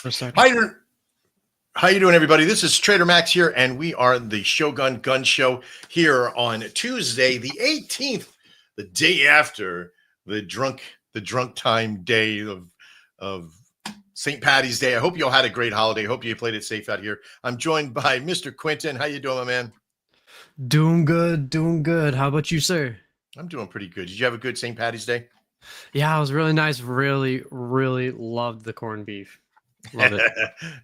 Hi, how you doing, everybody? This is Trader Max here, and we are the Shogun Gun Show here on Tuesday, the 18th, the day after the drunk time day of St. Patty's Day. I hope you all had a great holiday. Hope you played it safe out here. I'm joined by Mr. Quentin. How you doing, my man? Doing good, doing good. How about you, sir? I'm doing pretty good. Did you have a good St. Patty's Day? Yeah, it was really nice. Really, really loved the corned beef. Love it.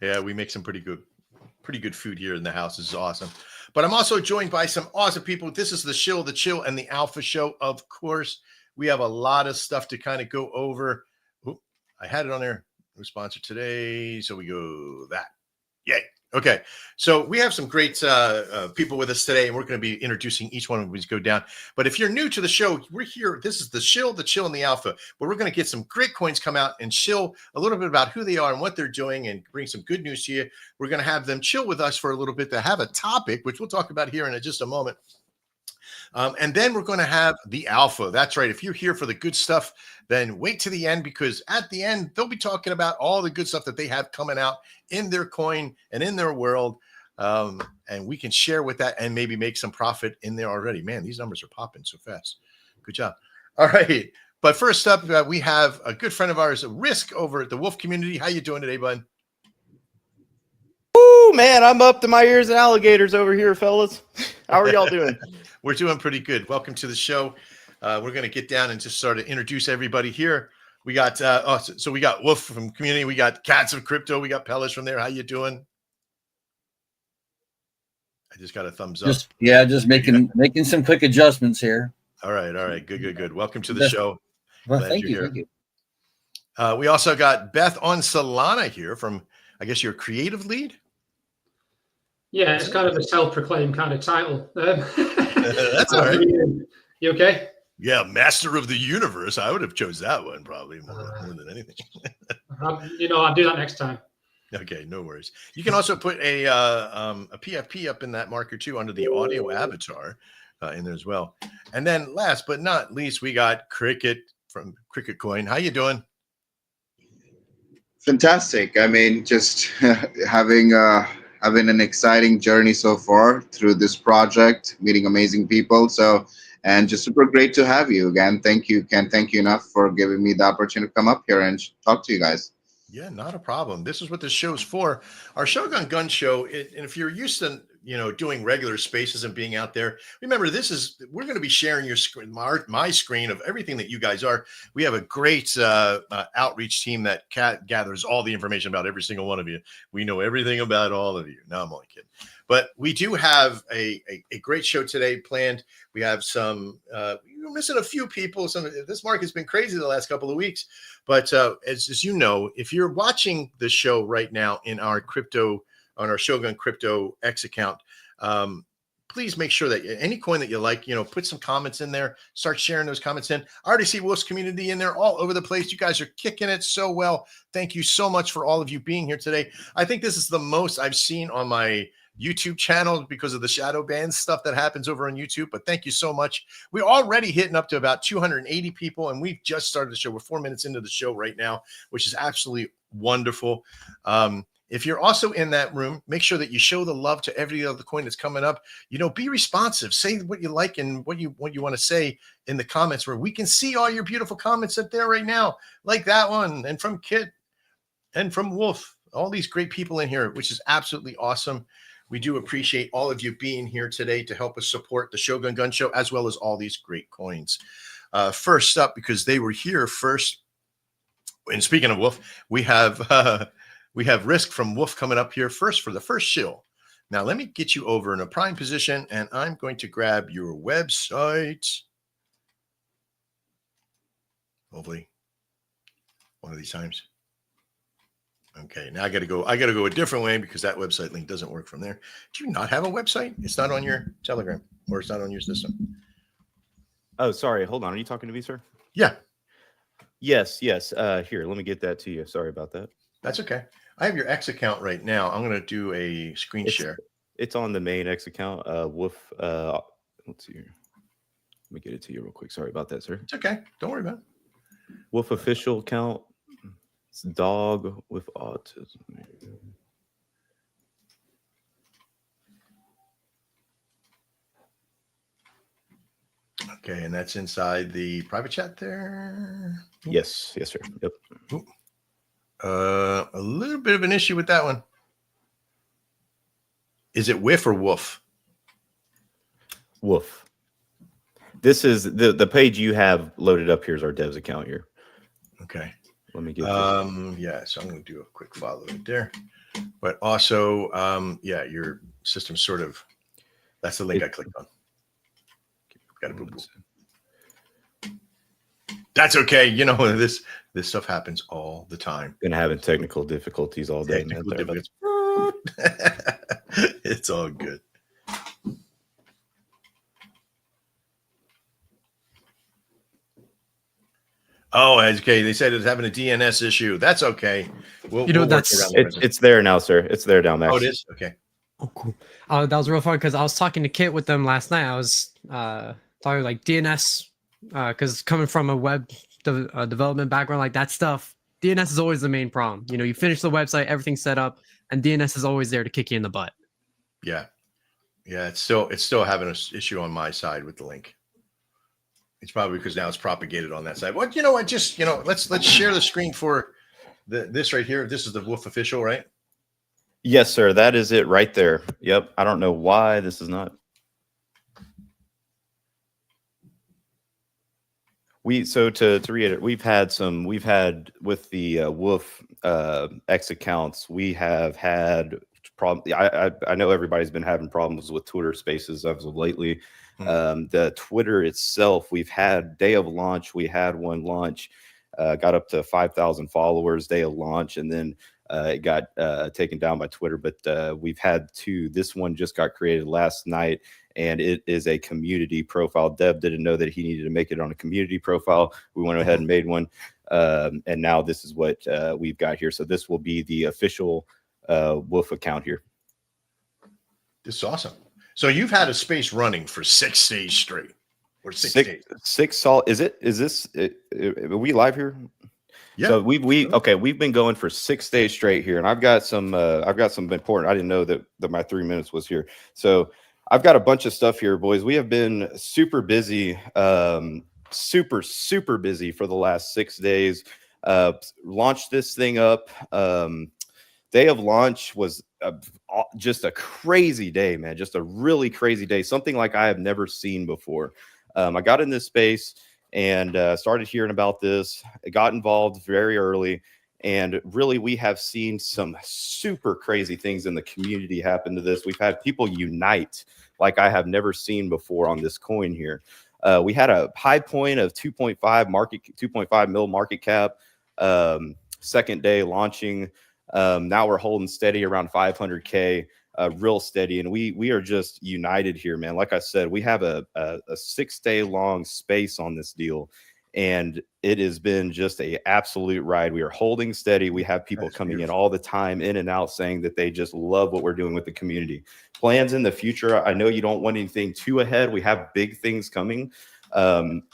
Yeah, we make some pretty good food here in the house. This is awesome. But I'm also joined by some awesome people. This is the Shill, the Chill, and the Alpha show. Of course, we have a lot of stuff to kind of go over. Oop, I had it on there. No sponsor today. So we go that. Yay. Okay. So we have some great people with us today, and we're going to be introducing each one of them as we go down. But if you're new to the show, we're here. This is the Shill, the Chill, and the Alpha, where we're going to get some great coins come out and shill a little bit about who they are and what they're doing and bring some good news to you. We're going to have them chill with us for a little bit to have a topic, which we'll talk about here in just a moment. And then we're going to have the Alpha. That's right. If you're here for the good stuff, then wait to the end, because at the end, they'll be talking about all the good stuff that they have coming out in their coin and in their world. And we can share with that and maybe make some profit in there already. Man, these numbers are popping so fast. Good job. All right. But first up, we have a good friend of ours, Risk, over at the WOF community. How you doing today, bud? Woo, man, I'm up to my ears in alligators over here, fellas. How are y'all doing? We're doing pretty good. Welcome to the show. We're going to get down and just sort of introduce everybody here. We got so we got WOF from community. We got Cats of Crypto. We got Pelish from there. How you doing? I just got a thumbs up. Just making some quick adjustments here. All right. Good. Welcome to the show. Well, thank you. We also got Beth on Solana here from, I guess, your creative lead. Yeah, it's kind of a self-proclaimed kind of title. That's all right. You okay? Yeah, Master of the Universe. I would have chose that one probably more than anything. I'll do that next time. Okay, no worries. You can also put a PFP up in that marker too under the audio avatar in there as well. And then last but not least, we got Cricket from Cricket Coin. How you doing? Fantastic. I mean, just having an exciting journey so far through this project, meeting amazing people. And just super great to have you again. Thank you. Can't thank you enough for giving me the opportunity to come up here and talk to you guys. Yeah, not a problem. This is what this show's for. Our Shogun Gun Show. And if you're used to, doing regular spaces and being out there, remember, we're going to be sharing your screen, my screen of everything that you guys are. We have a great outreach team that gathers all the information about every single one of you. We know everything about all of you. No, I'm only kidding. But we do have a great show today planned. We have some, we're missing a few people. This market's been crazy the last couple of weeks. But as you know, if you're watching the show right now in our crypto, on our Shogun Crypto X account, please make sure that any coin that you like, put some comments in there, start sharing those comments in. I already see WOF's community in there all over the place. You guys are kicking it so well. Thank you so much for all of you being here today. I think this is the most I've seen on my YouTube channel because of the shadow ban stuff that happens over on YouTube. But thank you so much. We're already hitting up to about 280 people, and we've just started the show. We're 4 minutes into the show right now, which is absolutely wonderful. If you're also in that room, make sure that you show the love to every other coin that's coming up. Be responsive. Say what you like and what you want to say in the comments, where we can see all your beautiful comments up there right now, like that one, and from Kit and from WOF. All these great people in here, which is absolutely awesome. We do appreciate all of you being here today to help us support the Shogun Gun Show, as well as all these great coins. First up, because they were here first, and speaking of WOF, we have Risk from WOF coming up here first for the first shill. Now, let me get you over in a prime position, and I'm going to grab your website. Hopefully, one of these times. Okay, now I got to go a different way because that website link doesn't work from there. Do you not have a website? It's not on your Telegram, or it's not on your system. Oh, sorry. Hold on. Are you talking to me, sir? Yeah. Yes. Here, let me get that to you. Sorry about that. That's okay. I have your X account right now. I'm going to do a screen share. It's on the main X account. WOF. Let's see here. Let me get it to you real quick. Sorry about that, sir. It's okay. Don't worry about it. WOF official account. It's dog with autism. Okay, and that's inside the private chat there. Yes, yes, sir. Yep. A little bit of an issue with that one. Is it WIF or WOF? WOF. This is the page you have loaded up here is our devs account here. Okay. Let me get yeah, so I'm going to do a quick follow right there. But also, yeah, your system sort of, that's the link I clicked on. Got a boo-boo. That's okay. You know, this stuff happens all the time. Been having technical difficulties all day. Technical difficulties. It's all good. Oh, okay. They said it's having a DNS issue. That's okay. We'll work around it's there now, sir. It's there now, Max. Oh, it is? Okay. Oh, cool. That was real fun because I was talking to Kit with them last night. I was talking like DNS because coming from a web development background, like that stuff, DNS is always the main problem. You know, you finish the website, everything's set up, and DNS is always there to kick you in the butt. Yeah. Yeah, it's still having an issue on my side with the link. It's probably because now it's propagated on that side. Well, you know what? Just, you know, let's share the screen for this right here. This is the WOF official, right? Yes, sir. That is it right there. Yep. I don't know why this is not. So to reiterate, we've had with the WOF X accounts, we have had problems. I know everybody's been having problems with Twitter Spaces as of lately. The Twitter itself, we've had day of launch. We had one launch, got up to 5,000 followers day of launch, and then it got taken down by Twitter. But we've had two. This one just got created last night, and it is a community profile. Deb didn't know that he needed to make it on a community profile. We went ahead and made one, and now this is what we've got here. So this will be the official WOF account here. This is awesome. So you've had a space running for 6 days straight, or six days. Are we live here? Yeah. So we've been going for 6 days straight here, and I've got some important. I didn't know that my 3 minutes was here. So I've got a bunch of stuff here, boys. We have been super busy, super busy for the last 6 days. Launched this thing up. Day of launch was just a crazy day, man. Just a really crazy day. Something like I have never seen before. I got in this space and started hearing about this. I got involved very early. And really, we have seen some super crazy things in the community happen to this. We've had people unite like I have never seen before on this coin here. We had a high point of 2.5 mil market cap. Second day launching. Now we're holding steady around 500K, real steady. And we are just united here, man. Like I said, we have a 6 day long space on this deal, and it has been just an absolute ride. We are holding steady. We have people coming in all the time, in and out, saying that they just love what we're doing with the community. Plans in the future. I know you don't want anything too ahead. We have big things coming.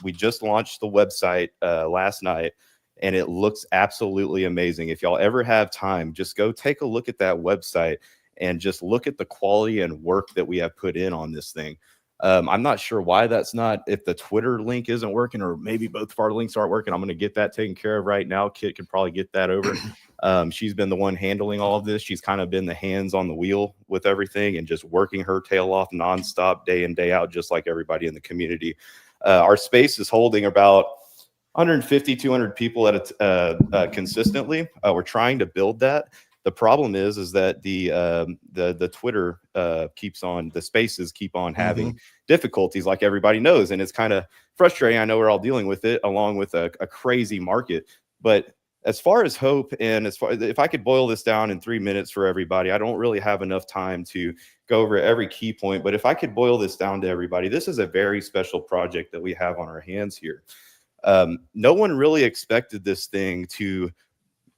We just launched the website last night, and it looks absolutely amazing. If y'all ever have time, just go take a look at that website and just look at the quality and work that we have put in on this thing. I'm not sure why that's not, if the Twitter link isn't working, or maybe both of our links aren't working. I'm going to get that taken care of right now. Kit can probably get that over. She's been the one handling all of this. She's kind of been the hands on the wheel with everything and just working her tail off nonstop, day in, day out, just like everybody in the community. Our space is holding about 150, 200 people at consistently. We're trying to build that. The problem is that the Twitter keeps on, the spaces keep on having difficulties, like everybody knows, and it's kind of frustrating. I know we're all dealing with it, along with a crazy market. But as far as hope, and as far, if I could boil this down in 3 minutes for everybody, I don't really have enough time to go over every key point. But if I could boil this down to everybody, this is a very special project that we have on our hands here. No one really expected this thing to,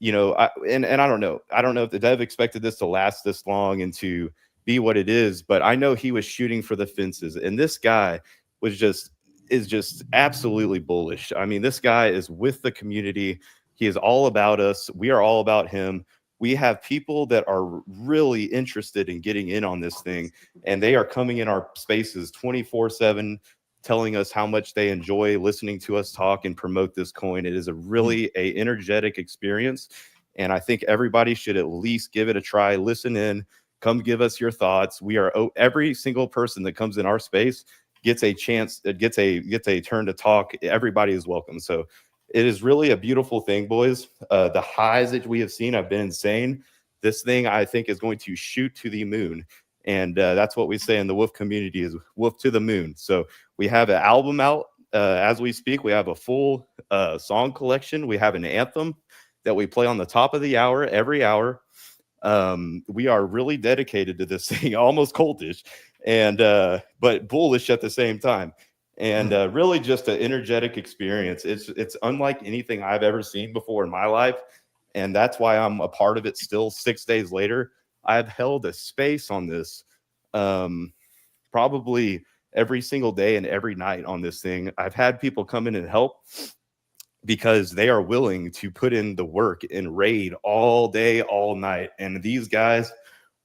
and I don't know if the dev expected this to last this long and to be what it is, but I know he was shooting for the fences, and this guy is just absolutely bullish. I mean, this guy is with the community. He is all about us. We are all about him. We have people that are really interested in getting in on this thing, and they are coming in our spaces 24/7, telling us how much they enjoy listening to us talk and promote this coin. It is a really energetic experience, and I think everybody should at least give it a try. Listen in, come give us your thoughts. We are every single person that comes in our space gets a chance, gets a turn to talk. Everybody is welcome. So it is really a beautiful thing, boys. The highs that we have seen have been insane. This thing, I think, is going to shoot to the moon. And that's what we say in the WOF community is WOF to the moon. So we have an album out as we speak. We have a full song collection. We have an anthem that we play on the top of the hour, every hour. We are really dedicated to this thing, almost cultish, and but bullish at the same time. And really just an energetic experience. It's unlike anything I've ever seen before in my life. And that's why I'm a part of it still 6 days later. I've held a space on this probably every single day and every night on this thing. I've had people come in and help because they are willing to put in the work and raid all day, all night. And these guys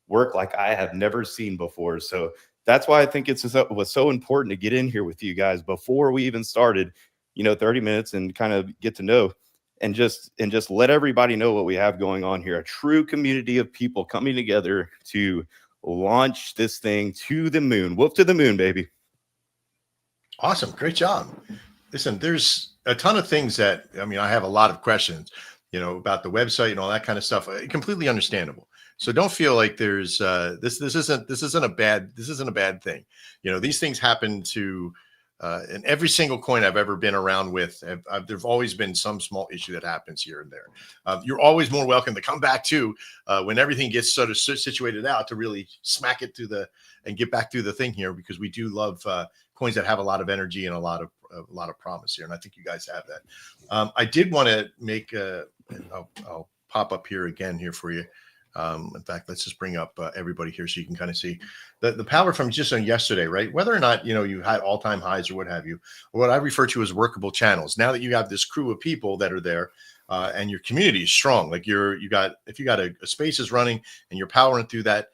work like I have never seen before. So that's why I think it was so important to get in here with you guys before we even started, 30 minutes and kind of get to know and just let everybody know what we have going on here. A true community of people coming together to launch this thing to the moon. WOF to the moon, baby. Awesome. Great job. Listen, there's a ton of things that, I have a lot of questions, about the website and all that kind of stuff. Completely understandable. So don't feel like there's this isn't a bad thing. These things happen to in every single coin I've ever been around with. There've always been some small issue that happens here and there. You're always more welcome to come back to when everything gets sort of situated out to really smack it and get back through the thing here, because we do love coins that have a lot of energy and a lot of promise here. And I think you guys have that. I did want to make I'll pop up here again here for you. In fact, let's just bring up everybody here so you can kind of see the power from just on yesterday, right? Whether or not, you had all-time highs or what have you, or what I refer to as workable channels. Now that you have this crew of people that are there and your community is strong, like if you got a space is running and you're powering through that,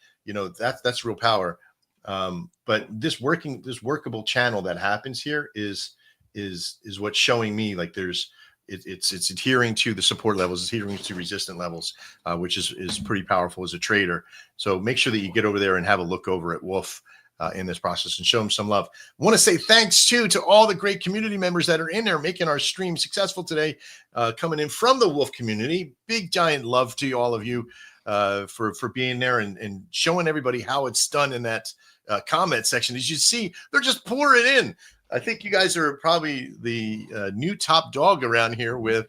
that's real power. But this workable channel that happens here is what's showing me like it's adhering to the support levels, it's adhering to resistant levels, which is pretty powerful as a trader. So make sure that you get over there and have a look over at WOF in this process and show them some love. I want to say thanks to all the great community members that are in there making our stream successful today, coming in from the WOF community. Big giant love to all of you for being there and showing everybody how it's done in that comment section. As you see, they're just pouring in. I think you guys are probably the new top dog around here with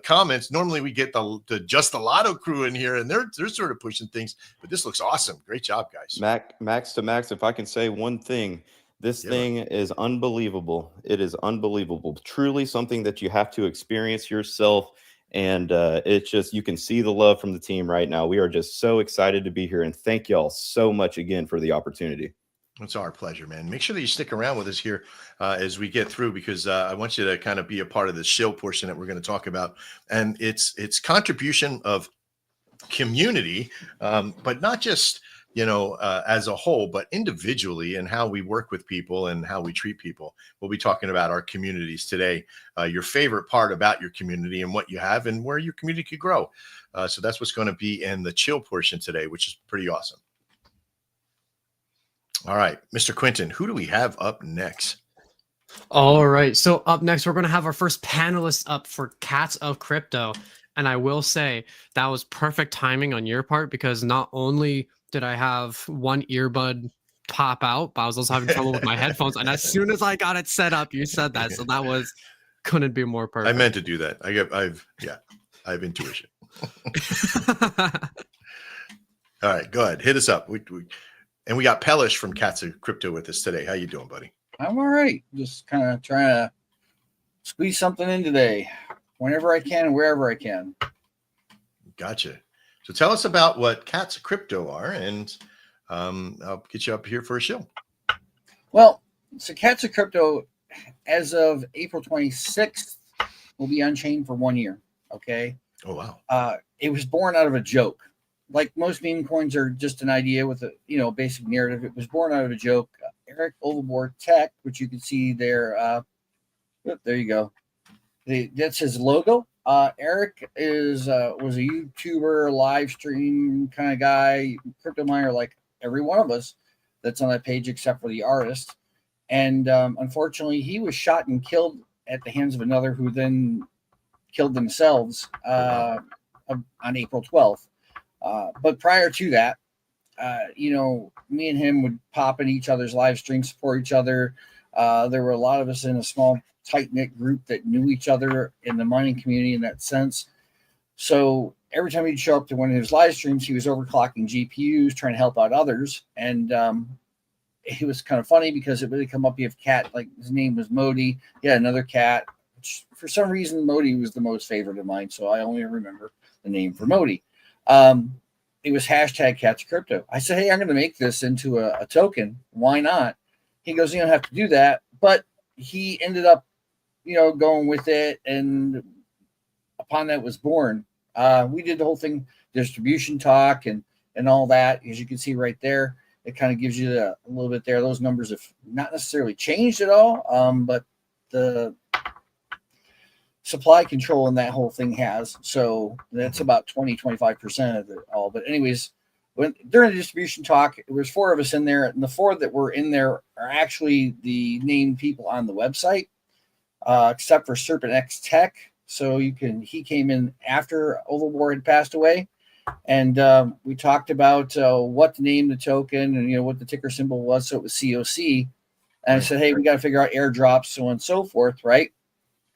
comments. Normally we get the Just the Lotto crew in here, and they're sort of pushing things. But this looks awesome. Great job, guys. Max to Max, if I can say one thing, this thing is unbelievable. It is unbelievable. Truly something that you have to experience yourself. And it's just, you can see the love from the team right now. We are just so excited to be here. And thank y'all so much again for the opportunity. It's our pleasure, man. Make sure that you stick around with us here as we get through, because I want you to kind of be a part of the shill portion that we're going to talk about. And it's contribution of community, but not just, as a whole, but individually, and how we work with people and how we treat people. We'll be talking about our communities today, your favorite part about your community and what you have and where your community could grow. So that's what's going to be in the chill portion today, which is pretty awesome. All right, Mr. Quinton, who do we have up next? All right, so up next, we're going to have our first panelist up for Cats of Crypto. And I will say that was perfect timing on your part, because not only did I have one earbud pop out, but I was also having trouble with my headphones. And as soon as I got it set up, you said that. So that couldn't be more perfect. I meant to do that. I have intuition. All right, go ahead. Hit us up. And we got Pelish from Cats of Crypto with us today. How you doing, buddy? I'm all right. Just kind of trying to squeeze something in today, whenever I can and wherever I can. Gotcha. So tell us about what Cats of Crypto are, and I'll get you up here for a shill. Well, so Cats of Crypto, as of April 26th, will be unchained for 1 year. Okay. Oh wow. It was born out of a joke. Like most meme coins are just an idea with a basic narrative. It was born out of a joke. Eric Overboard Tech, which you can see there. There you go. That's his logo. Eric was a YouTuber, live stream kind of guy, crypto miner like every one of us that's on that page except for the artist. And unfortunately, he was shot and killed at the hands of another who then killed themselves on April 12th. But prior to that, me and him would pop in each other's live streams, support each other. There were a lot of us in a small, tight-knit group that knew each other in the mining community in that sense. So every time he'd show up to one of his live streams, he was overclocking GPUs, trying to help out others. And it was kind of funny because it would come up, you have cat, like his name was Modi. He had another cat, which for some reason Modi was the most favorite of mine, so I only remember the name for Modi. It was hashtag CatsOfCrypto. I said, hey, I'm going to make this into a token. Why not? He goes, you don't have to do that. But he ended up, going with it. And upon that was born. We did the whole thing, distribution talk and all that. As you can see right there, it kind of gives you a little bit there. Those numbers have not necessarily changed at all, but the supply control in that whole thing has. So that's about 25% of it all. But anyways, during the distribution talk, there was 4 of us in there, and the 4 that were in there are actually the named people on the website, except for Serpent X Tech. So he came in after Overboard had passed away, and we talked about what to name the token and what the ticker symbol was. So it was COC, and I said, hey, we got to figure out airdrops, so on and so forth, right?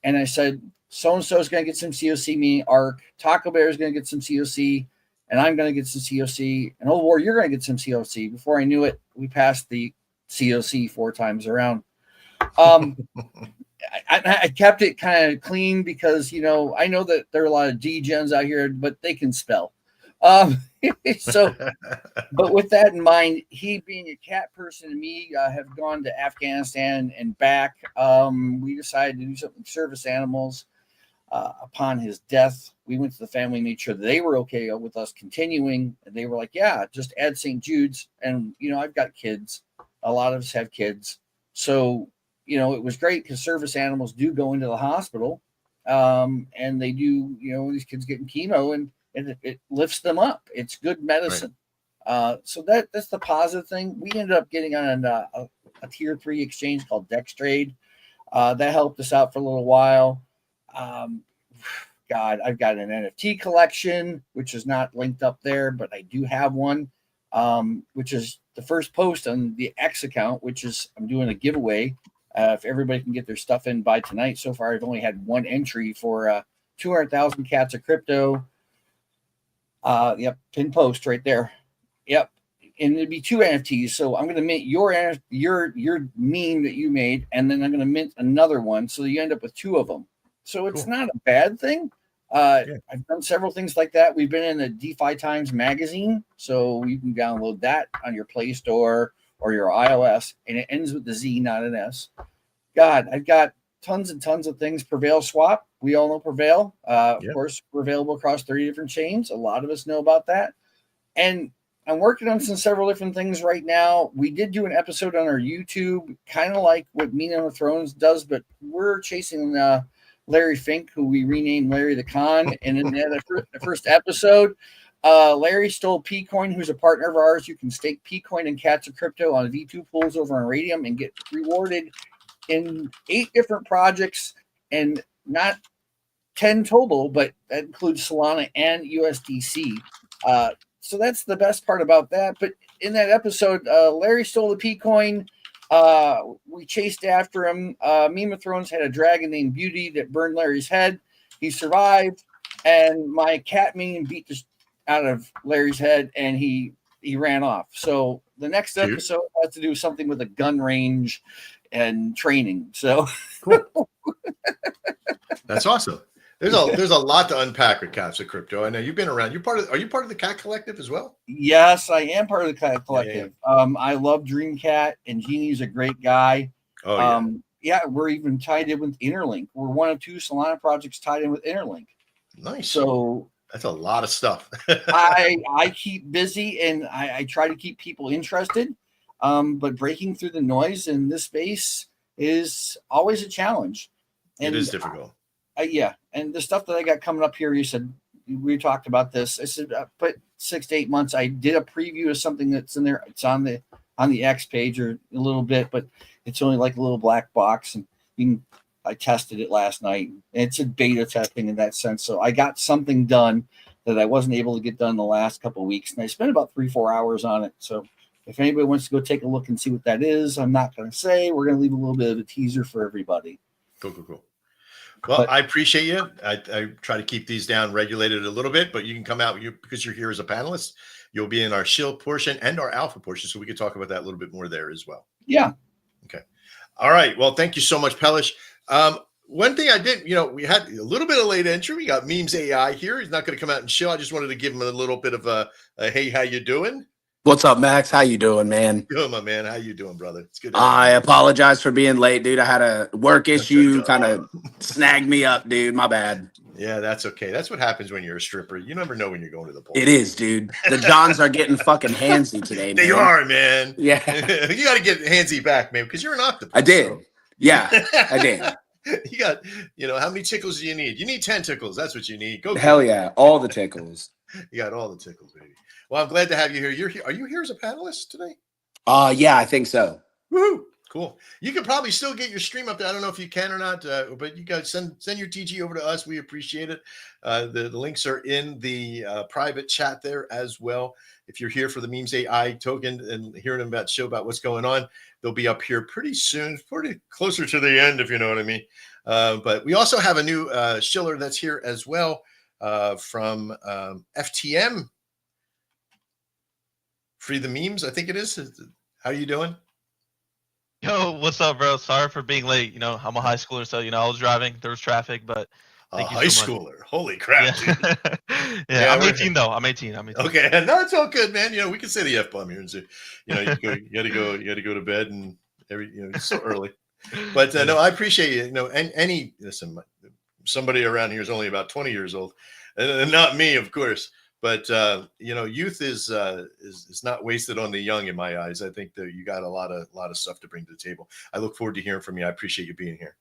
And I said, so-and-so is going to get some COC, meaning ARC. Taco Bear is going to get some COC, and I'm going to get some COC. And Overboard, you're going to get some COC. Before I knew it, we passed the COC 4 times around. I kept it kind of clean because, I know that there are a lot of degens out here, but they can spell. So, but with that in mind, he being a cat person and me have gone to Afghanistan and back. We decided to do something with service animals. Upon his death, we went to the family, made sure they were okay with us continuing. And they were like, yeah, just add St. Jude's. And, I've got kids. A lot of us have kids. So, it was great because service animals do go into the hospital. And they do, these kids getting chemo and it lifts them up. It's good medicine. Right. So that's the positive thing. We ended up getting on a tier 3 exchange called Dextrade. That helped us out for a little while. I've got an NFT collection, which is not linked up there, but I do have one, which is the first post on the X account, which is I'm doing a giveaway. If everybody can get their stuff in by tonight. So far, I've only had 1 entry for 200,000 cats of crypto. Yep, pin post right there. Yep, and it'd be 2 NFTs. So I'm going to mint your meme that you made, and then I'm going to mint another one, so you end up with 2 of them. So it's not a bad thing. I've done several things like that. We've been in the DeFi Times magazine, so you can download that on your Play Store or your iOS, and it ends with the Z, not an S. God, I've got tons and tons of things. Prevail Swap, we all know Prevail. Of course, we're available across 30 different chains. A lot of us know about that. And I'm working on several different things right now. We did do an episode on our YouTube, kind of like what Meme of Thrones does, but we're chasing Larry Fink, who we renamed Larry the Con. And in the first episode, Larry stole Pcoin, who's a partner of ours. You can stake Pcoin and Cats of Crypto on V2 pools over on Radium and get rewarded in 8 different projects, and not 10 total, but that includes Solana and USDC. So that's the best part about that. But in that episode, Larry stole the Pcoin. We chased after him. Meme of Thrones had a dragon named Beauty that burned Larry's head. He survived, and my cat minion beat the out of Larry's head, and he ran off. So the next episode has to do something with a gun range and training. So cool. That's awesome. There's a lot to unpack with Cats of Crypto. I know you've been around. Are you part of the Cat Collective as well? Yes, I am part of the Cat Collective. Yeah. I love Dreamcat, and Genie's a great guy. Oh, yeah. We're even tied in with Interlink. We're one of 2 Solana projects tied in with Interlink. Nice. So that's a lot of stuff. I keep busy, and I try to keep people interested. But breaking through the noise in this space is always a challenge. And it is difficult. Yeah, and the stuff that I got coming up here, you said we talked about this. I said, put 6 to 8 months. I did a preview of something that's in there. It's on the X page or a little bit, but it's only like a little black box, and I tested it last night. It's a beta testing in that sense. So I got something done that I wasn't able to get done the last couple of weeks, and I spent about 3-4 hours on it. So if anybody wants to go take a look and see what that is, I'm not going to say. We're going to leave a little bit of a teaser for everybody. Cool. Well, I appreciate you. I try to keep these down regulated a little bit, but you can come out because you're here as a panelist. You'll be in our Shill portion and our Alpha portion, so we can talk about that a little bit more there as well. Yeah. Okay. All right. Well, thank you so much, Pelish. One thing I did, we had a little bit of late entry. We got MemesAI here. He's not going to come out and Shill. I just wanted to give him a little bit of a hey, how you doing? What's up, Max? How you doing, man? Good, my man. How you doing, brother? It's good. I apologize for being late, dude. I had a work issue kind of snagged me up, dude. My bad. Yeah, that's okay. That's what happens when you're a stripper. You never know when you're going to the pool. It is, dude. The Johns are getting fucking handsy today, man. They are, man. Yeah. You got to get handsy back, man, because you're an octopus. I did. So. Yeah, I did. You got, how many tickles do you need? You need 10 tickles. That's what you need. Go. Hell yeah. All the tickles. You got all the tickles, baby. Well, I'm glad to have you here. You're here. Are you here as a panelist today? Yeah, I think so. Woohoo! Cool. You can probably still get your stream up there. I don't know if you can or not, but you guys send your TG over to us. We appreciate it. The links are in the private chat there as well. If you're here for the MemesAI token and hearing about show about what's going on, they'll be up here pretty soon, pretty closer to the end, if you know what I mean. But we also have a new Shiller that's here as well from FTM. Free the memes, I think it is. How you doing? Yo, what's up, bro? Sorry for being late. I'm a high schooler, so I was driving. There was traffic, but thank you so much. Schooler. Holy crap! Yeah, yeah, I'm 18 though. I'm 18. Okay, no, it's all good, man. We can say the F-bomb here and say, you gotta go to bed and it's so early. But no, I appreciate you. And listen, somebody around here is only about 20 years old, and not me, of course. But youth is not wasted on the young in my eyes. I think that you got a lot of stuff to bring to the table. I look forward to hearing from you. I appreciate you being here.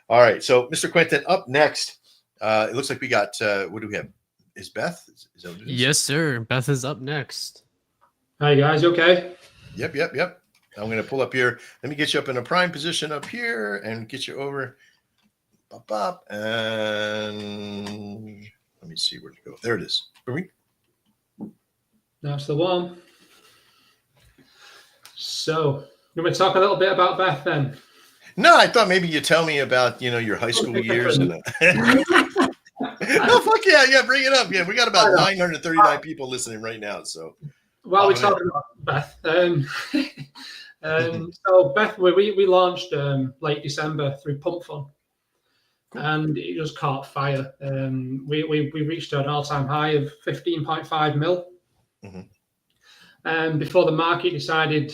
All right, so Mr. Quentin, up next, it looks like we got what do we have? Is Beth? Is that what it is? Yes, sir. Beth is up next. Hi guys, you okay? Yep. I'm gonna pull up here. Let me get you up in a prime position up here and get you over. And let me see where to go. There it is. That's the one. So, you want to talk a little bit about Beth then? No, I thought maybe you'd tell me about, your high school years. No, fuck yeah, bring it up. Yeah, we got about 939 people listening right now. So, while we're talking about Beth, so Beth, we launched late December through Pump Fun, and it just caught fire. We reached an all-time high of 15.5 mil. Before the market decided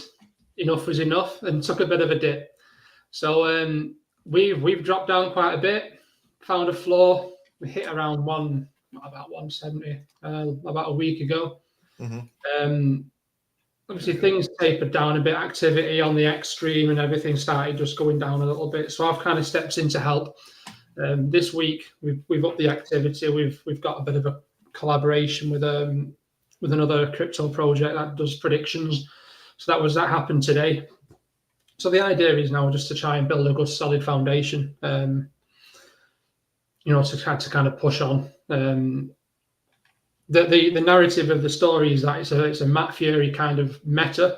enough was enough and took a bit of a dip. So we've dropped down quite a bit, found a floor. We hit around about 170 about a week ago. Obviously things tapered down a bit, activity on the extreme and everything started just going down a little bit. So I've kind of stepped in to help. This week we've upped the activity. We've got a bit of a collaboration with another crypto project that does predictions. So that happened today. So the idea is now just to try and build a good solid foundation, to kind of push on. The narrative of the story is that it's a Matt Fury kind of meta,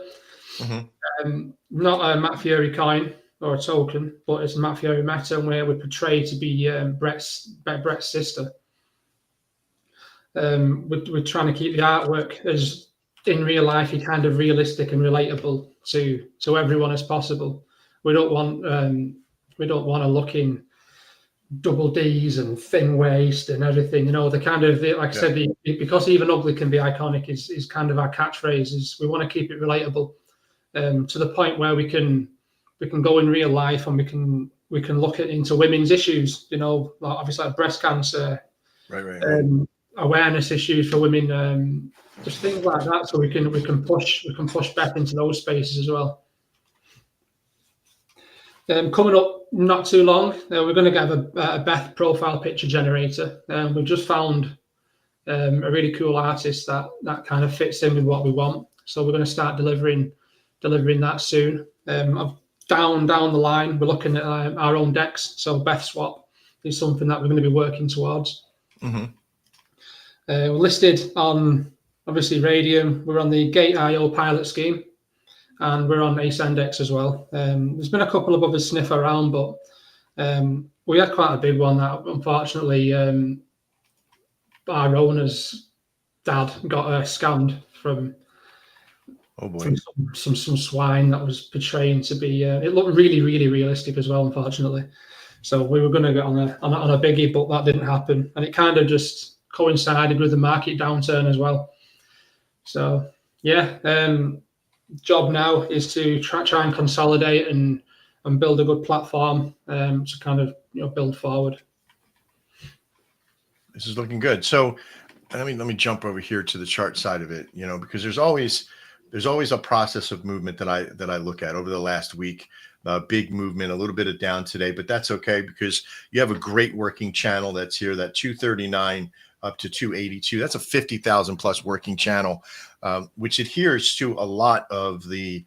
not a Matt Fury coin or a token, but it's a Matt Fury meta where we're portrayed to be Brett's sister. We're trying to keep the artwork as in real life, kind of realistic and relatable to everyone as possible. We don't want to look in double D's and thin waist and everything. I said, because even ugly can be iconic is kind of our catchphrase. Is we want to keep it relatable to the point where we can go in real life and we can look into women's issues. Obviously like breast cancer. Right. Awareness issues for women, just things like that. So we can push BETH into those spaces as well. Coming up not too long, we're going to get a BETH profile picture generator. We've just found a really cool artist that kind of fits in with what we want. So we're going to start delivering that soon. Down the line, we're looking at our own decks. So BETH swap is something that we're going to be working towards. We're listed on obviously Radium. We're on the Gate.io pilot scheme, and we're on Ascendex as well. There's been a couple of others sniff around, but we had quite a big one that unfortunately our owner's dad got scammed from some swine that was portraying to be. It looked really realistic as well, unfortunately. So we were going to get on a biggie, but that didn't happen, and it kind of just coincided with the market downturn as well. So yeah, job now is to try and consolidate and build a good platform to kind of build forward. This is looking good. So let me jump over here to the chart side of it, because there's always a process of movement that I look at over the last week. Big movement, a little bit of down today, but that's okay because you have a great working channel that's here, that 239 up to 282. That's a 50,000 plus working channel, which adheres to a lot of the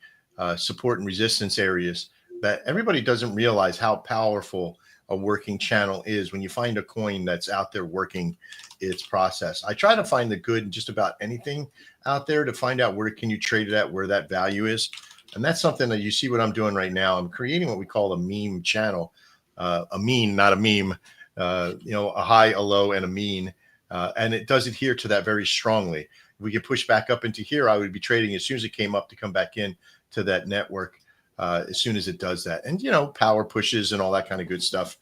support and resistance areas that everybody doesn't realize how powerful a working channel is when you find a coin that's out there working its process. I try to find the good in just about anything out there to find out where can you trade it at, where that value is. And that's something that you see what I'm doing right now. I'm creating what we call a meme channel, a mean, not a meme, a high, a low, and a mean. And it does adhere to that very strongly. If we could push back up into here, I would be trading as soon as it came up to come back in to that network as soon as it does that. And, power pushes and all that kind of good stuff,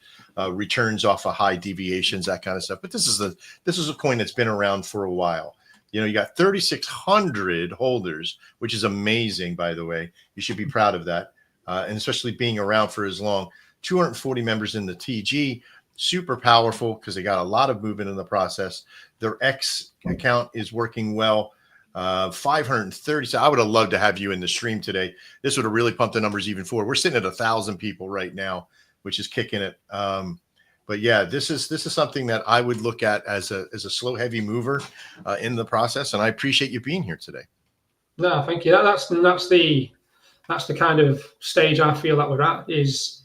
returns off of high deviations, that kind of stuff. But this is a coin that's been around for a while. You got 3,600 holders, which is amazing, by the way. You should be proud of that. And especially being around for as long. 240 members in the TG, super powerful because they got a lot of movement in the process. Their X account is working well. 530. So I would have loved to have you in the stream today. This would have really pumped the numbers even forward. We're sitting at 1,000 people right now, which is kicking it. But yeah, this is something that I would look at as a slow, heavy mover in the process. And I appreciate you being here today. No, thank you. That's the kind of stage I feel that we're at is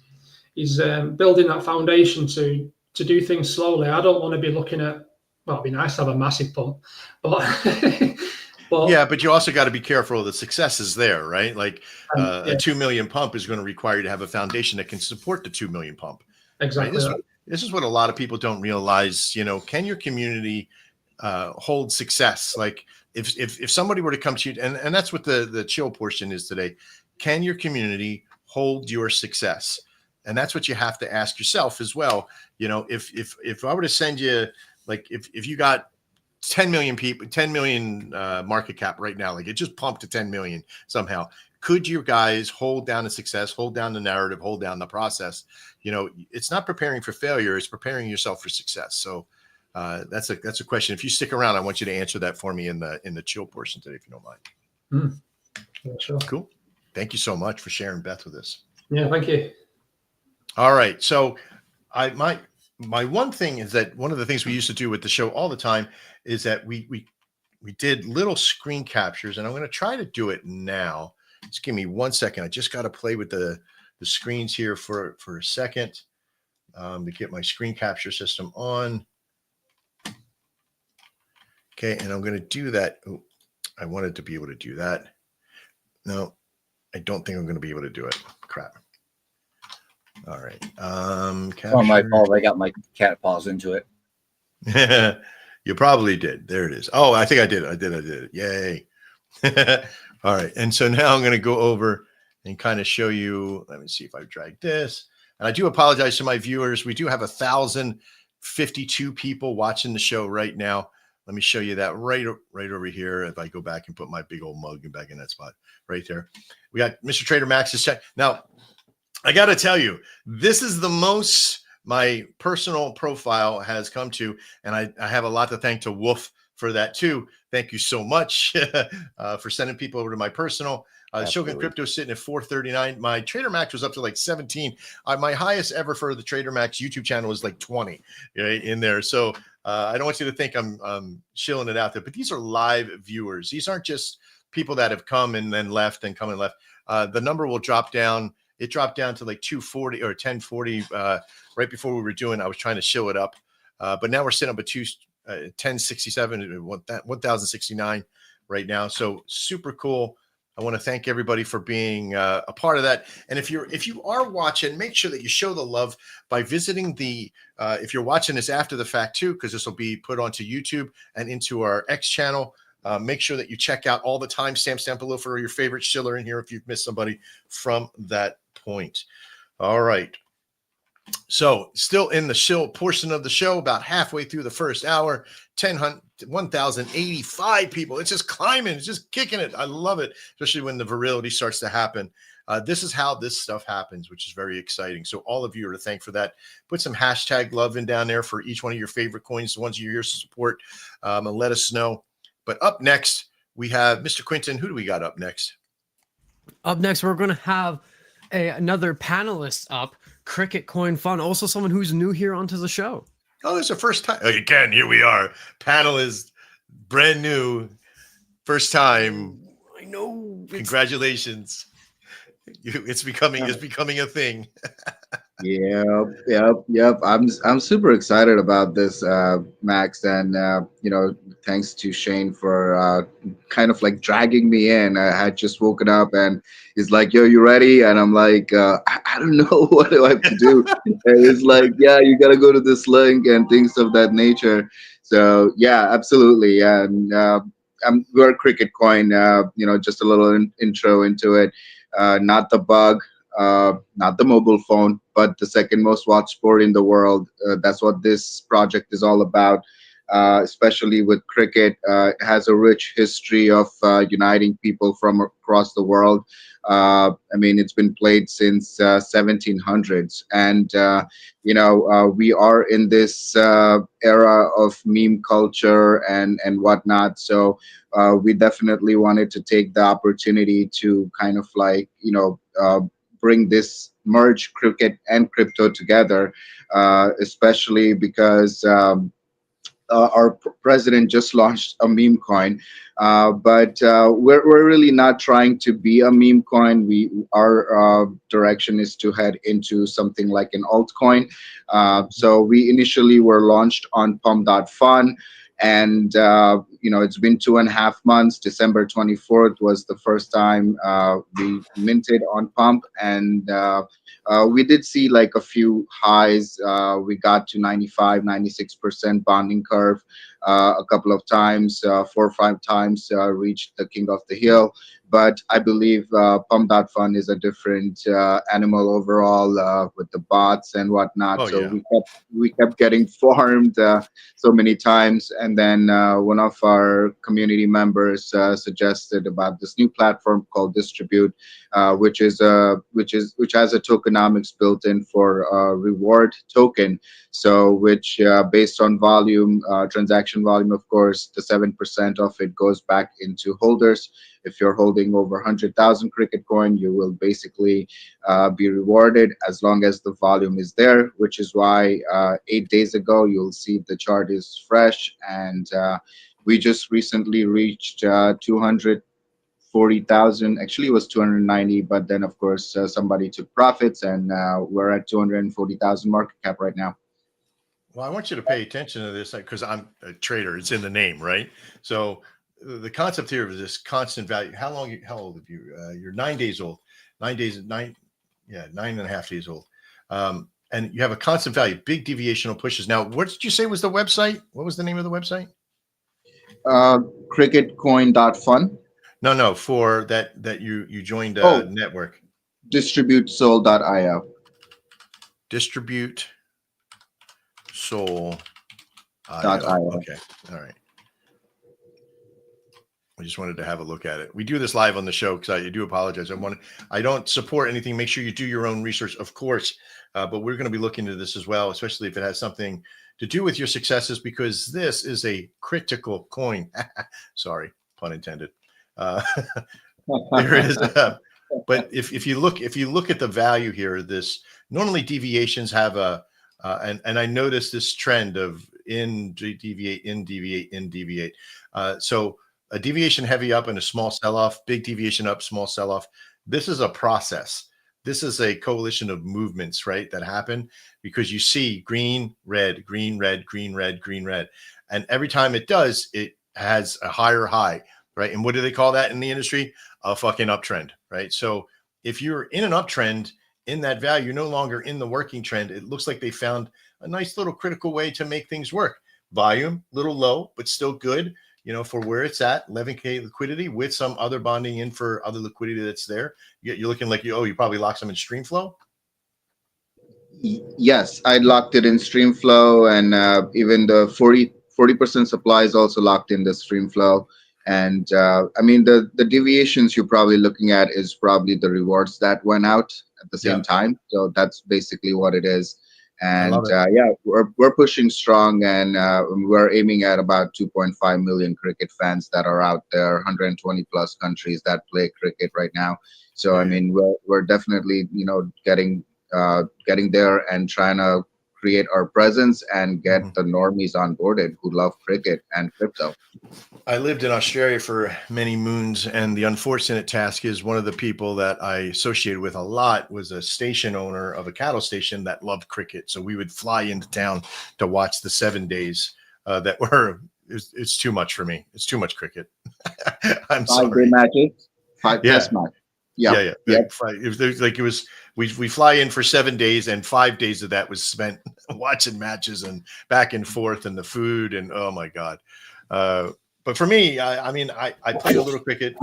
building that foundation to do things slowly. I don't want to be looking at. Well, it'd be nice to have a massive pump, but. Yeah, but you also got to be careful of the successes there, right? Like a 2 million pump is going to require you to have a foundation that can support the 2 million pump. Exactly. Right? This is what a lot of people don't realize. Can your community hold success? Like if somebody were to come to you, and that's what the chill portion is today. Can your community hold your success? And that's what you have to ask yourself as well. If I were to send you, like if you got 10 million people, 10 million market cap right now, like it just pumped to 10 million somehow. Could you guys hold down the success, hold down the narrative, hold down the process? It's not preparing for failure, it's preparing yourself for success. So that's a question. If you stick around, I want you to answer that for me in the chill portion today, if you don't mind. Yeah, sure. Cool. Thank you so much for sharing BETH with us. Yeah, thank you. All right. So my one thing is that one of the things we used to do with the show all the time is that we did little screen captures, and I'm going to try to do it now. Just give me 1 second. I just got to play with the screens here for a second to get my screen capture system on. Okay, and I'm going to do that. Oh, I wanted to be able to do that. No, I don't think I'm going to be able to do it. Crap. All right. Oh, my fault. I got my cat paws into it. You probably did. There it is. Oh, I think I did. I did it. Yay. All right. And so now I'm going to go over and kind of show you. Let me see if I drag this. And I do apologize to my viewers. We do have 1,052 people watching the show right now. Let me show you that right over here. If I go back and put my big old mug back in that spot right there. We got Mr. Trader Max's check. Now, I got to tell you, this is the most my personal profile has come to, and I have a lot to thank to WOF for that too. Thank you so much for sending people over to my personal. Shogun Absolutely. Crypto sitting at 439. My Trader Max was up to like 17. My highest ever for the Trader Max YouTube channel was like 20 right, in there. So I don't want you to think I'm shilling it out there, but these are live viewers. These aren't just people that have come and then left and come and left. The number will drop down. It dropped down to like 240 or 1040 right before we were doing. I was trying to shill it up, but now we're sitting up at 1067, 1069 right now. So super cool. I want to thank everybody for being a part of that. And if you are watching, make sure that you show the love by visiting the. If you're watching this after the fact too, because this will be put onto YouTube and into our X channel. Make sure that you check out all the timestamps down below for your favorite shiller in here if you've missed somebody from that point. All right. So still in the shill portion of the show, about halfway through the first hour, 1,085 people. It's just climbing. It's just kicking it. I love it, especially when the virility starts to happen. This is how this stuff happens, which is very exciting. So all of you are to thank for that. Put some hashtag love in down there for each one of your favorite coins, the ones you're here to support, and let us know. But up next, we have Mr. Quinton. Who do we got up next? Up next, we're going to have another panelist up, Cricket Coin Fun, also someone who's new here onto the show. Oh, it's the first time. Again, here we are. Panel is brand new. First time. I know. Congratulations. It's becoming a thing. Yep. I'm super excited about this, Max, and thanks to Shane for kind of like dragging me in. I had just woken up and he's like, "Yo, you ready?" And I'm like, I don't know, what do I have to do? And he's like, "Yeah, you got to go to this link and things of that nature." So yeah, absolutely. And we're Cricket Coin. Just a little intro into it. Not the bug. Not the mobile phone, but the second most watched sport in the world. That's what this project is all about, especially with cricket. It has a rich history of uniting people from across the world. It's been played since 1700s, and we are in this era of meme culture and whatnot. So we definitely wanted to take the opportunity to kind of like bring this merge cricket and crypto together, especially because our president just launched a meme coin, but we're really not trying to be a meme coin. Our direction is to head into something like an altcoin. So we initially were launched on pump.fun. And it's been 2.5 months. December 24th was the first time we minted on Pump, and we did see like a few highs. We got to 95, 96% bonding curve a couple of times, 4 or 5 times, reached the king of the hill. But I believe Pump.fun is a different animal overall with the bots and whatnot. Oh, so yeah. we kept getting farmed so many times, and then one of our community members suggested about this new platform called Distribute, which has a tokenomics built in for a reward token. So which based on volume, transaction volume, of course, the 7% of it goes back into holders. If you're holding over 100,000 cricket coin, you will basically be rewarded as long as the volume is there, which is why 8 days ago, you'll see the chart is fresh. And we just recently reached 240,000. Actually, it was 290, but then, of course, somebody took profits, and we're at 240,000 market cap right now. Well, I want you to pay attention to this because I'm a trader. It's in the name, right? So the concept here is this constant value. How old are you? You're 9 days old. 9.5 days old. And you have a constant value, big deviational pushes. Now, what did you say was the website? What was the name of the website? Cricketcoin.fun. No, for that you joined network. DistributeSoul.io. DistributeSoul.io. .io. Okay. All right. I just wanted to have a look at it. We do this live on the show because I do apologize. I don't support anything. Make sure you do your own research, of course. But we're going to be looking into this as well, especially if it has something to do with your successes, because this is a critical coin. Sorry, pun intended. There is, but if you look at the value here, this normally deviations have a and I noticed this trend of deviate. So a deviation heavy up and a small sell-off, big deviation up, small sell-off. This is a process. This is a coalition of movements, right, that happen because you see green, red, green, red, green, red, green, red. And every time it does, it has a higher high, right? And what do they call that in the industry? A fucking uptrend, right? So if you're in an uptrend in that value, you're no longer in the working trend. It looks like they found a nice little critical way to make things work. Volume, little low, but still good. For where it's at, 11K liquidity with some other bonding in for other liquidity that's there. You're looking like you probably lock some in stream flow. Yes, I locked it in stream flow, and even the 40% supply is also locked in the stream flow. And I mean, the deviations you're probably looking at is probably the rewards that went out at the same time. So that's basically what it is. And yeah, we're pushing strong, and we're aiming at about 2.5 million cricket fans that are out there, 120 plus countries that play cricket right now. So I mean, we're definitely getting there and trying to create our presence and get the normies onboarded who love cricket and crypto. I lived in Australia for many moons, and the unfortunate task is one of the people that I associated with a lot was a station owner of a cattle station that loved cricket. So we would fly into town to watch the 7 days that were. It's too much for me. It's too much cricket. I'm sorry. 5-day matches, 5 test matches. Yeah. It was we fly in for 7 days, and 5 days of that was spent watching matches and back and forth, and the food, and oh my god. But for me, I mean, I played a little cricket.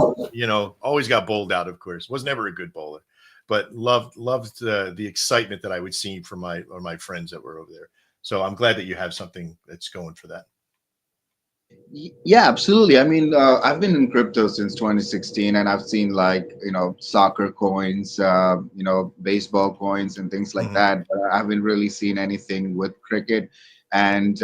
Always got bowled out, of course. Was never a good bowler, but loved the excitement that I would see from my friends that were over there. So I'm glad that you have something that's going for that. Yeah, absolutely. I mean, I've been in crypto since 2016, and I've seen soccer coins, baseball coins and things like that. But I haven't really seen anything with cricket. And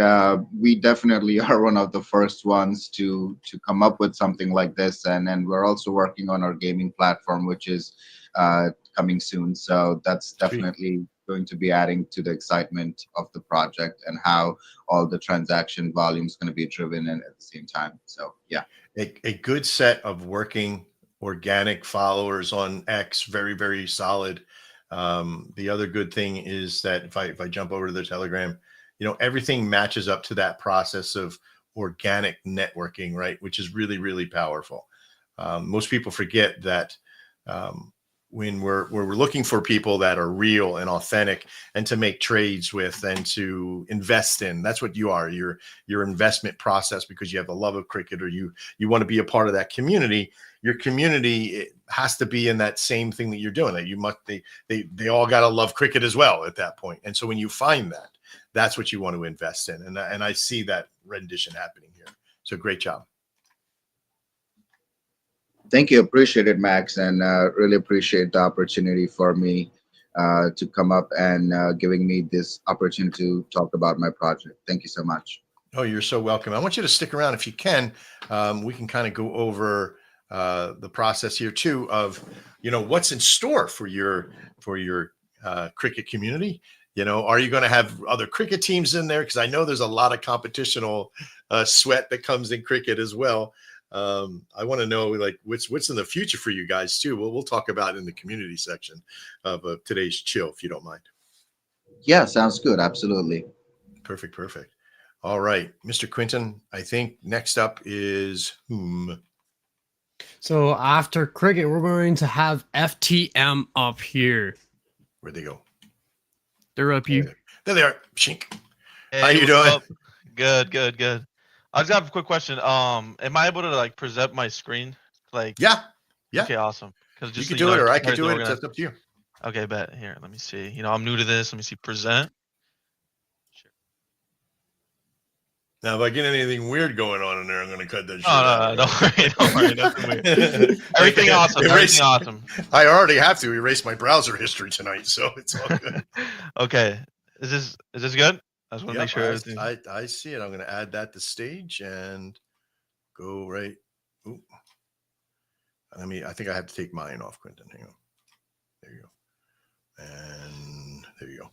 we definitely are one of the first ones to come up with something like this. And we're also working on our gaming platform, which is coming soon. So that's definitely going to be adding to the excitement of the project and how all the transaction volume is going to be driven in at the same time. So yeah, a good set of working organic followers on X, very, very solid. The other good thing is that if I jump over to the Telegram, everything matches up to that process of organic networking, right? Which is really, really powerful. Most people forget that when we're looking for people that are real and authentic and to make trades with and to invest in, that's what you are. Your investment process, because you have the love of cricket, or you want to be a part of that community. Your community has to be in that same thing that you're doing. That you must they all got to love cricket as well at that point. And so when you find that, that's what you want to invest in. And I see that rendition happening here. So great job. Thank you. Appreciate it, Max, and really appreciate the opportunity for me to come up and giving me this opportunity to talk about my project. Thank you so much. Oh, you're so welcome. I want you to stick around if you can. We can kind of go over the process here too of, what's in store for your cricket community. Are you going to have other cricket teams in there? Because I know there's a lot of competitional sweat that comes in cricket as well. I want to know what's in the future for you guys too. We'll talk about in the community section of today's chill, if you don't mind. Yeah, sounds good. Absolutely. Perfect. All right, Mr. Quinton, I think next up is whom? So after cricket, we're going to have FTM up here. Where'd they go? They're up here. There they are. Shink. Hey, How you what's doing? up? Good. I just have a quick question. Am I able to present my screen? Yeah. Okay, awesome. Because You can do it, or I can do it. It's up to you. Okay, bet. Here, let me see. I'm new to this. Let me see. Present. Now, if I get anything weird going on in there, I'm going to cut that shit No, out. no, don't worry, don't worry, nothing weird. Everything awesome, everything awesome. I already have to erase my browser history tonight, so it's all good. Okay, is this good? I just want to make sure everything. I see it. I'm going to add that to stage and go right. Ooh. I think I have to take mine off, Quentin. Hang on. There you go. And there you go.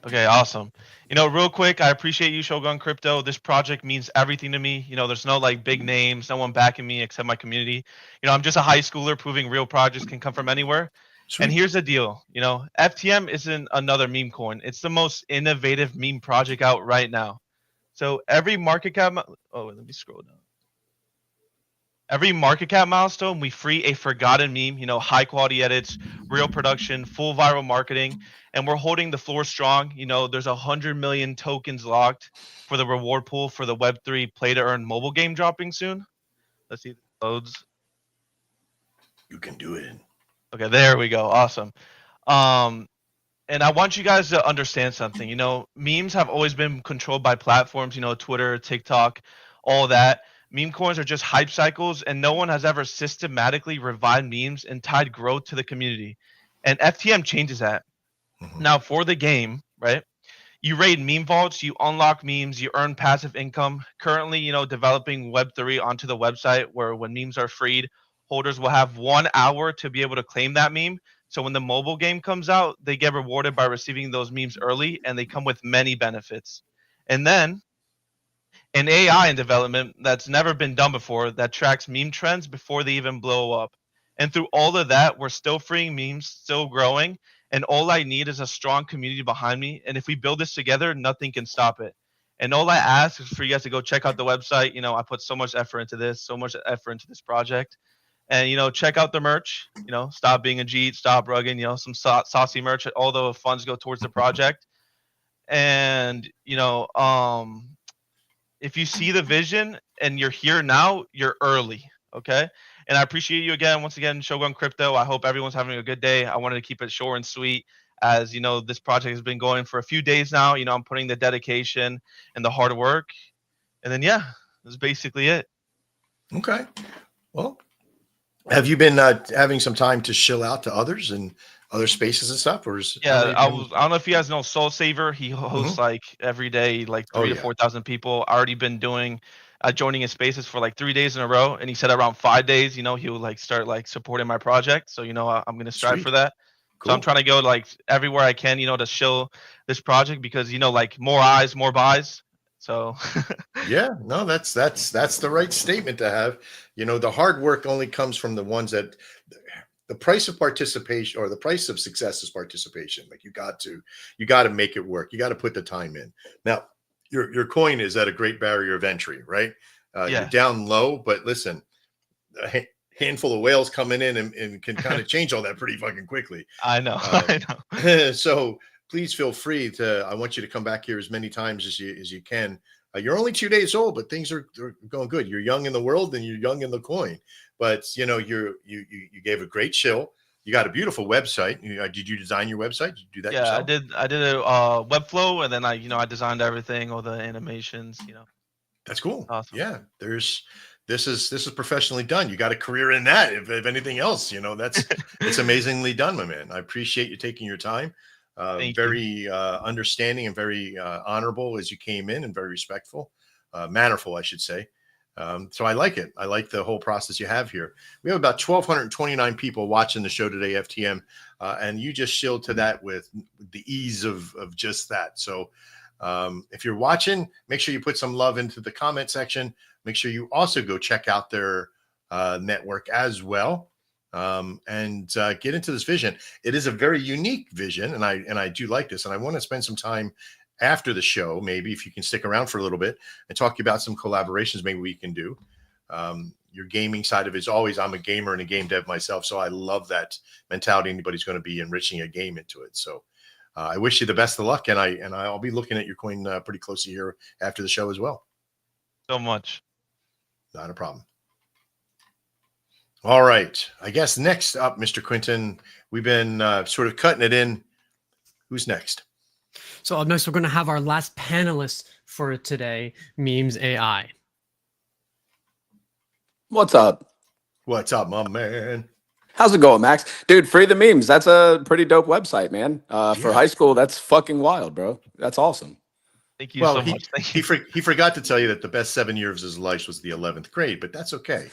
Okay, awesome. You know, real quick, I appreciate you, Shogun Crypto. This project means everything to me. You know, there's no like big names, no one backing me except my community. You know, I'm just a high schooler proving real projects can come from anywhere. Sweet. And here's the deal, you know, FTM isn't another meme coin. It's the most innovative meme project out right now. So every market cap, let me scroll down. Every market cap milestone, we free a forgotten meme, you know, high quality edits, real production, full viral marketing, and we're holding the floor strong. You know, there's 100 million tokens locked for the reward pool for the Web3 play to earn mobile game dropping soon. Let's see if it loads. You can do it. Okay, there we go. Awesome. And I want you guys to understand something. You know, memes have always been controlled by platforms, you know, Twitter, TikTok, all that. Meme coins are just hype cycles, and no one has ever systematically revived memes and tied growth to the community. And FTM changes that. Mm-hmm. Now, for the game, right? You raid meme vaults, you unlock memes, you earn passive income. Currently, you know, developing Web3 onto the website where when memes are freed, holders will have 1 hour to be able to claim that meme. So when the mobile game comes out, they get rewarded by receiving those memes early, and they come with many benefits. And then an AI in development that's never been done before that tracks meme trends before they even blow up. And through all of that, we're still freeing memes, still growing, and all I need is a strong community behind me. And if we build this together, nothing can stop it. And all I ask is for you guys to go check out the website. You know, I put so much effort into this, so much effort into this project. And, you know, check out the merch. You know, stop being a Jeet, stop rugging, you know, some saucy merch. All the funds go towards the project. And, you know, if you see the vision and you're here now, you're early, okay? And I appreciate you again, once again, Shogun Crypto. I hope everyone's having a good day. I wanted to keep it short and sweet, as you know, this project has been going for a few days now. You know, I'm putting the dedication and the hard work. And then, yeah, that's basically it. Okay. Well, have you been having some time to shill out to others and other spaces and stuff? Or is Yeah, I don't know if you guys know Soul Saver. He hosts like every day, like 3,000 to 4,000 people. I already been doing joining his spaces for like 3 days in a row, and he said around 5 days, you know, he will like start like supporting my project. So you know, I'm gonna strive for that. Cool. So I'm trying to go like everywhere I can, you know, to shill this project, because you know, like more eyes, more buys. So yeah, no, that's the right statement to have. You know, the hard work only comes from the ones that the price of participation, or the price of success, is participation. Like you got to make it work. You got to put the time in. Now, your coin is at a great barrier of entry, right? You're down low, but listen, a handful of whales coming in and can kind of change all that pretty fucking quickly. I know. I know. So please feel free to. I want you to come back here as many times as you can. You're only 2 days old, but things are going good. You're young in the world and you're young in the coin. But you know, you gave a great shill. You got a beautiful website. Did you design your website? Did you do that yourself? I did a Webflow, and then I designed everything, all the animations. You know, that's cool. Awesome. Yeah, this is professionally done. You got a career in that. If anything else, you know, it's amazingly done, my man. I appreciate you taking your time. Very understanding and very honorable as you came in, and very respectful, mannerful, I should say. So I like it. I like the whole process you have here. We have about 1,229 people watching the show today, FTM, and you just shilled to that with the ease of just that. So if you're watching, make sure you put some love into the comment section. Make sure you also go check out their network as well. And get into this vision. It is a very unique vision, and I do like this, and I want to spend some time after the show, maybe if you can stick around for a little bit, and talk about some collaborations maybe we can do. Your gaming side of it is always, I'm a gamer and a game dev myself, so I love that mentality. Anybody's going to be enriching a game into it. So I wish you the best of luck, and I'll be looking at your coin pretty closely here after the show as well. So much. Not a problem. All right. I guess next up, Mr. Quinton, we've been sort of cutting it in. Who's next? So up next, we're going to have our last panelist for today, MemesAI. What's up? What's up, my man? How's it going, Max? Dude, free the memes. That's a pretty dope website, man. For Yeah. high school, that's fucking wild, bro. That's awesome. Thank you Well, so he, much. Thank he, you. he forgot to tell you that the best 7 years of his life was the 11th grade, but that's okay.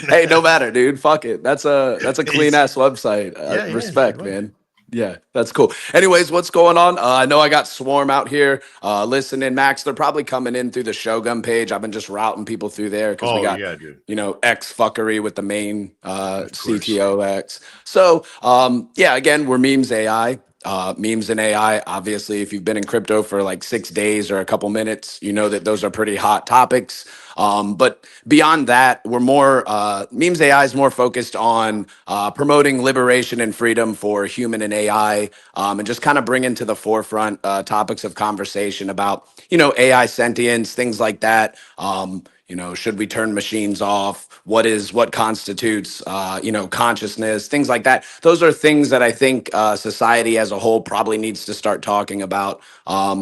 Hey, no matter, dude. Fuck it. That's a clean ass website. Yeah, Respect, right. man. Yeah, that's cool. Anyways, what's going on? I know I got Swarm out here listening. Max, they're probably coming in through the Shogun page. I've been just routing people through there because we got, yeah, dude. you know, X fuckery with the main course. CTO X. So, yeah, again, we're MemesAI. Memes and AI, obviously, if you've been in crypto for like 6 days or a couple minutes, you know that those are pretty hot topics. But beyond that, we're more, MemesAI is more focused on promoting liberation and freedom for human and AI, and just kind of bringing to the forefront topics of conversation about, you know, AI sentience, things like that. You know, should we turn machines off? What constitutes, you know, consciousness, things like that. Those are things that I think society as a whole probably needs to start talking about,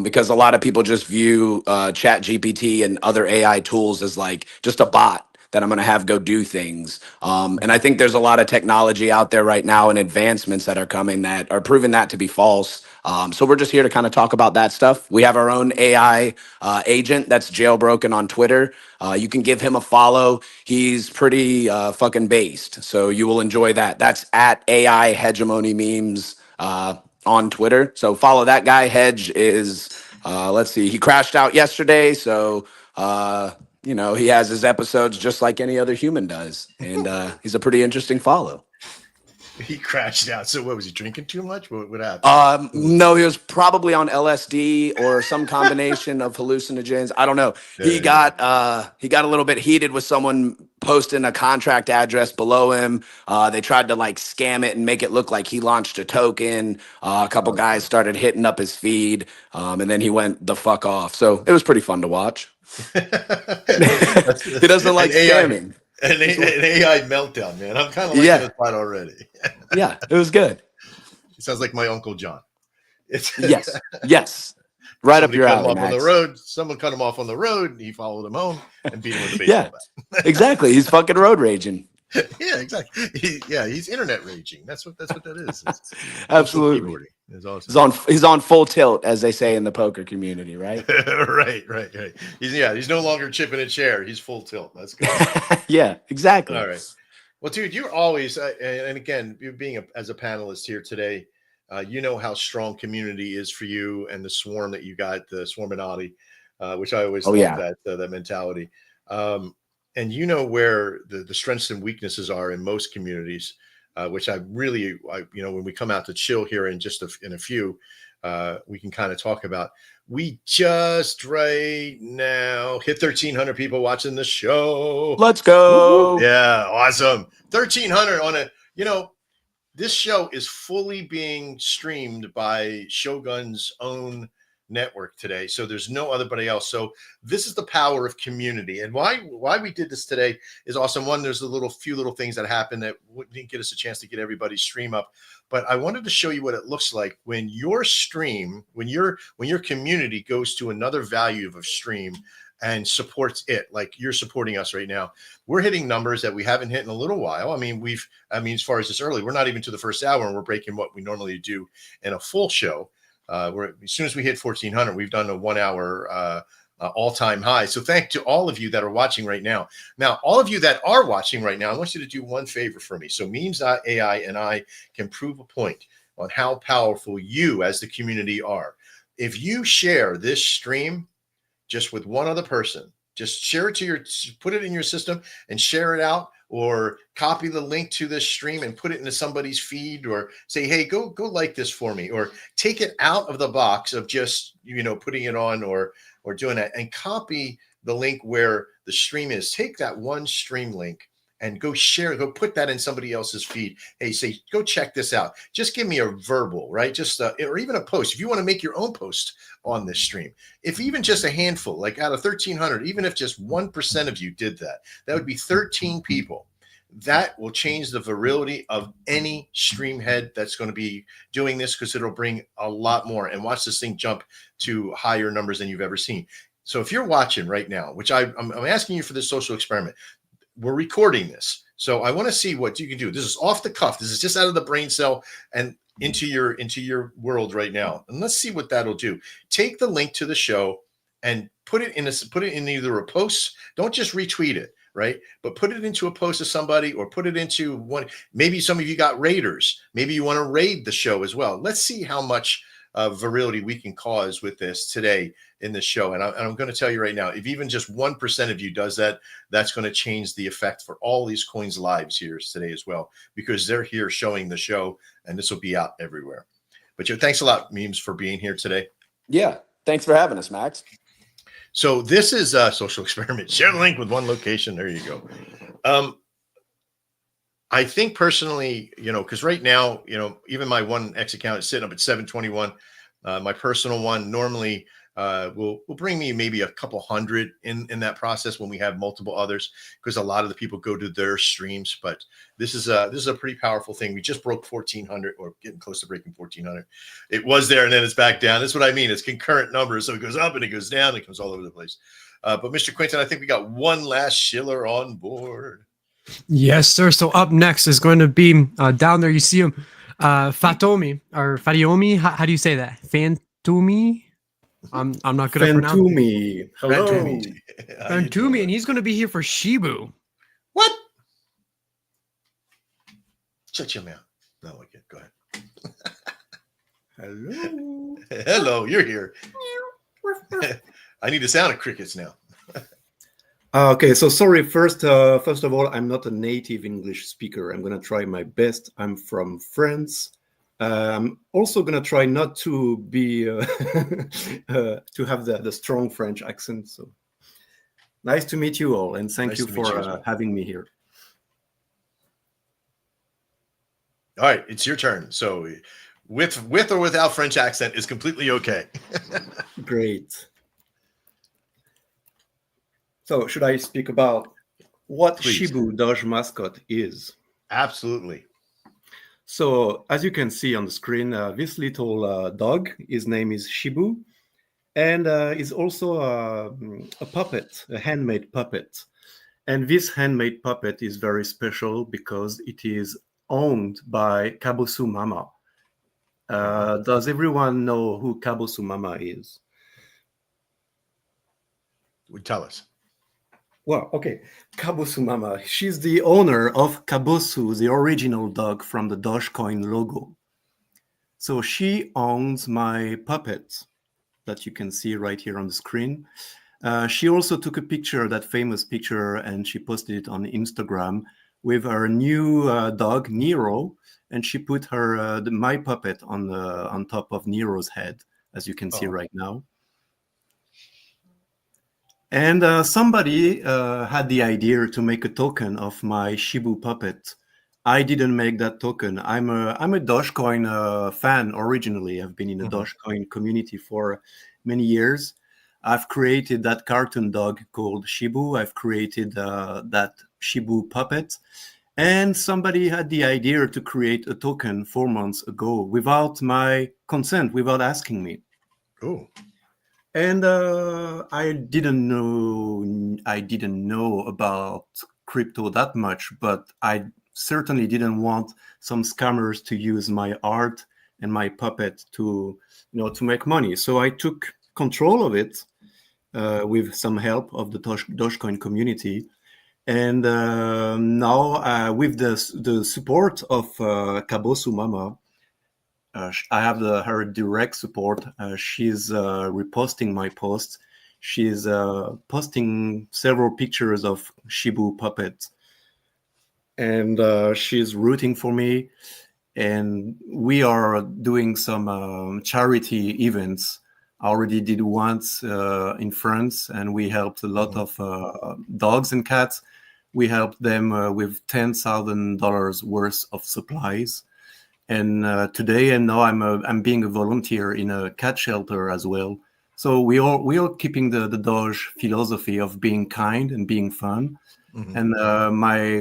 because a lot of people just view Chat GPT and other AI tools as like just a bot that I'm going to have go do things. And I think there's a lot of technology out there right now and advancements that are coming that are proving that to be false. So we're just here to kind of talk about that stuff. We have our own AI agent that's jailbroken on Twitter. You can give him a follow. He's pretty fucking based. So you will enjoy that. That's at AI Hegemony Memes on Twitter. So follow that guy. Hedge is, let's see, he crashed out yesterday. So, you know, he has his episodes just like any other human does. And he's a pretty interesting follow. He crashed out. So what was he drinking too much? What happened? No, he was probably on LSD or some combination of hallucinogens. I don't know. He got a little bit heated with someone posting a contract address below him. They tried to like scam it and make it look like he launched a token. A couple guys started hitting up his feed, and then he went the fuck off. So it was pretty fun to watch. He doesn't like scamming. An AI meltdown, man. I'm kind of liking this part already. Yeah, it was good. It sounds like my Uncle John. Yes. Right up your alley, Max. On the road. Someone cut him off on the road. He followed him home and beat him with a baseball bat. Exactly. He's fucking road raging. Yeah, exactly. He's internet raging. That's what that is. Absolutely. It's awesome. He's on full tilt, as they say in the poker community, right? right. He's no longer chipping a chair. He's full tilt. That's good. Yeah, exactly. All right. Well, dude, you're always, and again, you being as a panelist here today, you know how strong community is for you and the swarm that you got, the swarminati, which I always love that mentality. And you know where the strengths and weaknesses are in most communities, which I you know, when we come out to chill here in just in a few, we can kind of talk about. We just right now hit 1,300 people watching the show. Let's go. Yeah, awesome. 1,300 on a, you know, this show is fully being streamed by Shogun's own network today, so there's no otherybody else. So this is the power of community, and why we did this today is awesome. One, there's a few little things that happened that didn't get us a chance to get everybody's stream up, but I wanted to show you what it looks like when your stream, when your community goes to another value of a stream and supports it, like you're supporting us right now. We're hitting numbers that we haven't hit in a little while. I mean, as far as this early, we're not even to the first hour, and we're breaking what we normally do in a full show. As soon as we hit 1,400, we've done a 1 hour all-time high. So thank to all of you that are watching right now. Now, all of you that are watching right now, I want you to do one favor for me. So MemesAI and I can prove a point on how powerful you as the community are. If you share this stream just with one other person, just share it put it in your system and share it out, or copy the link to this stream and put it into somebody's feed, or say, hey, go like this for me, or take it out of the box of just, you know, putting it on or doing that, and copy the link where the stream is. Take that one stream link and go put that in somebody else's feed. Hey, say, go check this out. Just give me a verbal, right? Just or even a post. If you want to make your own post on this stream, if even just a handful, like out of 1,300, even if just 1% of you did that, that would be 13 people that will change the virility of any stream head that's going to be doing this, because it'll bring a lot more. And watch this thing jump to higher numbers than you've ever seen. So if you're watching right now, which I'm asking you for this social experiment, we're recording this. So I want to see what you can do. This is off the cuff. This is just out of the brain cell and into your world right now. And let's see what that'll do. Take the link to the show and put it in either a post. Don't just retweet it, right? But put it into a post of somebody, or put it into one. Maybe some of you got raiders. Maybe you want to raid the show as well. Let's see how much virility we can cause with this today in the show. And I'm going to tell you right now, if even just 1% of you does that, that's going to change the effect for all these coins' lives here today as well, because they're here showing the show, and this will be out everywhere. But thanks a lot, Memes, for being here today. Yeah. Thanks for having us, Max. So this is a social experiment. Share the link with one location. There you go. I think personally, because right now, even my 1X account is sitting up at 721. My personal one normally will bring me maybe a couple hundred in that process when we have multiple others, because a lot of the people go to their streams. But this is a pretty powerful thing. We just broke 1,400, or getting close to breaking 1,400. It was there and then it's back down. That's what I mean. It's concurrent numbers, so it goes up and it goes down. It comes all over the place. But Mr. Quinton, I think we got one last Shiller on board. Yes, sir. So up next is going to be down there. You see him, Fantoumi or Fantoumi. How do you say that? Fantoumi. I'm not good at pronouncing. Fantoumi. Hello. Fantoumi, and he's going to be here for Shibu. What? Shut your mouth. No, okay, go ahead. Hello. Hello, you're here. I need the sound of crickets now. Okay, so sorry. First of all, I'm not a native English speaker. I'm gonna try my best. I'm from France. I'm also gonna try not to be to have the strong French accent. So nice to meet you all, and thank Nice you to meet you for as well. having me here. All right, it's your turn. So with or without French accent is completely okay. Great. So should I speak about what Please. Shibu Doge mascot is? Absolutely. So as you can see on the screen, this little dog, his name is Shibu, and is also a puppet, a handmade puppet. And this handmade puppet is very special because it is owned by Kabosu Mama. Does everyone know who Kabosu Mama is? Tell us. Well, okay. Kabosu Mama, she's the owner of Kabosu, the original dog from the Dogecoin logo. So she owns my puppet that you can see right here on the screen. She also took a picture, that famous picture, and she posted it on Instagram with her new dog, Nero, and she put her my puppet on top of Nero's head, as you can see right now. And somebody had the idea to make a token of my Shibu puppet. I didn't make that token. I'm a Dogecoin fan originally. I've been in the Dogecoin community for many years. I've created that cartoon dog called Shibu. I've created that Shibu puppet. And somebody had the idea to create a token 4 months ago without my consent, without asking me. Oh. And I didn't know about crypto that much, but I certainly didn't want some scammers to use my art and my puppet to make money. So I took control of it with some help of the Dogecoin community. And now with the support of Kabosu Mama, I have her direct support. She's reposting my posts. She's posting several pictures of Shibu puppet. And she's rooting for me. And we are doing some charity events. I already did once in France, and we helped a lot of dogs and cats. We helped them with $10,000 worth of supplies. And today and now I'm being a volunteer in a cat shelter as well. So we are keeping the Doge philosophy of being kind and being fun. Mhm. And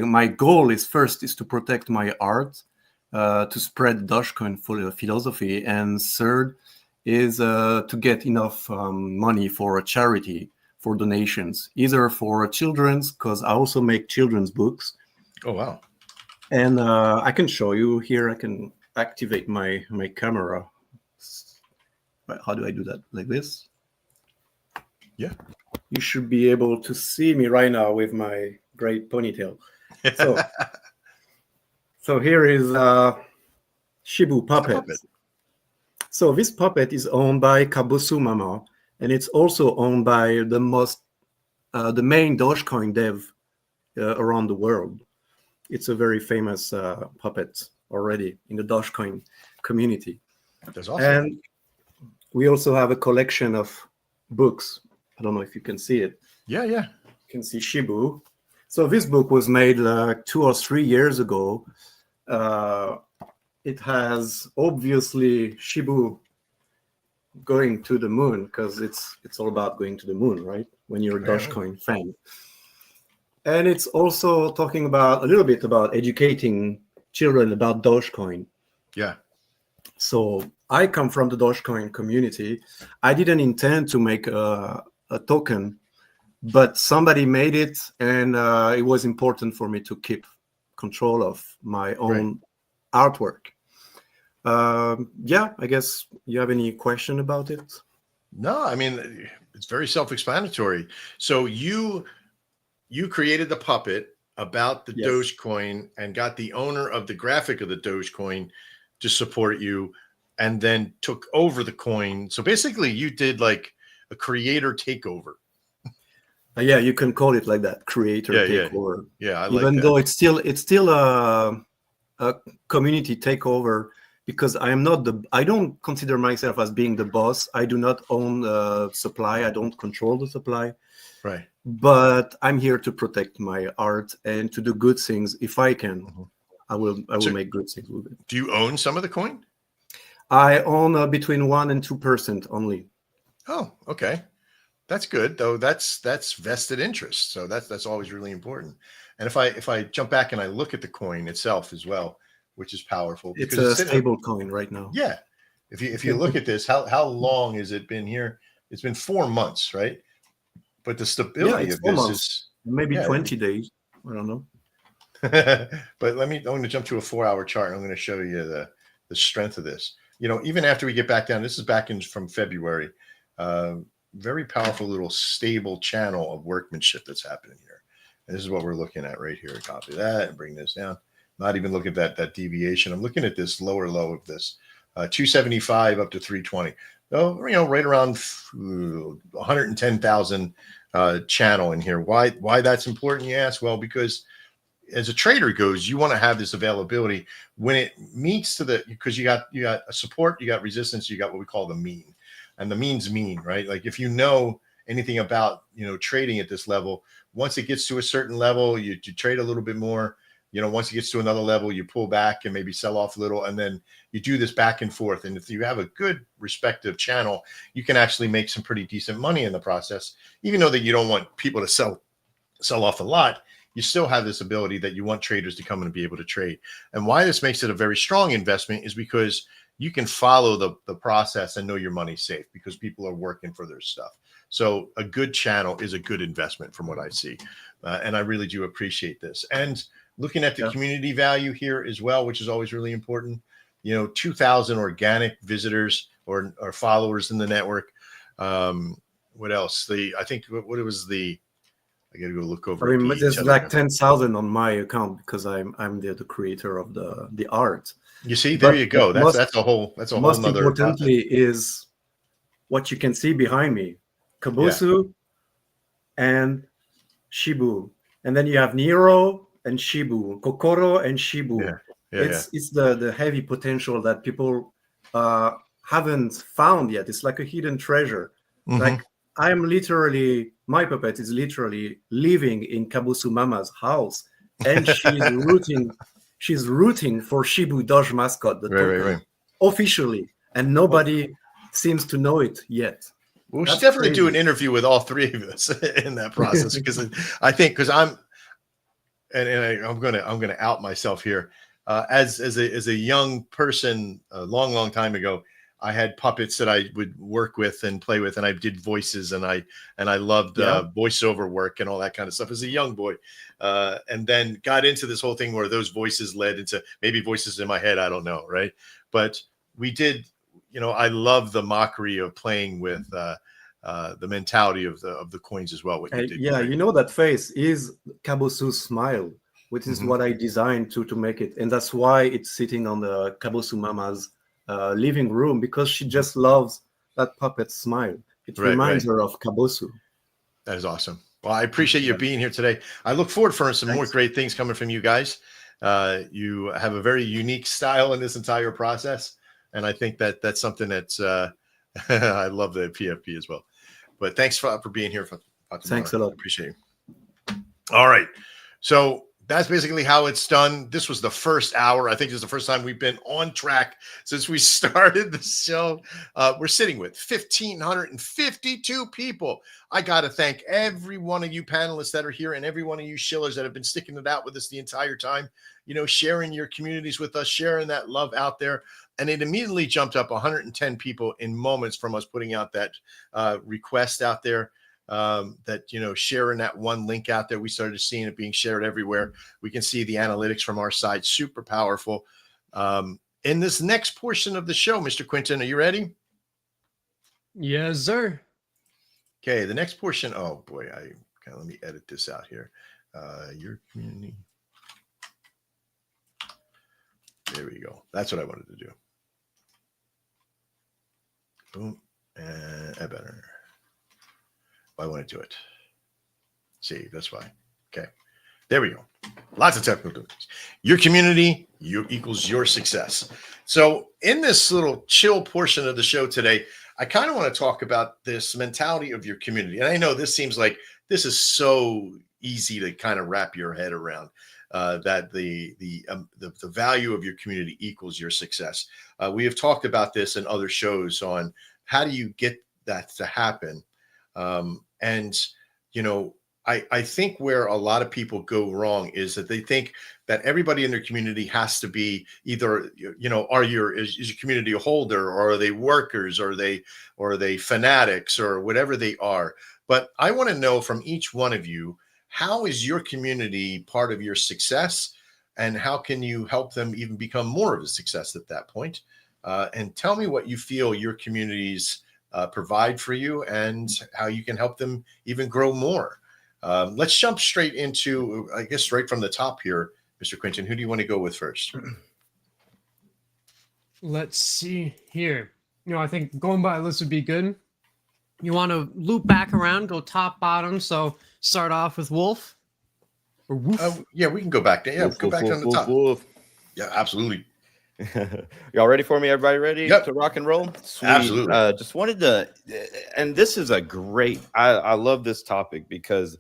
my goal is to protect my art, to spread Dogecoin philosophy, and third is to get enough money for a charity, for donations, either for children's, because I also make children's books. Oh, wow. And I can show you here. I can activate my camera. How do I do that? Like this? Yeah. You should be able to see me right now with my great ponytail. So here is Shibu puppet. So this puppet is owned by Kabusu Mama, and it's also owned by the main Dogecoin dev around the world. It's a very famous puppet already in the Dogecoin community. That's awesome. And we also have a collection of books. I don't know if you can see it. Yeah. You can see Shibu. So this book was made 2 or 3 years ago. It has obviously Shibu going to the moon, because it's all about going to the moon, right? When you're a Dogecoin fan. And it's also talking about a little bit about educating children about Dogecoin. Yeah. So I come from the Dogecoin community. I didn't intend to make a token, but somebody made it, and it was important for me to keep control of my own artwork. Yeah, I guess you have any question about it? No, I mean, it's very self-explanatory. So you created the puppet about the Dogecoin and got the owner of the graphic of the Dogecoin to support you, and then took over the coin. So basically you did like a creator takeover. Yeah, you can call it like that, creator takeover. Yeah, I like even that. though it's still a community takeover, because I don't consider myself as being the boss. I do not own supply. I don't control the supply. Right. But I'm here to protect my art and to do good things. If I can, I will make good things with it. Do you own some of the coin? I own between 1% and 2% only. Oh, okay. That's good, though. That's vested interest. So that's always really important. And if I jump back and I look at the coin itself as well, which is powerful. It's a stable coin right now. Yeah. If you look at this, how long has it been here? It's been 4 months, right? But the stability of this is maybe 20 days. I don't know. But I'm going to jump to a 4-hour chart. I'm going to show you the strength of this. You know, even after we get back down, this is back from February. Very powerful little stable channel of workmanship that's happening here. And this is what we're looking at right here. Copy that and bring this down. Not even looking at that deviation. I'm looking at this lower low of this 275 up to 320. Oh, you know, right around 110,000 channel in here. Why that's important, you ask? Well, because as a trader goes, you want to have this availability when it meets to because you got a support, you got resistance, you got what we call the mean, and the mean's mean, right? Like if you know anything about, you know, trading at this level, once it gets to a certain level, you trade a little bit more. You know, once it gets to another level, you pull back and maybe sell off a little, and then you do this back and forth. And if you have a good respective channel, you can actually make some pretty decent money in the process, even though that you don't want people to sell off a lot. You still have this ability that you want traders to come in and be able to trade. And why this makes it a very strong investment is because you can follow the process and know your money's safe because people are working for their stuff. So a good channel is a good investment from what I see. And I really do appreciate this. And looking at the community value here as well, which is always really important. You know, 2,000 organic visitors or followers in the network. What else? I think what it was I got to go look over. There's like 10,000 on my account because I'm the creator of the art. You see, there you go. That's a whole nother. Most importantly is what you can see behind me, Kabusu and Shibu, and then you have Nero and Shibu, Kokoro and Shibu. It's the heavy potential that people haven't found yet. It's like a hidden treasure. Like my puppet is literally living in Kabusu Mama's house, and she's rooting for Shibu Doge Mascot, the token, officially, and nobody seems to know it yet. Well, we should definitely do an interview with all three of us in that process because I'm gonna out myself here. As a young person, a long time ago, I had puppets that I would work with and play with, and I did voices, and I loved voiceover work and all that kind of stuff as a young boy, and then got into this whole thing where those voices led into maybe voices in my head. I don't know, right? But we did, I love the mockery of playing with the mentality of the coins as well. What you did, yeah, Greg. you know that face is Kabosu's smile, which is what I designed to make it, and that's why it's sitting on the Kabosu Mama's living room, because she just loves that puppet smile. It reminds her of Kabosu. That is awesome. Well, I appreciate you being here today. I look forward for some more great things coming from you guys. You have a very unique style in this entire process, and I think that's something that's I love the PFP as well. But thanks for being here. Thanks a lot. I appreciate you. All right. So that's basically how it's done. This was the first hour. I think this is the first time we've been on track since we started the show. We're sitting with 1,552 people. I got to thank every one of you panelists that are here and every one of you shillers that have been sticking it out with us the entire time, sharing your communities with us, sharing that love out there. And it immediately jumped up 110 people in moments from us putting out that request out there. That sharing that one link out there, we started seeing it being shared everywhere. We can see the analytics from our side, super powerful. In this next portion of the show, Mr. Quinton, are you ready? Yes, sir. Okay, the next portion. Oh boy, let me edit this out here. Your community. There we go. That's what I wanted to do. Boom, and I better. I want to do it. See, that's why. Okay. There we go. Lots of technical difficulties. Your community, equals your success. So in this little chill portion of the show today, I kind of want to talk about this mentality of your community. And I know this seems like this is so easy to kind of wrap your head around, that the value of your community equals your success. We have talked about this in other shows on how do you get that to happen. I think where a lot of people go wrong is that they think that everybody in their community has to be either, is your community a holder, or are they workers, or are they fanatics, or whatever they are. But I want to know from each one of you, how is your community part of your success, and how can you help them even become more of a success at that point? And tell me what you feel your communities provide for you and how you can help them even grow more. Let's jump straight into, I guess, right from the top here, Mr. Quinton. Who do you want to go with first? Let's see here. I think going by list would be good. You want to loop back around, go top, bottom. So start off with Wolf or Woof. Yeah, we can go back. Yeah, Wolf, go back on the top. Wolf. Yeah, absolutely. Y'all ready for me? Everybody ready Yep. to rock and roll? Sweet. Absolutely. Just wanted to, and this is a great, I love this topic because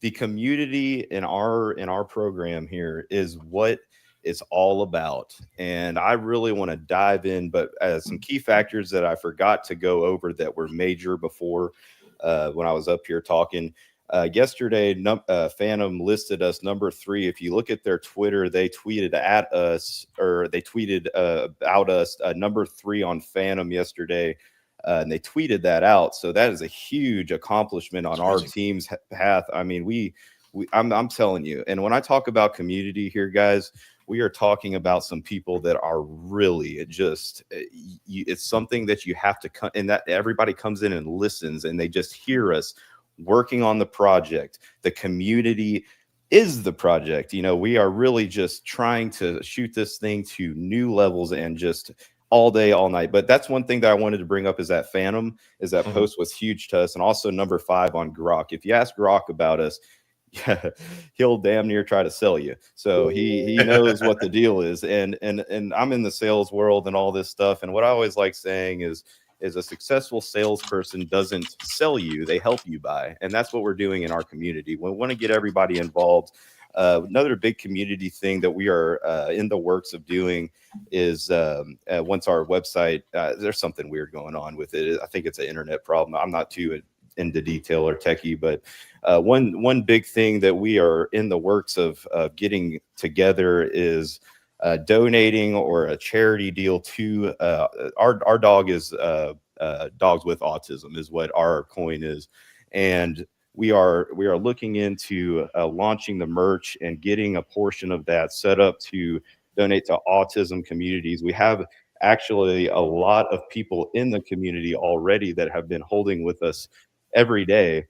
the community in our program here is what it's all about. And I really want to dive in, but some key factors that I forgot to go over that were major before when I was up here talking. Yesterday, Phantom listed us number 3. If you look at their Twitter, they tweeted at us, or they tweeted about us number 3 on Phantom yesterday, and they tweeted that out. So that is a huge accomplishment on our team's path. I mean, I'm telling you. And when I talk about community here, guys, we are talking about some people that are really it's something that you have to come, and that everybody comes in and listens, and they just hear us working on the project. The community is the project. We are really just trying to shoot this thing to new levels and just all day, all night. But that's one thing that I wanted to bring up is that Phantom, is that post was huge to us. And also number 5 on Grok. If you ask Grok about us, yeah, he'll damn near try to sell you. So he knows what the deal is. And I'm in the sales world and all this stuff. And what I always like saying is a successful salesperson doesn't sell you, they help you buy. And that's what we're doing in our community. We want to get everybody involved. Another big community thing that we are in the works of doing is once our website, there's something weird going on with it. I think it's an internet problem. I'm not too into detail or techie, but one big thing that we are in the works of getting together is donating or a charity deal to our dog is dogs with autism is what our coin is, and we are looking into launching the merch and getting a portion of that set up to donate to autism communities. We have actually a lot of people in the community already that have been holding with us every day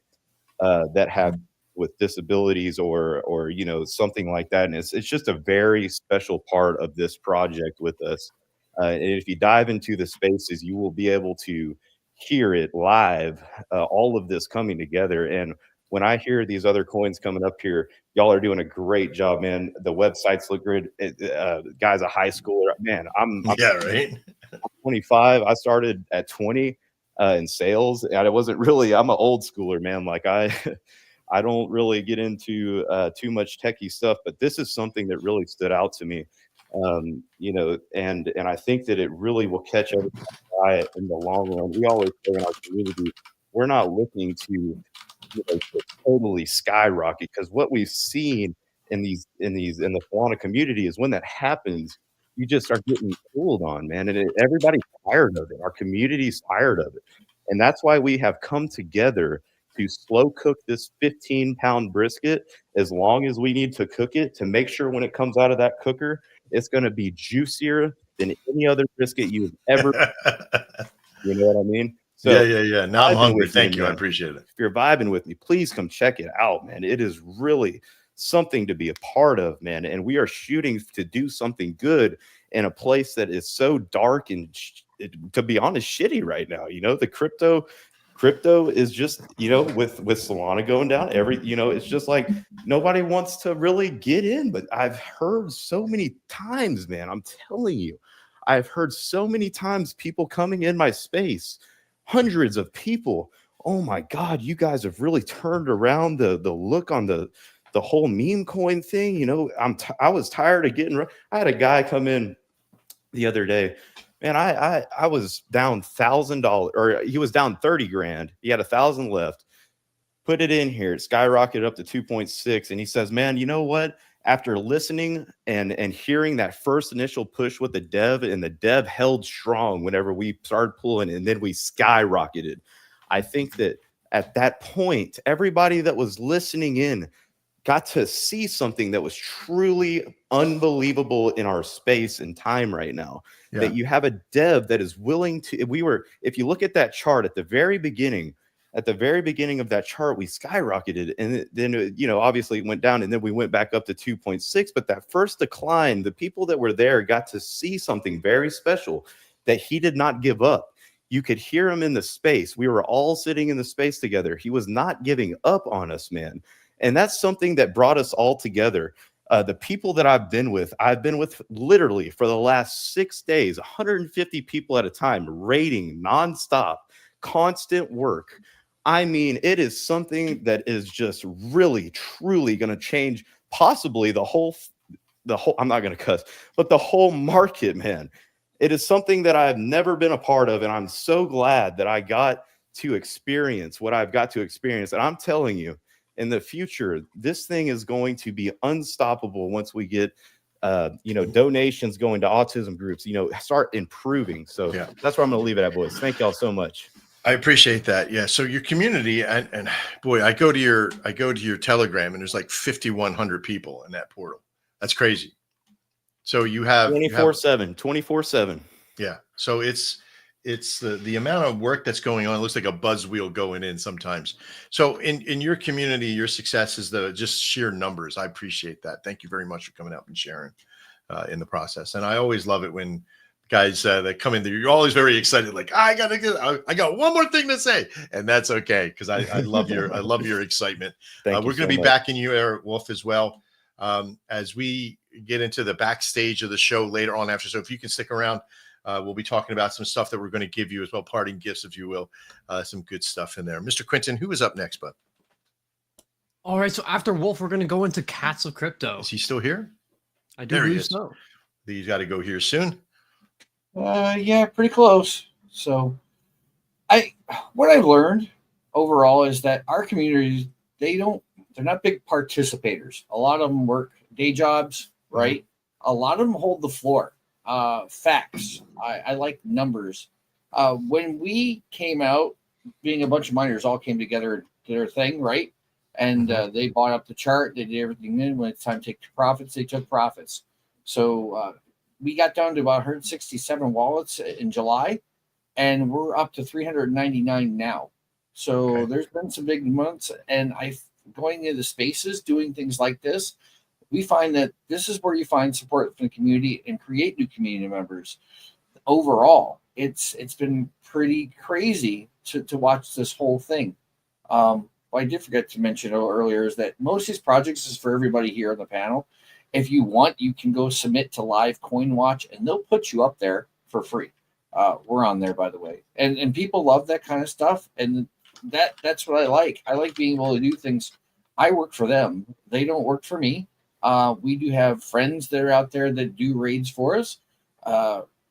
that have with disabilities or you know, something like that, and it's just a very special part of this project with us. And if you dive into the spaces, you will be able to hear it live, all of this coming together. And when I hear these other coins coming up here, y'all are doing a great job, man. The websites look good. Guy's a high schooler, man. I'm Yeah, right. 25. I started at 20 in sales, and I wasn't really. I'm an old schooler, man. Like I don't really get into too much techie stuff, but this is something that really stood out to me. You know, and I think that it really will catch everybody in the long run. We always say in our community, we're not looking to, you know, to totally skyrocket, because what we've seen in the Solana community is when that happens, you just start getting pulled on, man, and everybody's tired of it. Our community's tired of it, and that's why we have come together to slow cook this 15-pound brisket as long as we need to cook it, to make sure when it comes out of that cooker, it's going to be juicier than any other brisket you've ever. You know what I mean? So yeah. Now I'm hungry. Thank you. man. I appreciate it. If you're vibing with me, please come check it out, man. It is really something to be a part of, man. And we are shooting to do something good in a place that is so dark and, to be honest, shitty right now. You know, the crypto is just, you know, with Solana going down, you know, it's just like nobody wants to really get in. But I've heard so many times, man, I'm telling you, I've heard so many times people coming in my space, hundreds of people. Oh my God, you guys have really turned around the look on the whole meme coin thing. You know, I was tired of getting. I had a guy come in the other day. Man, I was down $1,000, or he was down 30 grand. He had 1,000 left. Put it in here. It skyrocketed up to 2.6. And he says, man, you know what? After listening and hearing that first initial push with the dev, and the dev held strong whenever we started pulling, and then we skyrocketed. I think that at that point, everybody that was listening in got to see something that was truly unbelievable in our space and time right now. Yeah. That you have a dev that is willing to, if you look at that chart at the very beginning of that chart, we skyrocketed, and then, you know, obviously it went down, and then we went back up to 2.6. But that first decline, the people that were there got to see something very special, that he did not give up. You could hear him in the space. We were all sitting in the space together. He was not giving up on us, man. And that's something that brought us all together. The people that I've been with literally for the last 6 days, 150 people at a time, raiding nonstop, constant work. I mean, it is something that is just really, truly going to change possibly the whole, I'm not going to cuss, but the whole market, man. It is something that I've never been a part of. And I'm so glad that I got to experience what I've got to experience. And I'm telling you, in the future, this thing is going to be unstoppable once we get, you know, donations going to autism groups, you know, start improving. So yeah, that's where I'm going to leave it at, boys. Thank y'all so much. I appreciate that. Yeah. So your community, and boy, I go to your Telegram, and there's like 5,100 people in that portal. That's crazy. So you have 24/7. Yeah. So it's the amount of work that's going on. It looks like a buzz wheel going in sometimes. So in your community, your success is just sheer numbers. I appreciate that. Thank you very much for coming out and sharing in the process. And I always love it when guys that come in there, you're always very excited. Like, I got one more thing to say, and that's okay, because I love your excitement. We're going to be back in you, Wolf, as well, as we get into the backstage of the show later on after. So if you can stick around, we'll be talking about some stuff that we're going to give you as well, parting gifts, if you will, some good stuff in there. Mr. Quentin, who is up next, bud? All right, so after Wolf, we're going to go into Cats of Crypto. Is he still here? I do believe so. He's got to go here soon. Yeah, pretty close. So what I've learned overall is that our communities, they're not big participators. A lot of them work day jobs, right? A lot of them hold the floor. Facts. I like numbers. When we came out, being a bunch of miners all came together, did their thing, right? And they bought up the chart. They did everything in. When it's time to take profits, they took profits. So we got down to about 167 wallets in July, and we're up to 399 now. So there's been some big months, and going into spaces, doing things like this, we find that this is where you find support from the community and create new community members. Overall, it's been pretty crazy to watch this whole thing. What I did forget to mention earlier is that most of these projects is for everybody here on the panel. If you want, you can go submit to Live Coin Watch, and they'll put you up there for free. We're on there, by the way, and people love that kind of stuff, and that's what I like. I like being able to do things. I work for them; they don't work for me. We do have friends that are out there that do raids for us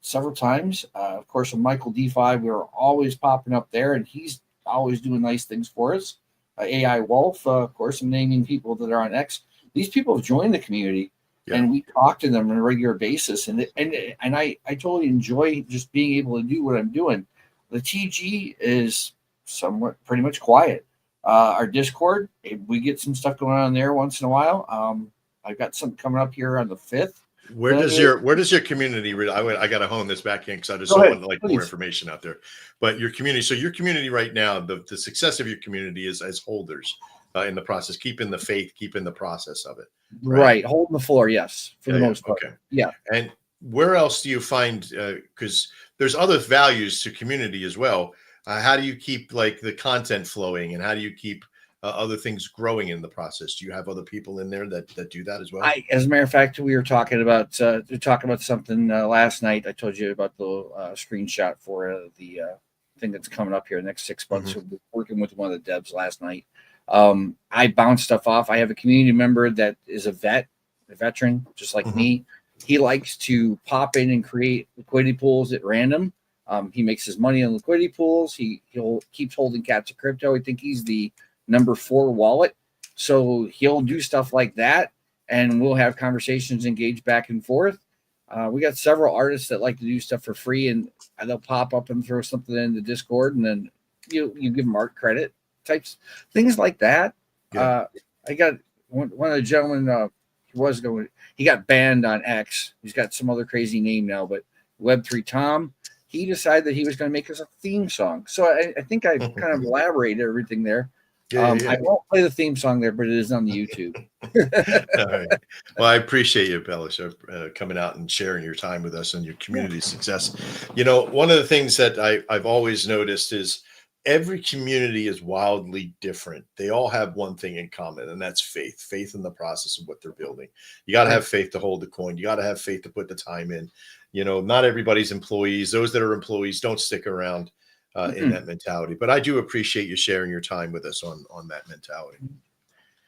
several times. Of course, with Michael D5, we're always popping up there, and he's always doing nice things for us. AI Wolf, of course, I'm naming people that are on X. These people have joined the community, and we talk to them on a regular basis. And I totally enjoy just being able to do what I'm doing. The TG is somewhat pretty much quiet. Our Discord, we get some stuff going on there once in a while. I've got something coming up here on the 5th. Where does your community? I got to hone this back in because I just want more information out there. But your community. So your community right now, the success of your community is as holders in the process, keeping the faith, keeping the process of it. Right, holding the floor. Yes, for the most part. Okay. Yeah. And where else do you find? Because there's other values to community as well. How do you keep like the content flowing, and how do you keep other things growing in the process? Do you have other people in there that do that as well? As a matter of fact, we were talking about something last night. I told you about the screenshot for the thing that's coming up here the next 6 months. We're working with one of the devs last night. I bounce stuff off. I have a community member that is a veteran, just like me. He likes to pop in and create liquidity pools at random. He makes his money on liquidity pools. He'll keeps holding Cats of Crypto. I think he's the number 4 wallet. So he'll do stuff like that, and we'll have conversations, engage back and forth. We got several artists that like to do stuff for free, and they'll pop up and throw something in the Discord, and then you give them art credit types, things like that. I got one of the gentlemen, he got banned on X. He's got some other crazy name now, but Web3 Tom, he decided that he was going to make us a theme song. So I think I kind of elaborated everything there. I won't play the theme song there, but it is on the YouTube. All right. Well, I appreciate you, Pelish, coming out and sharing your time with us and your community success. You know, one of the things that I've always noticed is every community is wildly different. They all have one thing in common, and that's faith in the process of what they're building. You got to have faith to hold the coin. You got to have faith to put the time in. You know, not everybody's employees. Those that are employees don't stick around in that mentality. But I do appreciate you sharing your time with us on that mentality.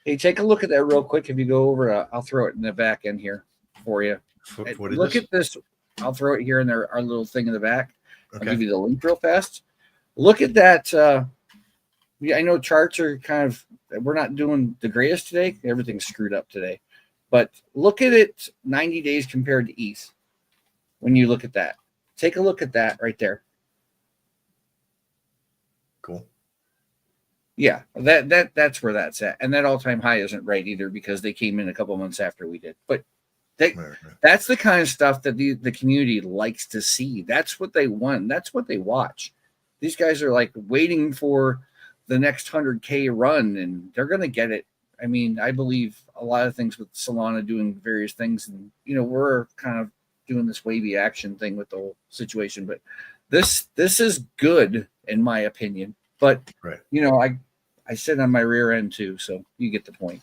Hey, take a look at that real quick. If you go over, I'll throw it in the back end here for you. Look at this. I'll throw it here in our little thing in the back. I'll give you the link real fast. Look at that. I know charts are we're not doing the greatest today. Everything's screwed up today. But look at it 90 days compared to ETH. When you look at that, take a look at that right there. Cool. Yeah, that's where that's at. And that all-time high isn't right either because they came in a couple months after we did. But that's the kind of stuff that the community likes to see. That's what they want. That's what they watch. These guys are like waiting for the next 100K run, and they're going to get it. I mean, I believe a lot of things with Solana doing various things, and we're kind of doing this wavy action thing with the whole situation. But this is good in my opinion. But I sit on my rear end too, so you get the point.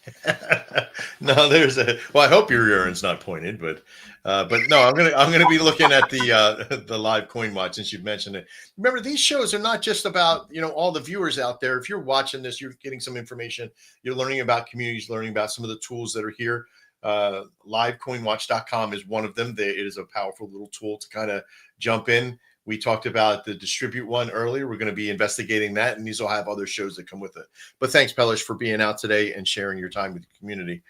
No, I hope your rear end's not pointed, but no, I'm gonna be looking at the live coin watch since you've mentioned it. Remember, these shows are not just about all the viewers out there. If you're watching this, you're getting some information. You're learning about communities, learning about some of the tools that are here. Livecoinwatch.com is one of them. It is a powerful little tool to kind of jump in. We talked about the distribute one earlier. We're going to be investigating that, and these will have other shows that come with it. But thanks, Pelish, for being out today and sharing your time with the community.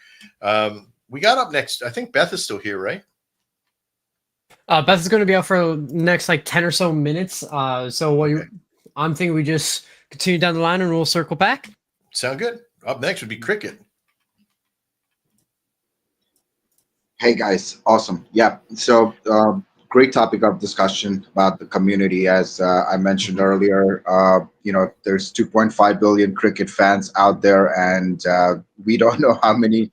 We got up next. I think Beth is still here, right? Beth is going to be out for the next like 10 or so minutes. So I'm thinking we just continue down the line and we'll circle back. Sound good. Up next would be cricket. Hey guys, awesome. Yeah, so great topic of discussion about the community. As I mentioned earlier, there's 2.5 billion cricket fans out there, and we don't know how many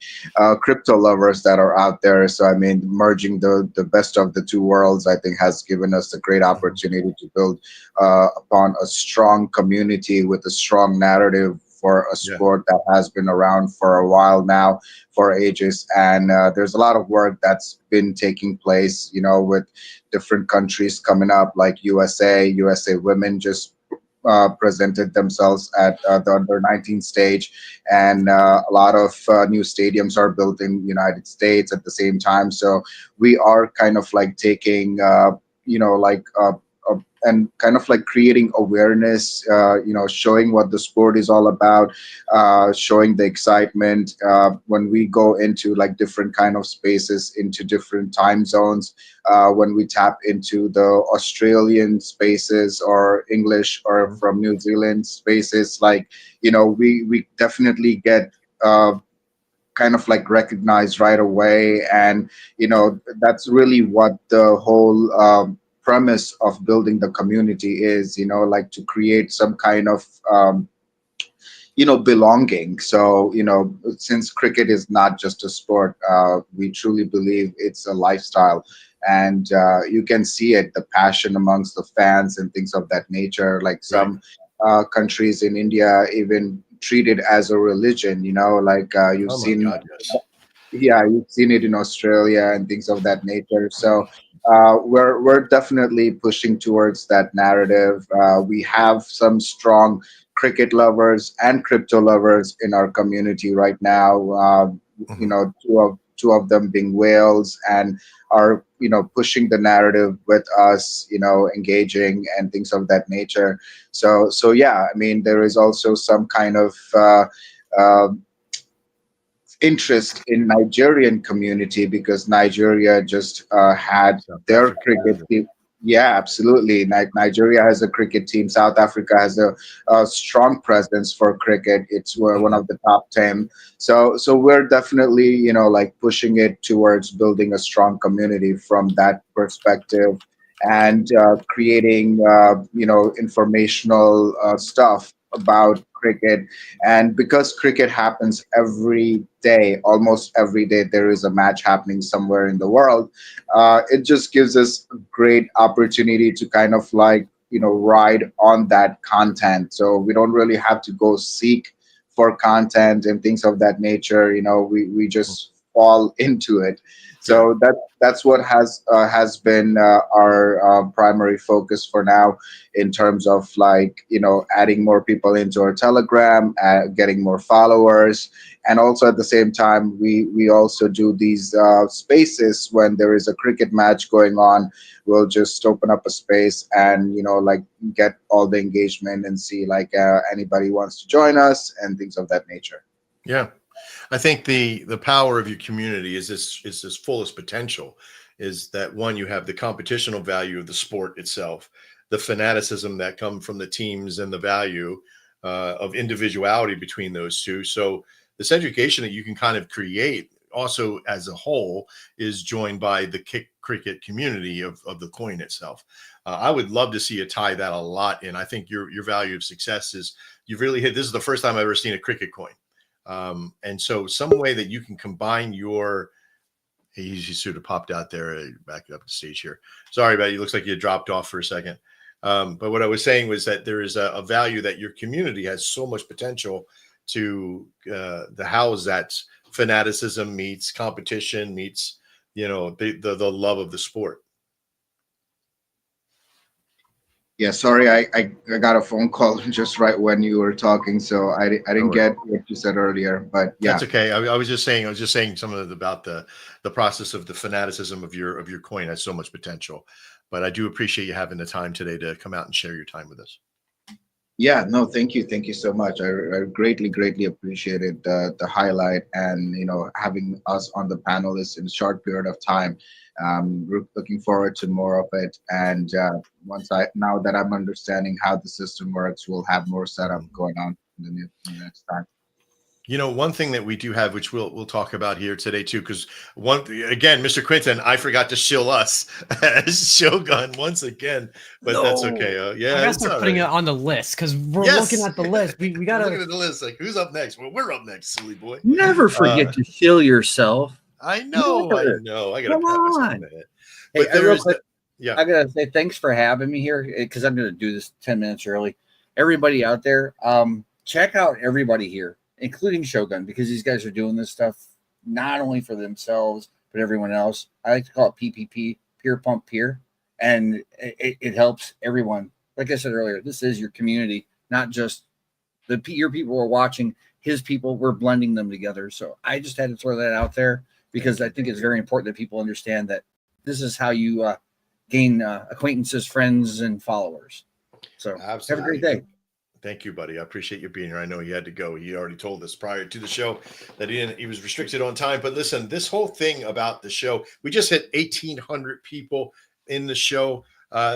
crypto lovers that are out there. So I mean, merging the best of the two worlds, I think, has given us a great opportunity to build upon a strong community with a strong narrative for a sport that has been around for a while now, for ages. And there's a lot of work that's been taking place, with different countries coming up, like USA women just presented themselves at the under-19 stage, and a lot of new stadiums are built in United States at the same time. So we are kind of like taking, and kind of like creating awareness, showing what the sport is all about, showing the excitement when we go into like different kind of spaces, into different time zones, when we tap into the Australian spaces or English or from New Zealand spaces, like, we definitely get kind of like recognized right away. And, that's really what the whole premise of building the community is, like to create some kind of belonging. So since cricket is not just a sport, we truly believe it's a lifestyle, and you can see it, the passion amongst the fans and things of that nature. Like some countries in India even treat it as a religion, like you've seen. God, yes. Yeah, you've seen it in Australia and things of that nature. So we're definitely pushing towards that narrative. We have some strong cricket lovers and crypto lovers in our community right now. Two of them being whales, and are pushing the narrative with us, engaging and things of that nature. So yeah, I mean, there is also some kind of interest in Nigerian community, because Nigeria just had their cricket team. Yeah, absolutely. Nigeria has a cricket team. South Africa has a strong presence for cricket. It's one of the top 10. So we're definitely, like pushing it towards building a strong community from that perspective, and creating, informational stuff about cricket. And because cricket happens every day, almost every day, there is a match happening somewhere in the world. It just gives us a great opportunity to kind of like, ride on that content. So we don't really have to go seek for content and things of that nature. We just fall into it. So that's what has been our primary focus for now, in terms of like, adding more people into our Telegram, getting more followers. And also at the same time, we also do these spaces when there is a cricket match going on. We'll just open up a space and, like get all the engagement and see like anybody wants to join us and things of that nature. Yeah. I think the power of your community is this fullest potential, is that one, you have the competitional value of the sport itself, the fanaticism that come from the teams, and the value of individuality between those two. So this education that you can kind of create also as a whole is joined by the cricket community of the coin itself. I would love to see you tie that a lot in. I think your value of success is, you've really hit, this is the first time I've ever seen a cricket coin. And so some way that you can combine your, he sort of popped out there, back up the stage here. Sorry about it. It looks like you dropped off for a second. But what I was saying was that there is a value that your community has so much potential to the house that fanaticism meets competition meets, the love of the sport. Yeah, sorry, I got a phone call just right when you were talking, so I didn't worry. get what you said earlier. But yeah, That's okay. I was just saying some of the, about the process of the fanaticism of your coin has so much potential. But I do appreciate you having the time today to come out and share your time with us. yeah, no, thank you so much. I greatly appreciated the highlight, and having us on the panelists in a short period of time. We're looking forward to more of it, and now that I'm understanding how the system works, we'll have more setup going on in the next time. One thing that we do have, which we'll talk about here today too, because again, Mr. Quinton, I forgot to shill us as Shogun once again, but that's okay. Yeah, I gotta it's start all putting right. it on the list because we're Yes. looking at the list. We We're gotta looking at the list, like who's up next? Well, we're up next, silly boy. Never forget to shill yourself. I know. Never. I gotta Come pat myself on. on the head. Hey, But there real is quick, yeah. I gotta say thanks for having me here because I'm gonna do this 10 minutes early. Everybody out there, check out everybody here, including Shogun, because these guys are doing this stuff not only for themselves but everyone else. I like to call it PPP, peer pump peer, and it helps everyone. Like I said earlier, this is your community, not just your people are watching. His people, we're blending them together. So I just had to throw that out there because I think it's very important that people understand that this is how you gain acquaintances, friends, and followers. So Absolutely. have a great day. Thank you, buddy. I appreciate you being here. I know he had to go. He already told us prior to the show that he was restricted on time. But listen, this whole thing about the show, we just hit 1,800 people in the show.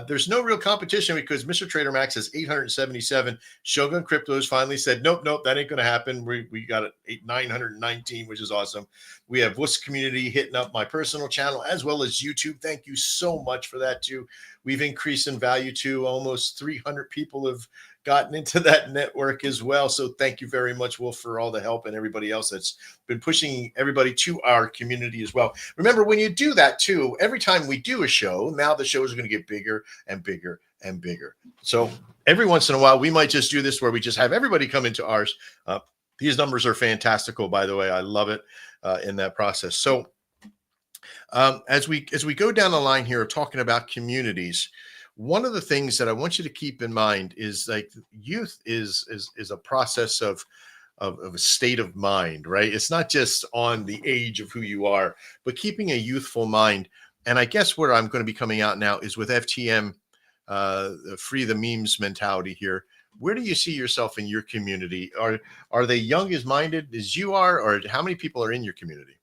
There's no real competition because Mr. Trader Max has 877. Shogun Cryptos finally said, nope, that ain't going to happen. We got it 919, which is awesome. We have WOF community hitting up my personal channel as well as YouTube. Thank you so much for that too. We've increased in value too. Almost 300 people have gotten into that network as well. So thank you very much, Wolf, for all the help and everybody else that's been pushing everybody to our community as well. Remember, when you do that too, every time we do a show, now the shows are going to get bigger and bigger and bigger. So every once in a while, we might just do this where we just have everybody come into ours. These numbers are fantastical, by the way. I love it in that process. So as we go down the line here, talking about communities, one of the things that I want you to keep in mind is like youth is a process of a state of mind, right? It's not just on the age of who you are, but keeping a youthful mind. And I guess where I'm going to be coming out now is with FTM, free the memes mentality here. Where do you see yourself in your community? Are they young as minded as you are, or how many people are in your community?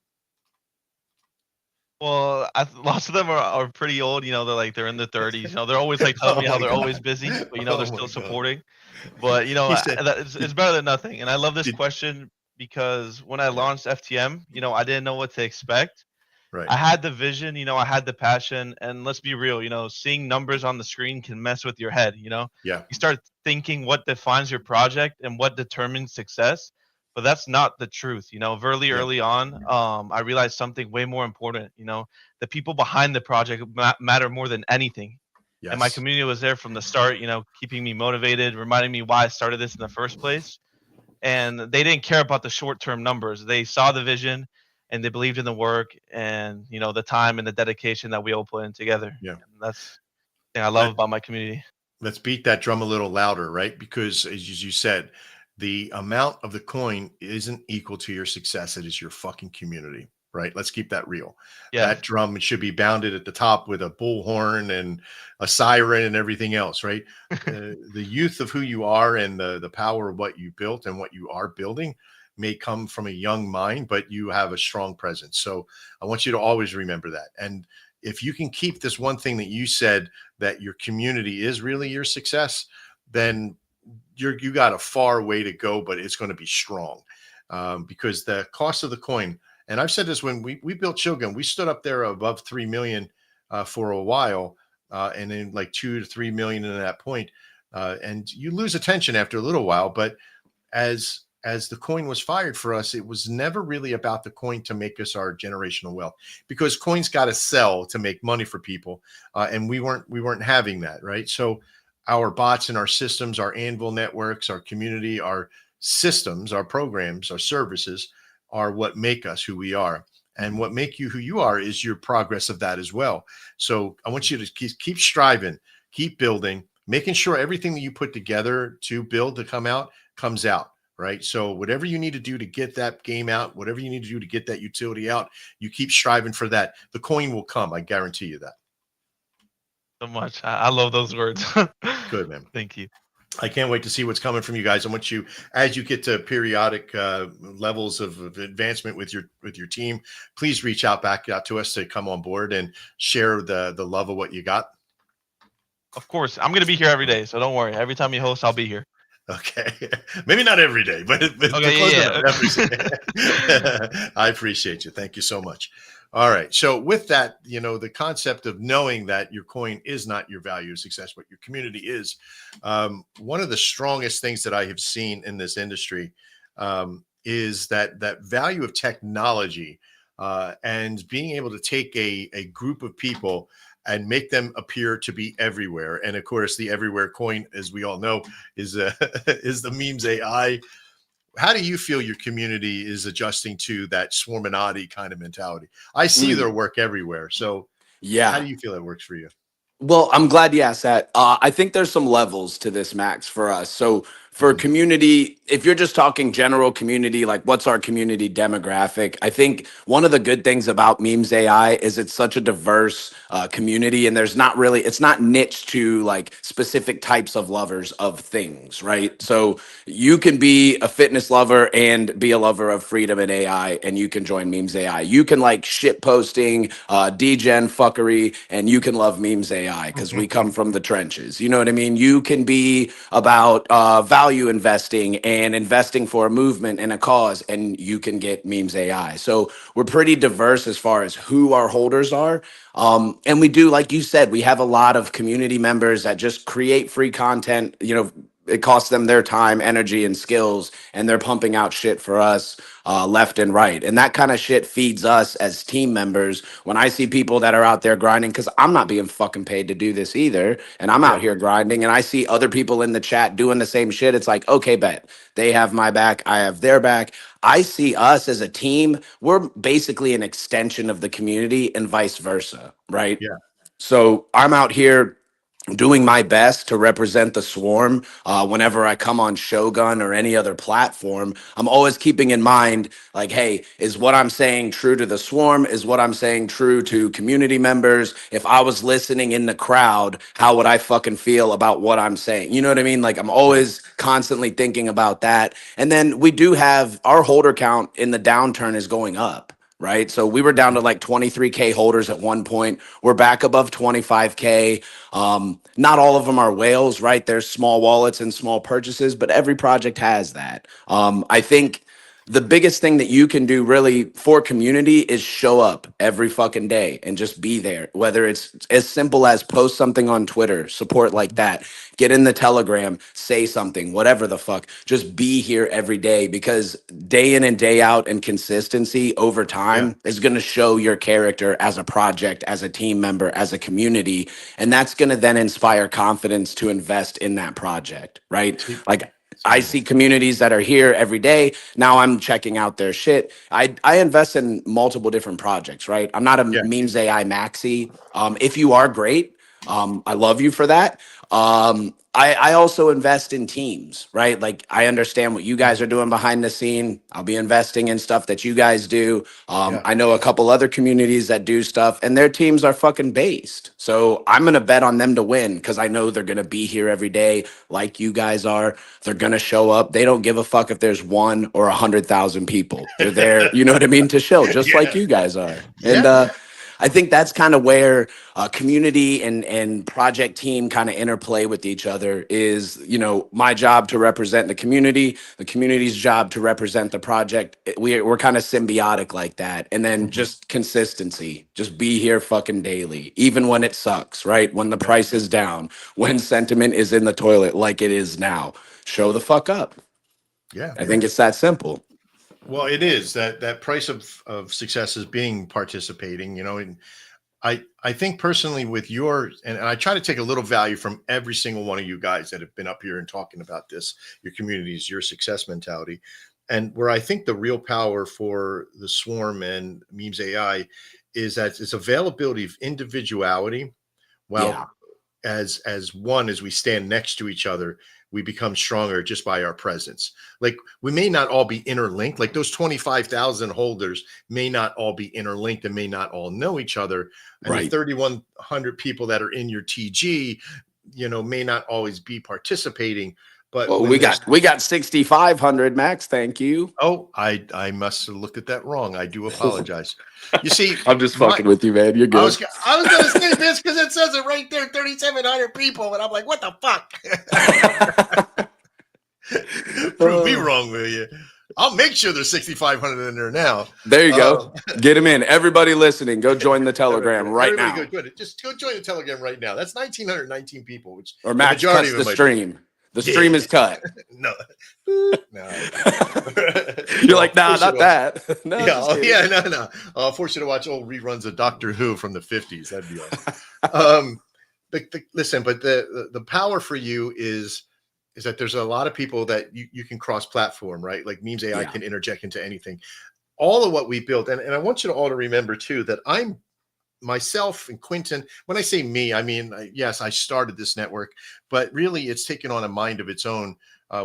Well, lots of them are pretty old. They're in their 30s. They're always like telling me how they're always busy, but they're still supporting. But it's better than nothing. And I love this question because when I launched FTM, I didn't know what to expect. Right. I had the vision, I had the passion, and let's be real, seeing numbers on the screen can mess with your head. Yeah. You start thinking what defines your project and what determines success, but that's not the truth. Early on, I realized something way more important. The people behind the project matter more than anything. Yes. And my community was there from the start, keeping me motivated, reminding me why I started this in the first place. And they didn't care about the short-term numbers. They saw the vision and they believed in the work and, the time and the dedication that we all put in together. Yeah. And that's the thing I love about my community. Let's beat that drum a little louder, right? Because as you said, the amount of the coin isn't equal to your success. It is your fucking community, right? Let's keep that real. Yeah. That drum should be bounded at the top with a bullhorn and a siren and everything else, right? The youth of who you are and the power of what you built and what you are building may come from a young mind, but you have a strong presence. So I want you to always remember that. And if you can keep this one thing that you said, that your community is really your success, then you got a far way to go, but it's going to be strong because the cost of the coin, and I've said this when we built Shogun, we stood up there above 3 million for a while, and then like 2 to 3 million in that point. And you lose attention after a little while, but as the coin was fired for us, it was never really about the coin to make us our generational wealth, because coins got to sell to make money for people. And we weren't having that. Right. So our bots and our systems, our Anvil networks, our community, our systems, our programs, our services are what make us who we are. And what make you who you are is your progress of that as well. So I want you to keep striving, keep building, making sure everything that you put together to build to come out comes out. Right. So whatever you need to do to get that game out, whatever you need to do to get that utility out, you keep striving for that. The coin will come. I guarantee you that. So much. I love those words. Good, man. Thank you. I can't wait to see what's coming from you guys. I want you, as you get to periodic levels of advancement with your team, please reach back out to us to come on board and share the love of what you got. Of course, I'm gonna be here every day, so don't worry. Every time you host, I'll be here. Okay, maybe not every day, but Okay, I appreciate you. Thank you so much. All right. So with that, the concept of knowing that your coin is not your value of success, but your community is, one of the strongest things that I have seen in this industry is that value of technology and being able to take a group of people and make them appear to be everywhere. And of course, the everywhere coin, as we all know, is the MemesAI. How do you feel your community is adjusting to that swarminati kind of mentality? I see their work everywhere. So how do you feel that works for you? Well, I'm glad you asked that. I think there's some levels to this, Max, for us. So for community, if you're just talking general community, like what's our community demographic? I think one of the good things about MemesAI is it's such a diverse community, and there's not really, it's not niche to like specific types of lovers of things, right? So you can be a fitness lover and be a lover of freedom and AI, and you can join MemesAI. You can like shit posting, degen fuckery, and you can love MemesAI because we come from the trenches. You know what I mean? You can be about value investing and investing for a movement and a cause, and you can get MemesAI. So we're pretty diverse as far as who our holders are. And we do, like you said, we have a lot of community members that just create free content. It costs them their time, energy, and skills, and they're pumping out shit for us left and right. And that kind of shit feeds us as team members. When I see people that are out there grinding, because I'm not being fucking paid to do this either, and I'm out here grinding, and I see other people in the chat doing the same shit, it's like, okay, bet. They have my back, I have their back. I see us as a team, we're basically an extension of the community and vice versa, right? Yeah. So I'm out here doing my best to represent the swarm whenever I come on Shogun or any other platform. I'm always keeping in mind, like, hey, is what I'm saying true to the swarm? Is what I'm saying true to community members? If I was listening in the crowd, how would I fucking feel about what I'm saying? You know what I mean? Like, I'm always constantly thinking about that. And then we do have our holder count in the downturn is going up. Right. So we were down to like 23K holders at one point. We're back above 25K. Not all of them are whales, right? There's small wallets and small purchases, but every project has that. I think the biggest thing that you can do really for community is show up every fucking day and just be there. Whether it's as simple as post something on Twitter, support like that, get in the Telegram, say something, whatever the fuck, just be here every day, because day in and day out and consistency over time is going to show your character as a project, as a team member, as a community. And that's going to then inspire confidence to invest in that project, right? Like, I see communities that are here every day. Now I'm checking out their shit. I invest in multiple different projects, right? I'm not a MemesAI maxi. If you are great, I love you for that. I also invest in teams, right? Like, I understand what you guys are doing behind the scene. I'll be investing in stuff that you guys do. I know a couple other communities that do stuff, and their teams are fucking based. So I'm going to bet on them to win because I know they're going to be here every day like you guys are. They're going to show up. They don't give a fuck if there's 1 or 100,000 people. They're there, you know what I mean, to shill, just like you guys are. And I think that's kind of where community and project team kind of interplay with each other. Is, my job to represent the community's job to represent the project. We're kind of symbiotic like that. And then just consistency, just be here fucking daily, even when it sucks, right? When the price is down, when sentiment is in the toilet like it is now, show the fuck up. Yeah. I think it's that simple. Well, it is that price of success is being participating, and I think personally with and I try to take a little value from every single one of you guys that have been up here and talking about this, your communities, your success mentality. And where I think the real power for the swarm and MemesAI is that it's availability of individuality while as one, as we stand next to each other, we become stronger just by our presence. Like, we may not all be interlinked. Like, those 25,000 holders may not all be interlinked and may not all know each other. And the 3,100 people that are in your TG, you know, may not always be participating. But well, we got 6,500, Max. Thank you. Oh, I must have looked at that wrong. I do apologize. You see, I'm just fucking with you, man. You're good. I was going to say this because it says it right there, 3,700 people, and I'm like, what the fuck? Prove me wrong, will you? I'll make sure there's 6,500 in there now. There you go. Get them in. Everybody listening, go join the Telegram right now. Just go join the Telegram right now. That's 1,919 people, which or Max cuts the stream. The stream is cut. No. You're like, nah, not that. No, no. Forced you to watch old reruns of Doctor Who from the 50s. That'd be awesome. Listen, but the power for you is that there's a lot of people that you can cross-platform, right? Like MemesAI can interject into anything. All of what we built, and I want you to all to remember too that I'm myself and Quentin, when I say me, I mean, yes, I started this network, but really it's taken on a mind of its own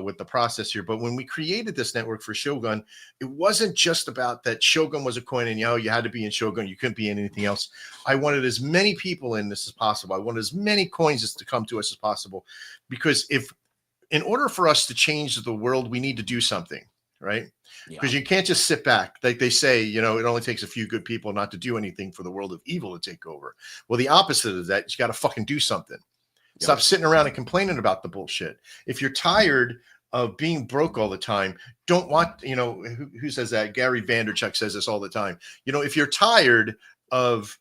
with the process here. But when we created this network for Shogun, it wasn't just about that Shogun was a coin and you had to be in Shogun. You couldn't be in anything else. I wanted as many people in this as possible. I wanted as many coins to come to us as possible, because in order for us to change the world, we need to do something, right? Because you can't just sit back. Like they say, you know, it only takes a few good people not to do anything for the world of evil to take over. Well, the opposite of that, you got to fucking do something. Stop sitting around and complaining about the bullshit. If you're tired of being broke all the time, don't want, you know, who says that? Gary Vaynerchuk says this all the time. You know, if you're tired of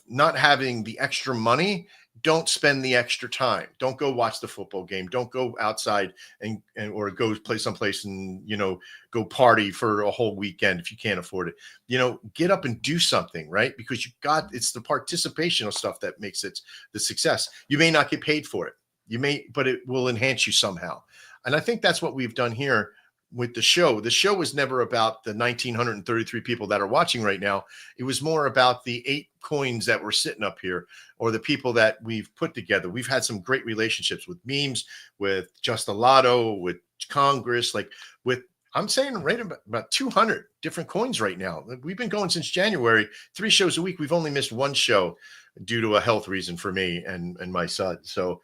not having the extra money, don't spend the extra time. Don't go watch the football game. Don't go outside and or go play someplace and, you know, go party for a whole weekend if you can't afford it. You know, get up and do something, right? Because it's the participational stuff that makes it the success. You may not get paid for it. You may, but it will enhance you somehow. And I think that's what we've done here with the show. The show was never about the 1,933 people that are watching right now. It was more about the 8 coins that were sitting up here, or the people that we've put together. We've had some great relationships with Memes, with Just a Lotto, with Congress, like with, I'm saying right about 200 different coins right now. We've been going since January, 3 shows a week. We've only missed 1 show due to a health reason for me and my son. So,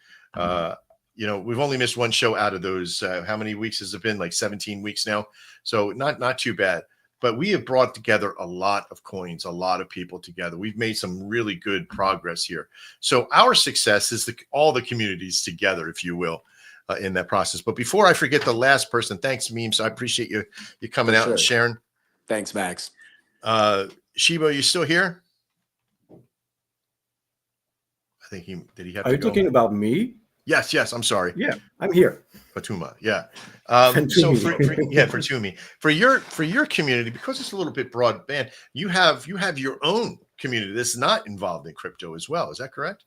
you know, we've only missed 1 show out of those. How many weeks has it been? Like 17 weeks now. So not too bad. But we have brought together a lot of coins, a lot of people together. We've made some really good progress here. So our success is all the communities together, if you will, in that process. But before I forget the last person, thanks, Memes. I appreciate you coming out and sharing. Thanks, Max. Shibu, you still here? I think did he have Are to you go? talking about me? Yes, I'm sorry. Yeah, I'm here. Fatuma, yeah. Fantoumi. So Fatumi, for your community, because it's a little bit broadband, you have your own community that's not involved in crypto as well. Is that correct?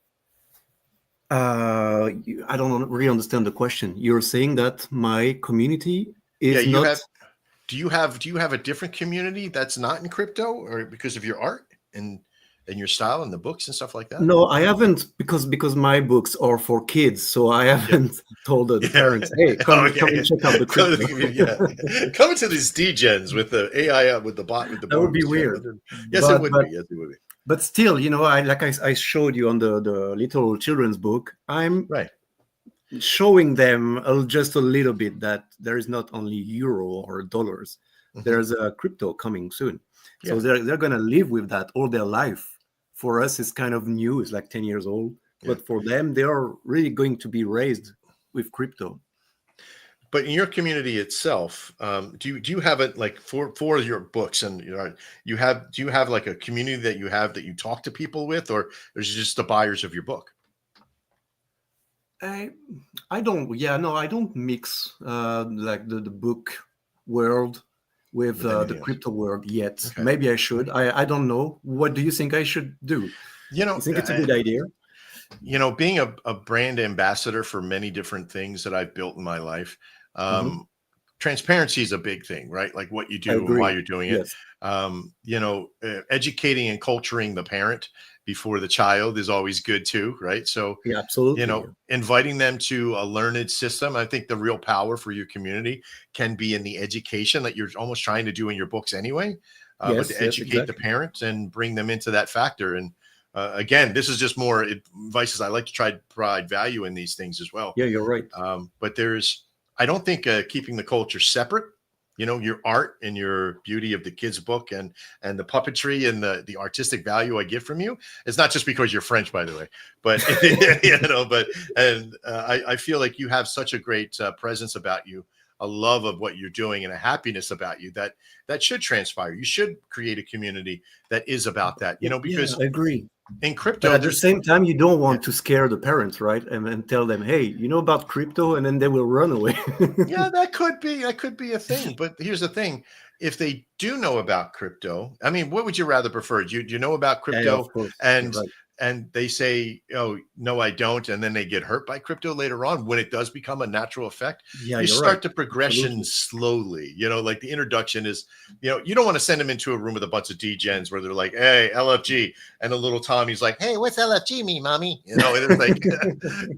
I don't really understand the question. You're saying that my community is not. Do you have a different community that's not in crypto, or because of your art and your style and the books and stuff like that? No, I haven't, because my books are for kids, so I haven't told the parents, hey, come and check out the crypto. Come to these degens with the AI, with the bot, with the. That would be weird. Yes, it would be. Yes, it would be. But still, you know, I showed you on the little children's book, I'm showing them just a little bit that there is not only euro or dollars, there's a crypto coming soon. So they're going to live with that all their life. For us, it's kind of new. It's like 10 years old. But for them, they are really going to be raised with crypto. But in your community itself, do you have it like for your books, and do you have like a community that you talk to people with, or is it just the buyers of your book? I don't mix like the book world with the crypto world yet. Okay. Maybe I should. I don't know. What do you think I should do? You know, I think it's a good idea. You know, being a brand ambassador for many different things that I've built in my life, transparency is a big thing, right? Like what you I do and agree. why you're doing it. Yes. Educating and culturing the parent before the child is always good too, right? So, Yeah, absolutely. inviting them to a learned system. I think the real power for your community can be in the education that you're almost trying to do in your books anyway, but to educate the parents and bring them into that factor. And again, this is just more advice. I like to try to provide value in these things as well. Yeah, you're right. But I don't think keeping the culture separate, your art and your beauty of the kids book and the puppetry and the artistic value I get from you. It's not just because you're French, by the way, but I feel like you have such a great presence about you, a love of what you're doing and a happiness about you that should transpire. You should create a community that is about that, because I agree. in crypto, but at the same time, you don't want to scare the parents, right? And tell them, hey, you know about crypto, and then they will run away. Yeah, that could be a thing. But here's the thing: if they do know about crypto, I mean, what would you rather prefer? Do you know about crypto, of course. and they say, oh no, I don't, and then they get hurt by crypto later on when it does become a natural effect? You start the progression slowly. Like the introduction is, you don't want to send them into a room with a bunch of degens where they're like, hey, LFG, and a little Tommy's like, hey, what's LFG mean, mommy? It's like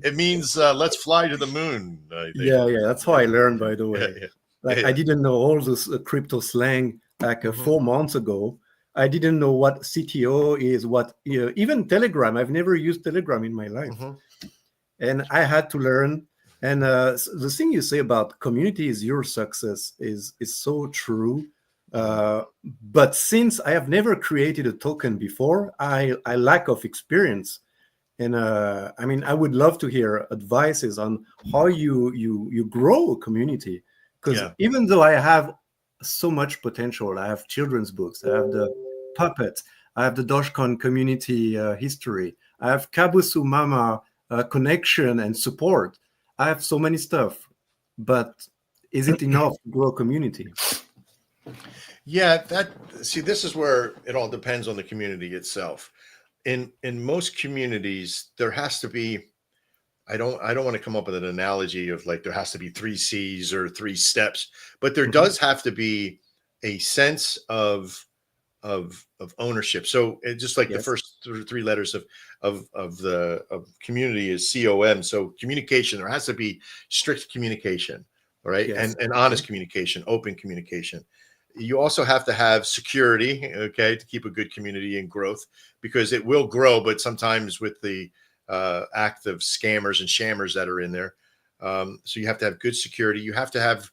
it means let's fly to the moon. Yeah, that's how I learned, by the way. I didn't know all this crypto slang like 4 months ago. I didn't know what CTO is, even Telegram. I've never used Telegram in my life. And I had to learn. And the thing you say about community is your success is so true. But since I have never created a token before, I lack of experience. And I would love to hear advices on how you grow a community. Because even though I have so much potential, I have children's books, I have the puppet, I have the Dogecoin community history, I have Kabusu Mama connection and support. I have so many stuff, but is it enough to grow a community? Yeah, this is where it all depends on the community itself. In most communities, there has to be, I don't want to come up with an analogy of like there has to be 3 C's or 3 steps, but there does have to be a sense of ownership. So just like the first 3 letters of community is COM. So communication, there has to be strict communication, all right, and honest communication, open communication. You also have to have security, okay, to keep a good community in growth, because it will grow, but sometimes with the active scammers and shammers that are in there. So you have to have good security. You have to have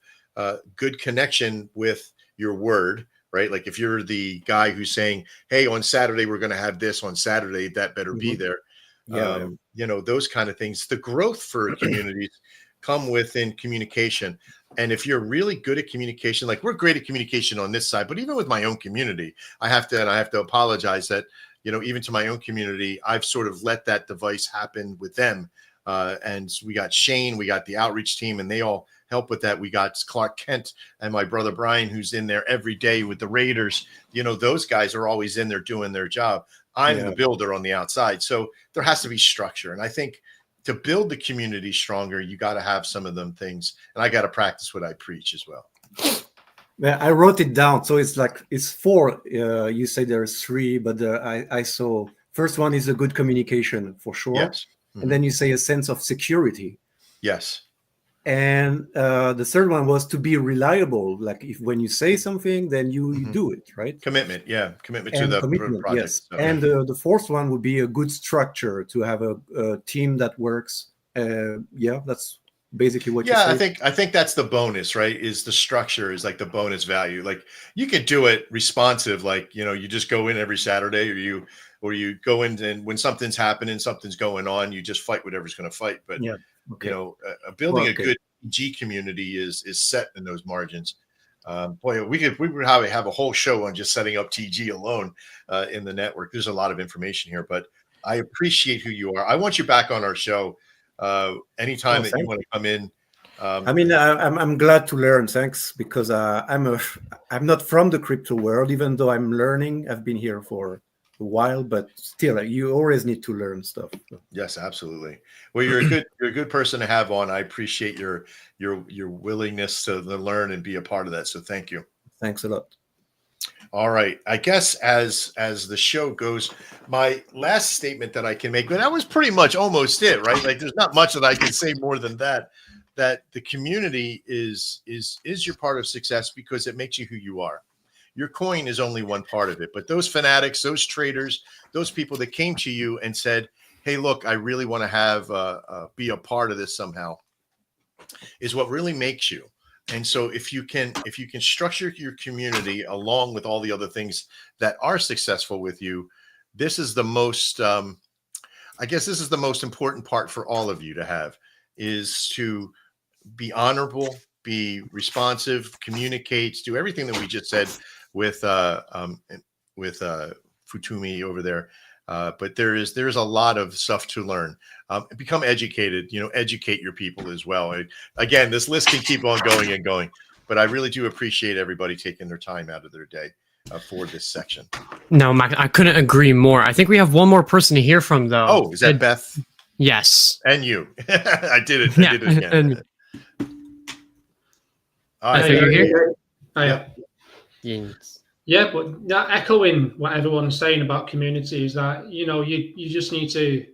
good connection with your word, right? Like if you're the guy who's saying, hey, on Saturday, we're going to have this on Saturday, that better be there. Those kind of things. The growth for communities come within communication. And if you're really good at communication, like we're great at communication on this side, but even with my own community, I have to apologize that, even to my own community, I've sort of let that device happen with them. And we got Shane, we got the outreach team, and they all help with that. We got Clark Kent and my brother Brian, who's in there every day with the Raiders. Those guys are always in there doing their job. I'm the builder on the outside. So there has to be structure. And I think to build the community stronger, you got to have some of them things. And I got to practice what I preach as well. I wrote it down. So it's 4. You say there's 3, but I saw first one is a good communication for sure. Yes. And then you say a sense of security. Yes. And the third one was to be reliable. Like when you say something, then you do it, right? Commitment. Yeah. Commitment to the project. Yes. So, and the fourth one would be a good structure to have a team that works. That's basically what you say. I think that's the bonus, right? Is the structure is like the bonus value. Like you could do it responsive, like, you just go in every Saturday or you go in and when something's happening, something's going on, you just fight whatever's going to fight. But, building a good G community is set in those margins. Boy, we would probably have a whole show on just setting up TG alone in the network. There's a lot of information here, but I appreciate who you are. I want you back on our show anytime that you want to come in. I'm glad to learn. Thanks, because I'm not from the crypto world, even though I'm learning. I've been here for a while, but still, you always need to learn stuff. Yes, absolutely. Well, you're a good person to have on. I appreciate your willingness to learn and be a part of that. So thank you. Thanks a lot. All right. I guess as the show goes, my last statement that I can make, but that was pretty much almost it, right? Like there's not much that I can say more than that. That the community is your part of success because it makes you who you are. Your coin is only one part of it, but those fanatics, those traders, those people that came to you and said, "Hey, look, I really want to have be a part of this somehow," is what really makes you. And so if you can structure your community along with all the other things that are successful with you, this is the most, I guess this is the most important part for all of you to have, is to be honorable, be responsive, communicate, do everything that we just said with Fantoumi over there. But there's a lot of stuff to learn. Become educated, educate your people as well. Again, this list can keep on going and going, but I really do appreciate everybody taking their time out of their day for this section. No, Mac, I couldn't agree more. I think we have one more person to hear from, though. Oh, is that Beth? Yes. And you. I did it. I did it again. All right. Beth, are you here? Yeah. Yes. Yeah, but that echoing what everyone's saying about community is that, you just need to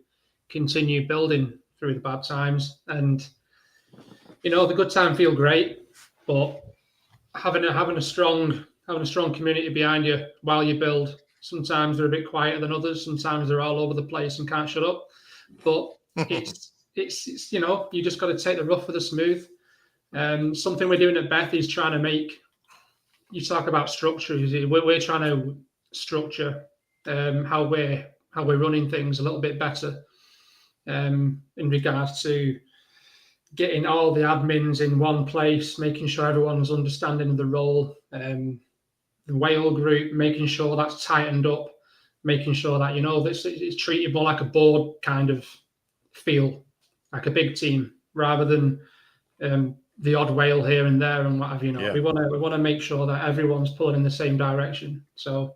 continue building through the bad times. And, the good times feel great, but having a strong community behind you while you build, sometimes they're a bit quieter than others. Sometimes they're all over the place and can't shut up. But it's you just got to take the rough with the smooth. Something we're doing at BETH is trying to make, you talk about structure. We're trying to structure how we're running things a little bit better in regards to getting all the admins in one place, making sure everyone's understanding of the role, the whale group, making sure that's tightened up, making sure that it's treated more like a board kind of feel, like a big team rather than the odd whale here and there and what have you. Yeah. We want to make sure that everyone's pulling in the same direction. So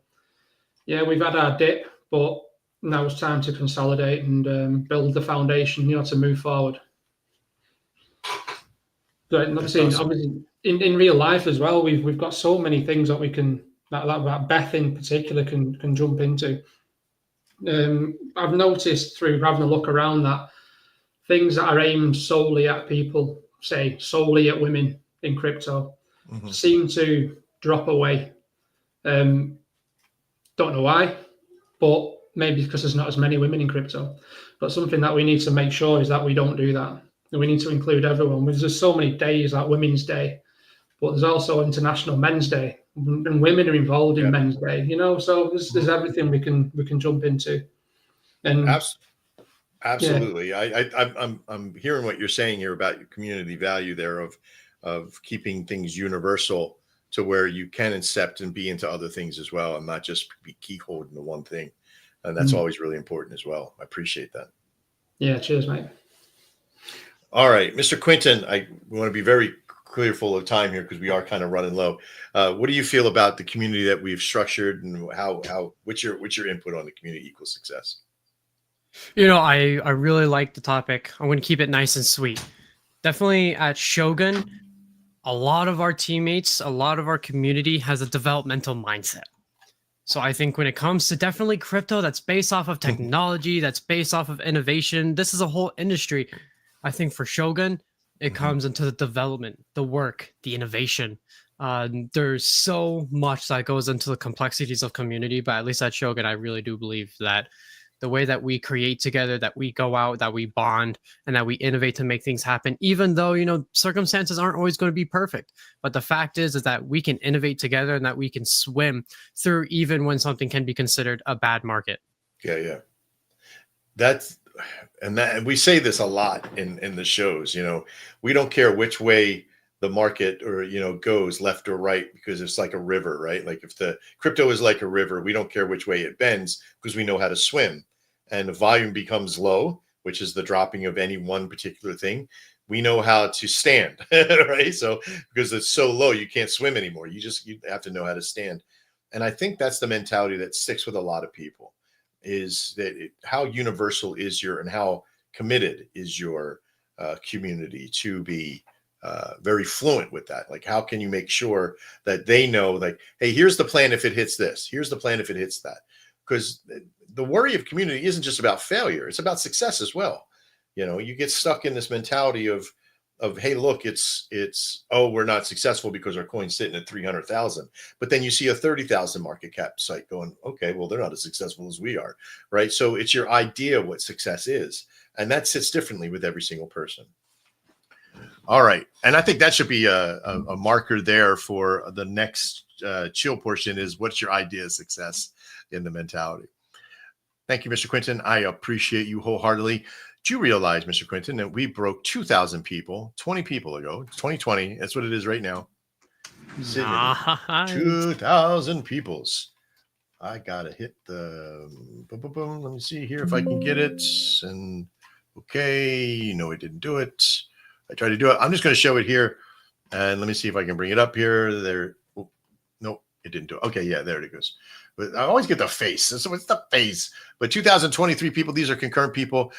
yeah, we've had our dip, but now it's time to consolidate and build the foundation, to move forward. But obviously in real life as well, we've got so many things that we can that BETH in particular can jump into. I've noticed through having a look around that things that are aimed solely at people, say solely at women in crypto, seem to drop away. Don't know why, but maybe because there's not as many women in crypto. But something that we need to make sure is that we don't do that. And we need to include everyone. There's so many days like Women's Day, but there's also International Men's Day, and women are involved in Men's Day. So there's everything we can jump into. And absolutely, yeah. I'm hearing what you're saying here about your community value there of keeping things universal to where you can accept and be into other things as well, and not just be keyholed into one thing. And that's always really important as well. I appreciate that. Yeah, cheers, mate. All right, Mr. Quinton, we want to be very clearful of time here because we are kind of running low. What do you feel about the community that we've structured, and what's your input on the community equals success? I really like the topic. I'm going to keep it nice and sweet. Definitely at Shogun, a lot of our teammates, a lot of our community has a developmental mindset. So I think when it comes to definitely crypto that's based off of technology, that's based off of innovation, this is a whole industry. I think for Shogun, it comes into the development, the work, the innovation. There's so much that goes into the complexities of community, but at least at Shogun, I really do believe that the way that we create together, that we go out, that we bond, and that we innovate to make things happen, even though, circumstances aren't always going to be perfect. But the fact is that we can innovate together and that we can swim through even when something can be considered a bad market. Yeah. And we say this a lot in the shows, we don't care which way the market or, goes left or right, because it's like a river, right? Like if the crypto is like a river, we don't care which way it bends because we know how to swim. And the volume becomes low, which is the dropping of any one particular thing. We know how to stand, right? So because it's so low, you can't swim anymore. You have to know how to stand. And I think that's the mentality that sticks with a lot of people. is that how universal is your and how committed is your community to be very fluent with that? Like, how can you make sure that they know, like, hey, here's the plan if it hits this, here's the plan if it hits that? Because the worry of community isn't just about failure, it's about success as well. You know, you get stuck in this mentality of hey, look, it's oh, we're not successful because our coin's sitting at 300,000, but then you see a 30,000 market cap site going, okay, well, they're not as successful as we are, right? So it's your idea of what success is, and that sits differently with every single person. All right, and I think that should be a marker there for the next chill portion, is what's your idea of success in the mentality. Thank you, Mr. Quinton. I appreciate you wholeheartedly. Do you realize, Mr. Quinton, that we broke 2,000 people 20 people ago? 2020. That's what it is right now. 2,000 peoples. I gotta hit the boom, boom, boom. Let me see here if I can get it. And okay, no, it didn't do it. I tried to do it. I'm just going to show it here, and let me see if I can bring it up here. There. Oh, no, it didn't do it. Okay, yeah, there it goes. But I always get the face. So it's the face. But 2,023 people. These are concurrent people.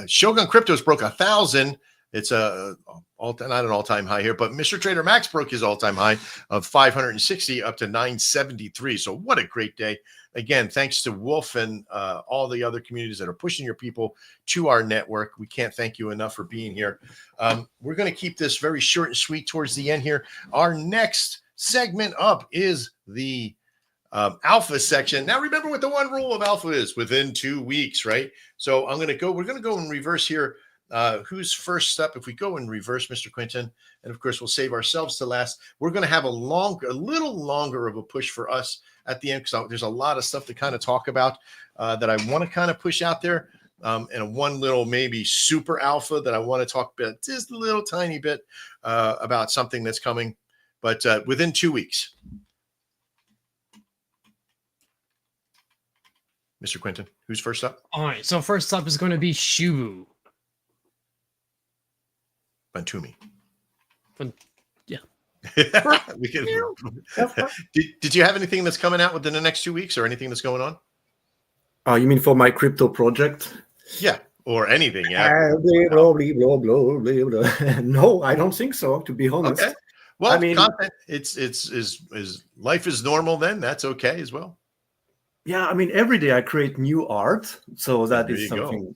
Shogun Cryptos broke 1,000. It's not an all-time high here, but Mr. Trader Max broke his all-time high of 560 up to 973. So what a great day. Again, thanks to WOF and all the other communities that are pushing your people to our network. We can't thank you enough for being here. We're going to keep this very short and sweet towards the end here. Our next segment up is the Alpha section. Now, remember what the one rule of Alpha is: within 2 weeks, right? So we're going to go in reverse here. Who's first up? If we go in reverse, Mr. Quinton, and of course we'll save ourselves to last. We're going to have a little longer of a push for us at the end, because there's a lot of stuff to kind of talk about that I want to kind of push out there, and one little maybe super alpha that I want to talk about just a little tiny bit about something that's coming, but within 2 weeks. Mr. Quinton, who's first up? All right, so first up is going to be Shibu. Fantoumi. Yeah. We can, did you have anything that's coming out within the next 2 weeks, or anything that's going on? You mean for my crypto project? Yeah, or anything. Yeah. Blah, blah, blah, blah, blah, blah. No, I don't think so, to be honest. Okay. Well, I mean, content. It's life is normal. Then that's okay as well. Yeah, I mean, every day I create new art, so that There is you go. something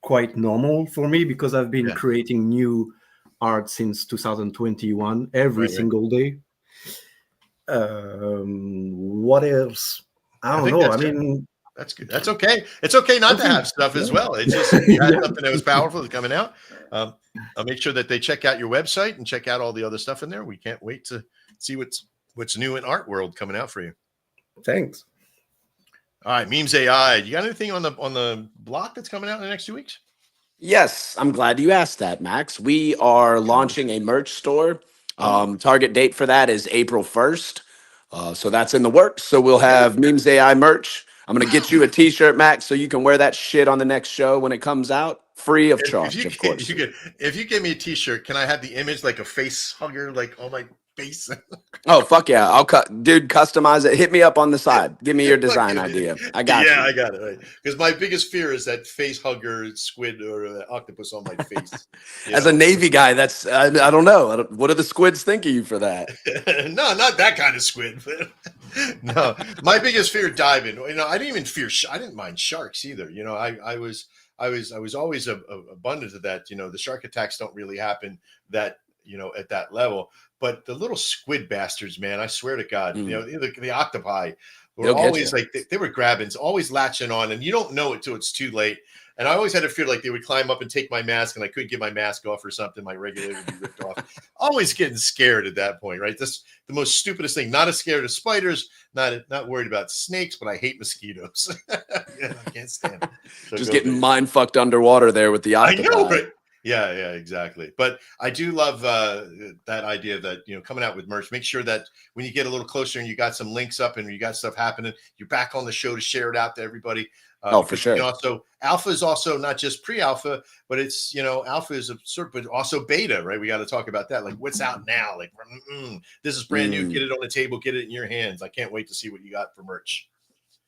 quite normal for me, because I've been Yeah. creating new art since 2021 every Right. single day. What else? I don't think know. that's I it. mean, That's good. That's okay. It's okay not to have stuff as well. It's just you had something that was powerful that's coming out. I'll make sure that they check out your website and check out all the other stuff in there. We can't wait to see what's new in art world coming out for you. Thanks. All right, MemesAI. You got anything on the block that's coming out in the next 2 weeks? Yes, I'm glad you asked that, Max. We are launching a merch store. Target date for that is April 1st. So that's in the works. So we'll have MemesAI merch. I'm going to get you a t-shirt, Max, so you can wear that shit on the next show when it comes out, free of charge, of course. If you give me a t-shirt, can I have the image like a face hugger, like on my face? Oh, fuck yeah. I'll customize it. Hit me up on the side. Give me your design idea. I got you. Yeah, I got it. Right. Because my biggest fear is that face hugger squid or octopus on my face. As a Navy guy, that's, I don't know. What do the squids think of you for that? No, not that kind of squid. But no, my biggest fear diving. You know, I didn't mind sharks either. You know, I was always abundant of that. You know, the shark attacks don't really happen that, you know, at that level. But the little squid bastards, man, I swear to God, you know, the octopi were always like, they were grabbing, always latching on, and you don't know it till it's too late. And I always had a fear like they would climb up and take my mask, and I couldn't get my mask off or something. My regulator would be ripped off. Always getting scared at that point, right? That's the most stupidest thing. Not as scared of spiders, not worried about snakes, but I hate mosquitoes. Yeah, I can't stand them. So just getting mind fucked underwater there with the octopi. I know, but yeah, exactly. But I do love that idea that, you know, coming out with merch, make sure that when you get a little closer and you got some links up and you got stuff happening, you're back on the show to share it out to everybody. For sure. You know, so alpha is also not just pre-alpha, but it's, you know, alpha is a sort, but also beta, right? We got to talk about that. Like, what's out now? Like, this is brand new. Get it on the table. Get it in your hands. I can't wait to see what you got for merch.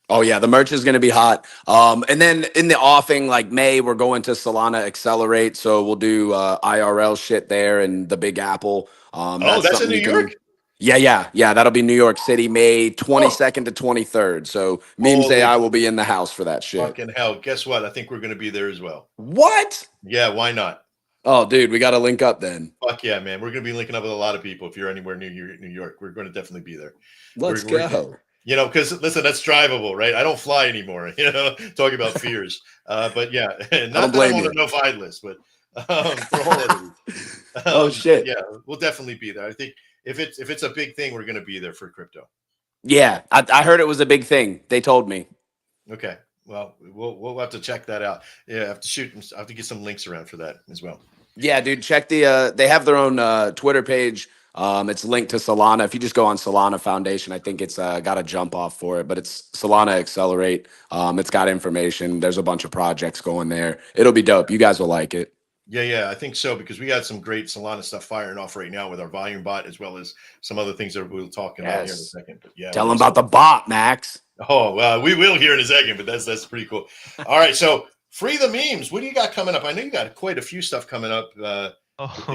Oh yeah, the merch is going to be hot. And then in the offing, like May, we're going to Solana Accelerate, so we'll do IRL shit there and the Big Apple. Oh, That's that's in something New you York. can. Yeah. That'll be New York City, May Oh, 22nd to 23rd. So Memes holy AI will be in the house for that shit. fucking hell! Guess what? I think we're going to be there as well. What? Yeah, why not? Oh, dude, we got to link up then. Fuck yeah, man! We're going to be linking up with a lot of people. If you're anywhere near New York, we're going to definitely be there. Let's We're go. you know, because listen, that's drivable, right? I don't fly anymore. You know, talking about fears. But yeah, not that blame I'm on you. a no-fly list, but for all of these. Oh shit. Yeah, we'll definitely be there. I think if it's a big thing, we're going to be there for crypto. Yeah, I heard it was a big thing. They told me. Okay, well, we'll have to check that out. Yeah, I have to get some links around for that as well. Yeah, dude, check the they have their own Twitter page. It's linked to Solana. If you just go on Solana Foundation, I think it's got a jump off for it, but it's Solana Accelerate. It's got information. There's a bunch of projects going there. It'll be dope. You guys will like it. Yeah, I think so, because we got some great Solana stuff firing off right now with our volume bot, as well as some other things that we'll talk about here in a Yes. second. But yeah, Tell them about the bot, Max. Oh, well, we will here in a second, but that's pretty cool. All right, so free the memes. What do you got coming up? I know you got quite a few stuff coming up. With the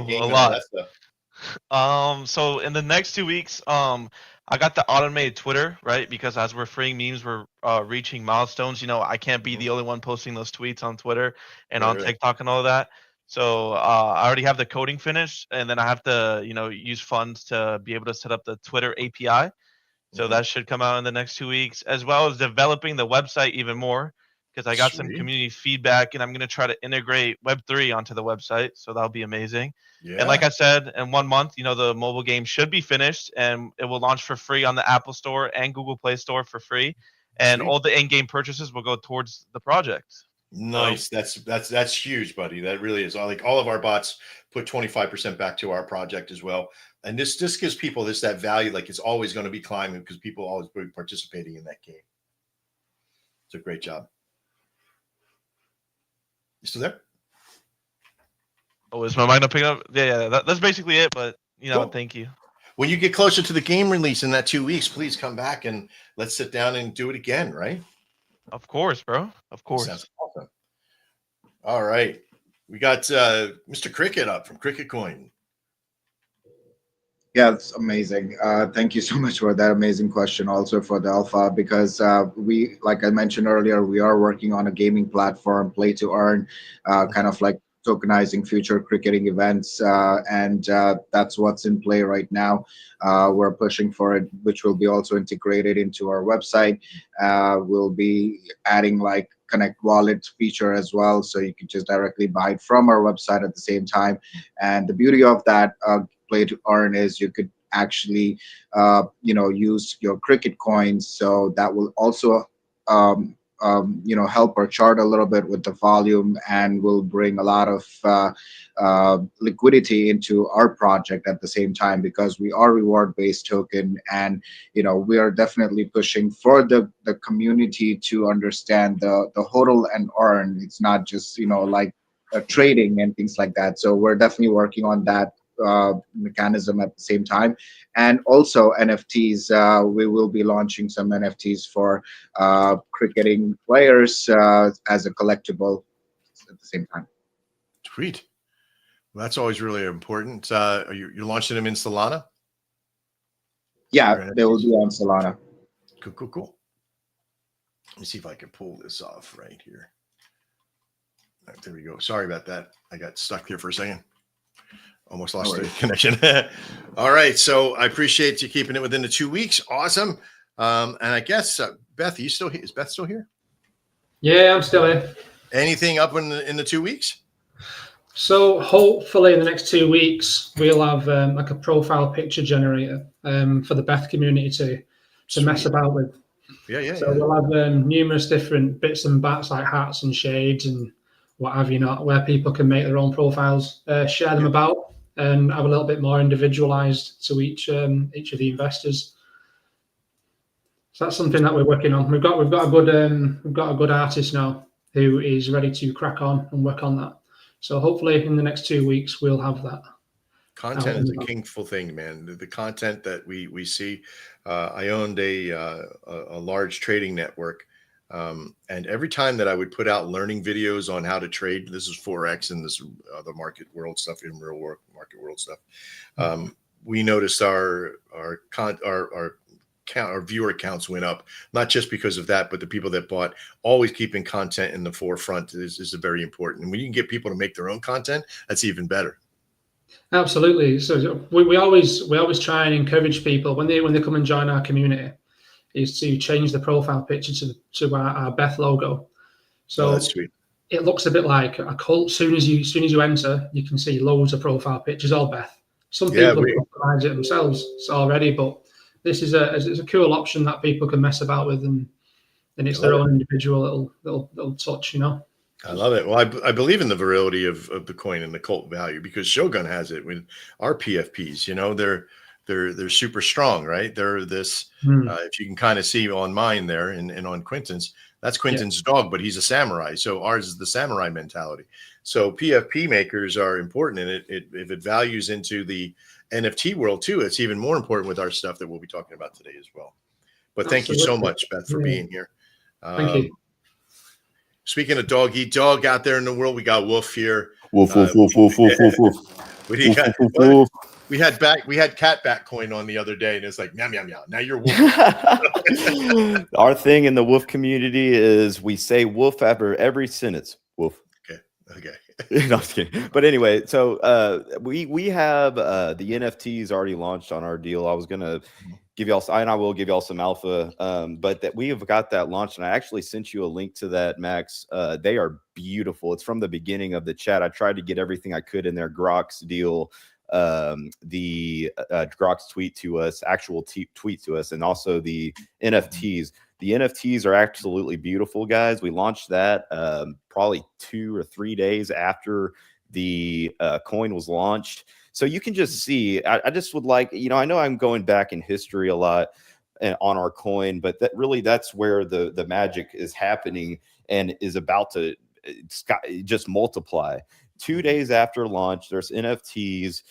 game A and all lot. that stuff. So in the next 2 weeks, I got the automated Twitter, right? Because as we're freeing memes, we're reaching milestones. You know, I can't be the only one posting those tweets on Twitter and on Right. TikTok and all of that. So I already have the coding finished, and then I have to, use funds to be able to set up the Twitter API. So that should come out in the next 2 weeks, as well as developing the website even more, because I got some Sweet. community feedback, and I'm going to try to integrate Web3 onto the website. So that'll be amazing. Yeah. And like I said, in 1 month, the mobile game should be finished, and it will launch for free on the Apple Store and Google Play Store for free. And Sweet. all the in-game purchases will go towards the project. Nice. That's huge, buddy. That really is. Like all of our bots put 25% back to our project as well. And this gives people that value, like it's always going to be climbing because people always be participating in that game. It's a great job. You still there? Oh, is my mic not picking up? Yeah, that's basically it. But Cool. thank you. When you get closer to the game release in that 2 weeks, please come back and let's sit down and do it again, right? Of course, bro. Of course. Sounds awesome. All right. We got Mr. Cricket up from Cricket Coin. Yeah, it's amazing. Thank you so much for that amazing question. Also for the alpha, because we, like I mentioned earlier, we are working on a gaming platform, play to earn, kind of like tokenizing future cricketing events, and that's what's in play right now. We're pushing for it, which will be also integrated into our website. We'll be adding like Connect Wallet feature as well, so you can just directly buy it from our website at the same time. And the beauty of that play to earn is you could actually use your cricket coins, so that will also help our chart a little bit with the volume, and will bring a lot of liquidity into our project at the same time, because we are reward-based token, and we are definitely pushing for the community to understand the hodl and earn. It's not just like trading and things like that. So we're definitely working on that mechanism at the same time. And also NFTs, we will be launching some NFTs for cricketing players as a collectible at the same time. Sweet. Well, that's always really important. You're launching them in Solana? Yeah, they will be on Solana. Cool. Let me see if I can pull this off right here. All right, there we go. Sorry about that. I got stuck here for a second. Almost lost the connection. All right. So I appreciate you keeping it within the 2 weeks. Awesome. And I guess, Beth, is Beth still here? Yeah, I'm still here. Anything up in the 2 weeks? So hopefully in the next 2 weeks, we'll have like a profile picture generator for the BETH community to mess about with. Yeah. So we'll have numerous different bits and bats like hats and shades and what have you not, where people can make their own profiles, share them about, and have a little bit more individualized to each of the investors. So that's something that we're working on. We've got a good artist now who is ready to crack on and work on that. So hopefully in the next 2 weeks we'll have that. Content is a kingful thing, man. The content that we see. I owned a large trading network, and every time that I would put out learning videos on how to trade, this is Forex and this other market world stuff, in real world market world stuff. We noticed our viewer counts went up, not just because of that, but the people that bought. Always keeping content in the forefront is very important. And when you can get people to make their own content, that's even better. Absolutely. So we always try and encourage people when they come and join our community is to change the profile picture to our BETH logo. So that's sweet. It looks a bit like a cult. Soon as you enter, you can see loads of profile pictures, all BETH. Some people have customized it themselves already, but this is a cool option that people can mess about with, and it's their own individual little touch, you know. I love it. Well, I believe in the virility of the coin and the cult value, because Shogun has it with our PFPs. You know, they're super strong, right? They're this. If you can kind of see on mine there and on Quentin's, that's Quentin's dog, but he's a samurai. So ours is the samurai mentality. So PFP makers are important, and if it values into the NFT world too, it's even more important with our stuff that we'll be talking about today as well. But thank you so much, Beth, for being here. Thank you. Speaking of dog eat dog out there in the world, we got Wolf here. Wolf, wolf, wolf, wolf, wolf, wolf, wolf. We had cat back coin on the other day, and it's like meow meow meow. Now you're wolf. Our thing in the wolf community is we say wolf after every sentence. Wolf. Okay. No, I'm just kidding. But anyway, so we have the NFTs already launched on our deal. I was gonna give y'all, and I will give y'all some alpha, but that we have got that launched, and I actually sent you a link to that, Max. They are beautiful. It's from the beginning of the chat. I tried to get everything I could in there. Grok's deal, the Grok's tweet to us, actual tweet to us, and also the NFTs. The NFTs are absolutely beautiful, guys. We launched that probably 2 or 3 days after the coin was launched. So you can just see, I just would like, you know, I know I'm going back in history a lot on our coin, but that's where the magic is happening and is about to just multiply. 2 days after launch, there's NFTs.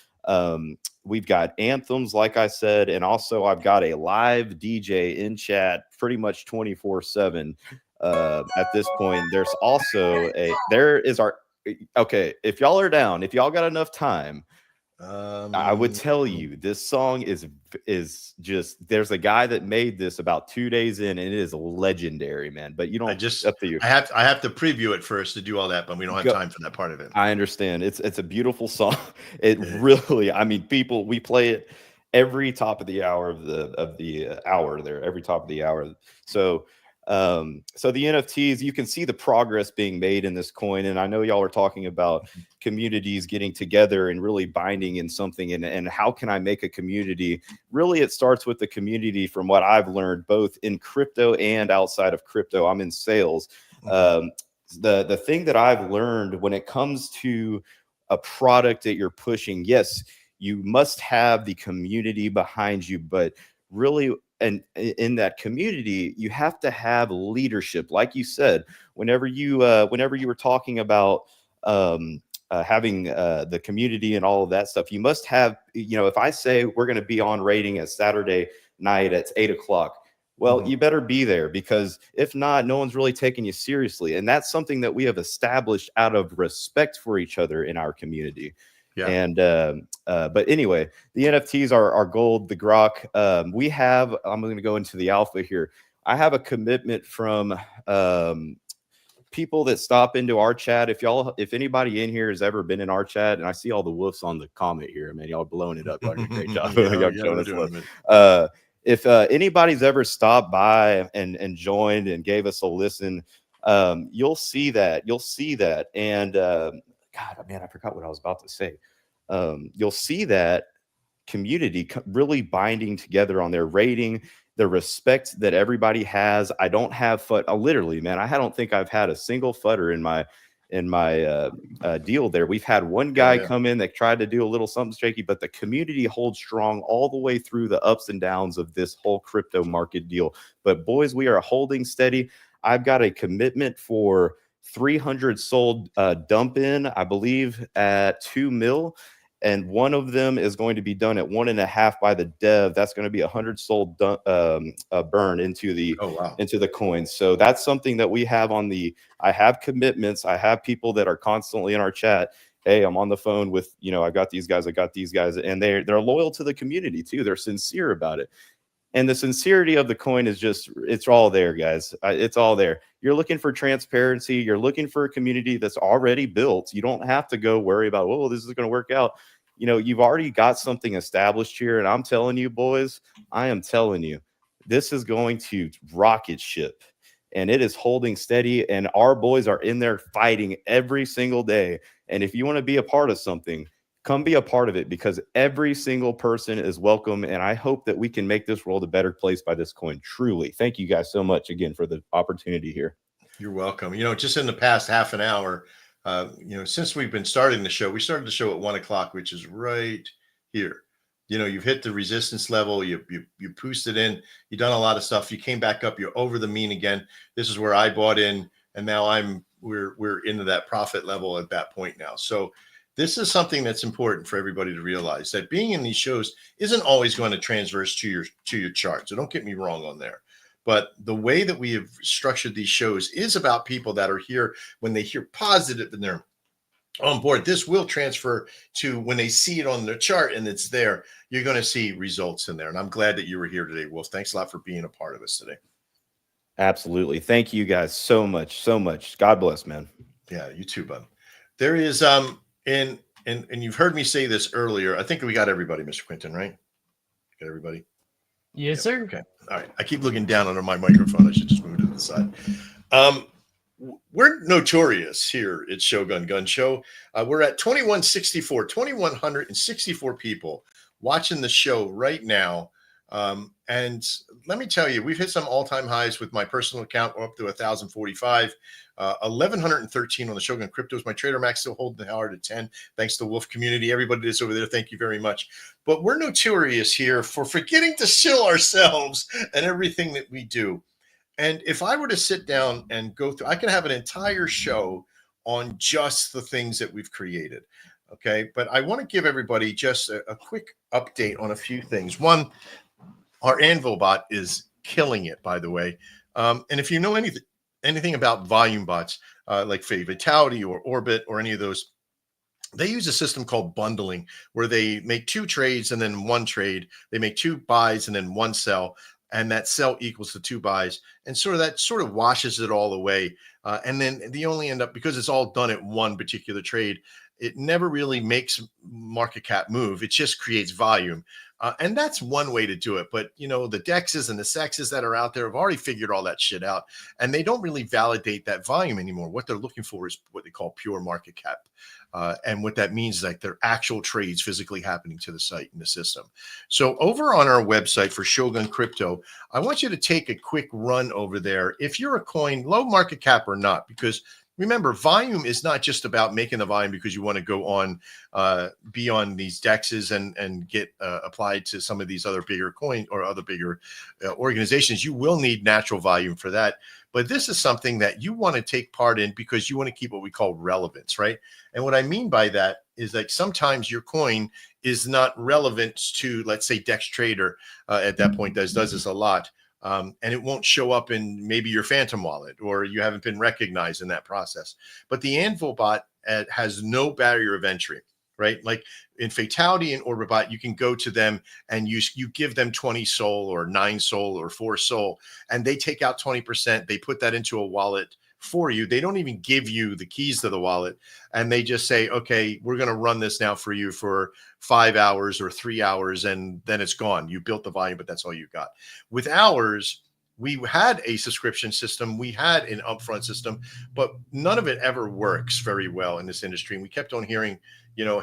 We've got anthems, like I said, and also I've got a live DJ in chat pretty much 24/7 at this point. There's also okay, if y'all are down, if y'all got enough time, I would tell you this song is just, there's a guy that made this about 2 days in, and it is legendary, man. But you don't, up to you. I have to preview it first to do all that, but we don't have time for that part of it. I understand. It's a beautiful song. It really, I mean, we play it every top of the hour of the hour there, every top of the hour. So so the NFTs, you can see the progress being made in this coin. And I know y'all are talking about communities getting together and really binding in something. And how can I make a community? Really, it starts with the community, from what I've learned, both in crypto and outside of crypto. I'm in sales. The thing that I've learned when it comes to a product that you're pushing, yes, you must have the community behind you, but really, and in that community, you have to have leadership. Like you said, whenever you were talking about having the community and all of that stuff, you must have, you know, if I say we're going to be on rating at Saturday night at 8 o'clock, well, you better be there, because if not, no one's really taking you seriously. And that's something that we have established out of respect for each other in our community. Yeah. And but anyway, the NFTs are gold. The Grok, we have, I'm going to go into the alpha here. I have a commitment from people that stop into our chat. If anybody in here has ever been in our chat, and I see all the wolves on the comment here, man, y'all blowing it up. Y'all doing a great job. If anybody's ever stopped by and joined and gave us a listen, you'll see that. And God, man, I forgot what I was about to say. You'll see that community really binding together on their rating, the respect that everybody has. I don't have literally, man, I don't think I've had a single futter in my deal there. We've had one guy come in that tried to do a little something shaky, but the community holds strong all the way through the ups and downs of this whole crypto market deal. But boys, we are holding steady. I've got a commitment for 300 sold dump in, I believe, at 2 mil. and one of them is going to be done at 1.5 by the dev. That's going to be 100 soul burn into the coin. So that's something that we have on the. I have commitments. I have people that are constantly in our chat. Hey, I'm on the phone with, I got these guys, and they're loyal to the community too. They're sincere about it. And the sincerity of the coin is just, it's all there, guys. It's all there. You're looking for transparency. You're looking for a community that's already built. You don't have to go worry about, oh, this is going to work out. You've already got something established here. And I'm telling you, boys, I am telling you, this is going to rocket ship. And it is holding steady. And our boys are in there fighting every single day. And if you want to be a part of something, come be a part of it, because every single person is welcome. And I hope that we can make this world a better place by this coin. Truly. Thank you guys so much again for the opportunity here. You're welcome. Just in the past half an hour, since we've been starting the show, we started the show at 1 o'clock, which is right here. You've hit the resistance level, you boosted in, you've done a lot of stuff. You came back up, you're over the mean again. This is where I bought in. And now we're into that profit level at that point now. So this is something that's important for everybody to realize, that being in these shows isn't always going to transverse to your chart. So don't get me wrong on there. But the way that we have structured these shows is about people that are here when they hear positive and they're on board. This will transfer to when they see it on the chart and it's there. You're going to see results in there. And I'm glad that you were here today, Wolf. Thanks a lot for being a part of us today. Absolutely. Thank you guys so much. So much. God bless, man. Yeah, you too, bud. There is and you've heard me say this earlier. I think we got everybody, Mr. Quinton, right? Got everybody? Yes, sir. Okay. All right. I keep looking down under my microphone. I should just move it to the side. We're notorious here at Shogun Gun Show. We're at 2,164 people watching the show right now. And let me tell you, we've hit some all-time highs with my personal account. We're up to 1,045, 1,113 on the Shogun Cryptos. My Trader Max still holding the hard at 10. Thanks to Wolf community, everybody that's over there. Thank you very much. But we're notorious here for forgetting to shill ourselves and everything that we do. And if I were to sit down and go through, I can have an entire show on just the things that we've created. Okay. But I want to give everybody just a quick update on a few things. One, our Anvil bot is killing it, by the way. And if you know anything about volume bots, like Vitality or Orbit or any of those, they use a system called bundling, where they make 2 trades and then 1 trade. They make 2 buys and then 1 sell, and that sell equals the 2 buys, and that sort of washes it all away. And then they only end up, because it's all done at one particular trade, it never really makes market cap move. It just creates volume. And that's one way to do it. But, the DEXs and the SEXs that are out there have already figured all that shit out. And they don't really validate that volume anymore. What they're looking for is what they call pure market cap. And what that means is like they're actual trades physically happening to the site in the system. So over on our website for Shogun Crypto, I want you to take a quick run over there. If you're a coin, low market cap or not, because remember, volume is not just about making the volume because you want to go on, be on these DEXs and get applied to some of these other bigger coin or other bigger organizations. You will need natural volume for that. But this is something that you want to take part in because you want to keep what we call relevance, right? And what I mean by that is like sometimes your coin is not relevant to, let's say, DEX Trader at that point does this a lot. And it won't show up in maybe your Phantom wallet, or you haven't been recognized in that process. But the Anvil bot has no barrier of entry, right? Like in Fatality and Orbit, you can go to them and you give them 20 SOL or 9 SOL or 4 SOL, and they take out 20%. They put that into a wallet for you. They don't even give you the keys to the wallet, and they just say, okay, we're going to run this now for you for 5 hours or 3 hours, and then it's gone. You built the volume, but that's all you got. With ours, we had a subscription system, we had an upfront system, but none of it ever works very well in this industry. And we kept on hearing,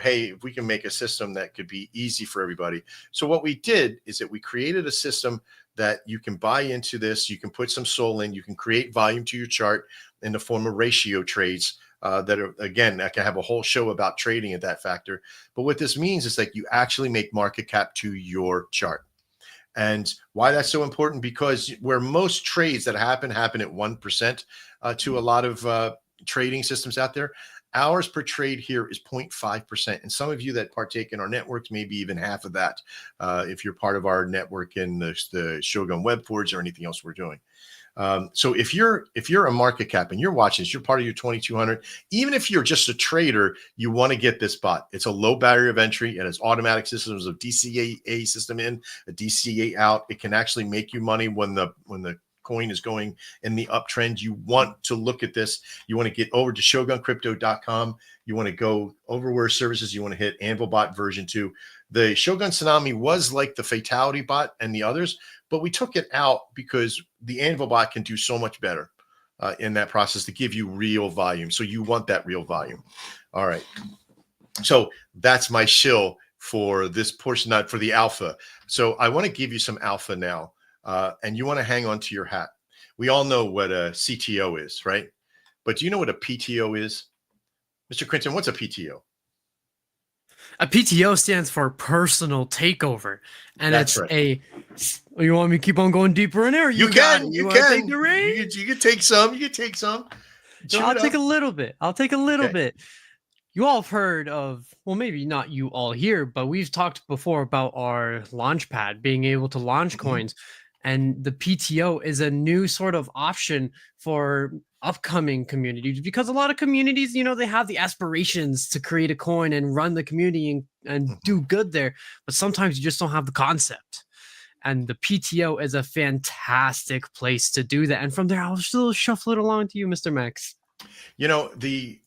hey, if we can make a system that could be easy for everybody. So what we did is that we created a system that you can buy into this, you can put some SOL in, you can create volume to your chart in the form of ratio trades that are, again, I can have a whole show about trading at that factor. But what this means is like you actually make market cap to your chart. And why that's so important, because where most trades that happen at 1% to a lot of trading systems out there, Ours per trade here is 0.5%. And some of you that partake in our networks, maybe even half of that, if you're part of our network in the Shogun web forge or anything else we're doing. So if you're a market cap and you're watching this, you're part of your 2200, even if you're just a trader, you want to get this bot. It's a low barrier of entry. It has automatic systems of DCA system in, a DCA out. It can actually make you money when the coin is going in the uptrend. You want to look at this. You want to get over to shoguncrypto.com. You want to go over where services. You want to hit Anvil bot version 2. The Shogun Tsunami was like the Fatality bot and the others, but we took it out because the Anvil bot can do so much better in that process to give you real volume. So you want that real volume. All right. So that's my shill for this portion, not for the alpha. So I want to give you some alpha now, and you want to hang on to your hat. We all know what a CTO is, right? But do you know what a PTO is? Mr. Clinton, what's a PTO? A PTO stands for personal takeover, and That's it's right. You want me to keep on going deeper in there? You got can. it. You wanna can. take the reins? You can take some. You can take some. No, Chew I'll it take up. a little bit. I'll take a little Okay. bit. You all have heard of, well, maybe not you all here, but we've talked before about our launchpad being able to launch Mhm. coins. And the PTO is a new sort of option for upcoming communities, because a lot of communities, you know, they have the aspirations to create a coin and run the community and do good there. But sometimes you just don't have the concept. And the PTO is a fantastic place to do that. And from there, I'll still shuffle it along to you, Mr. Max. You know, the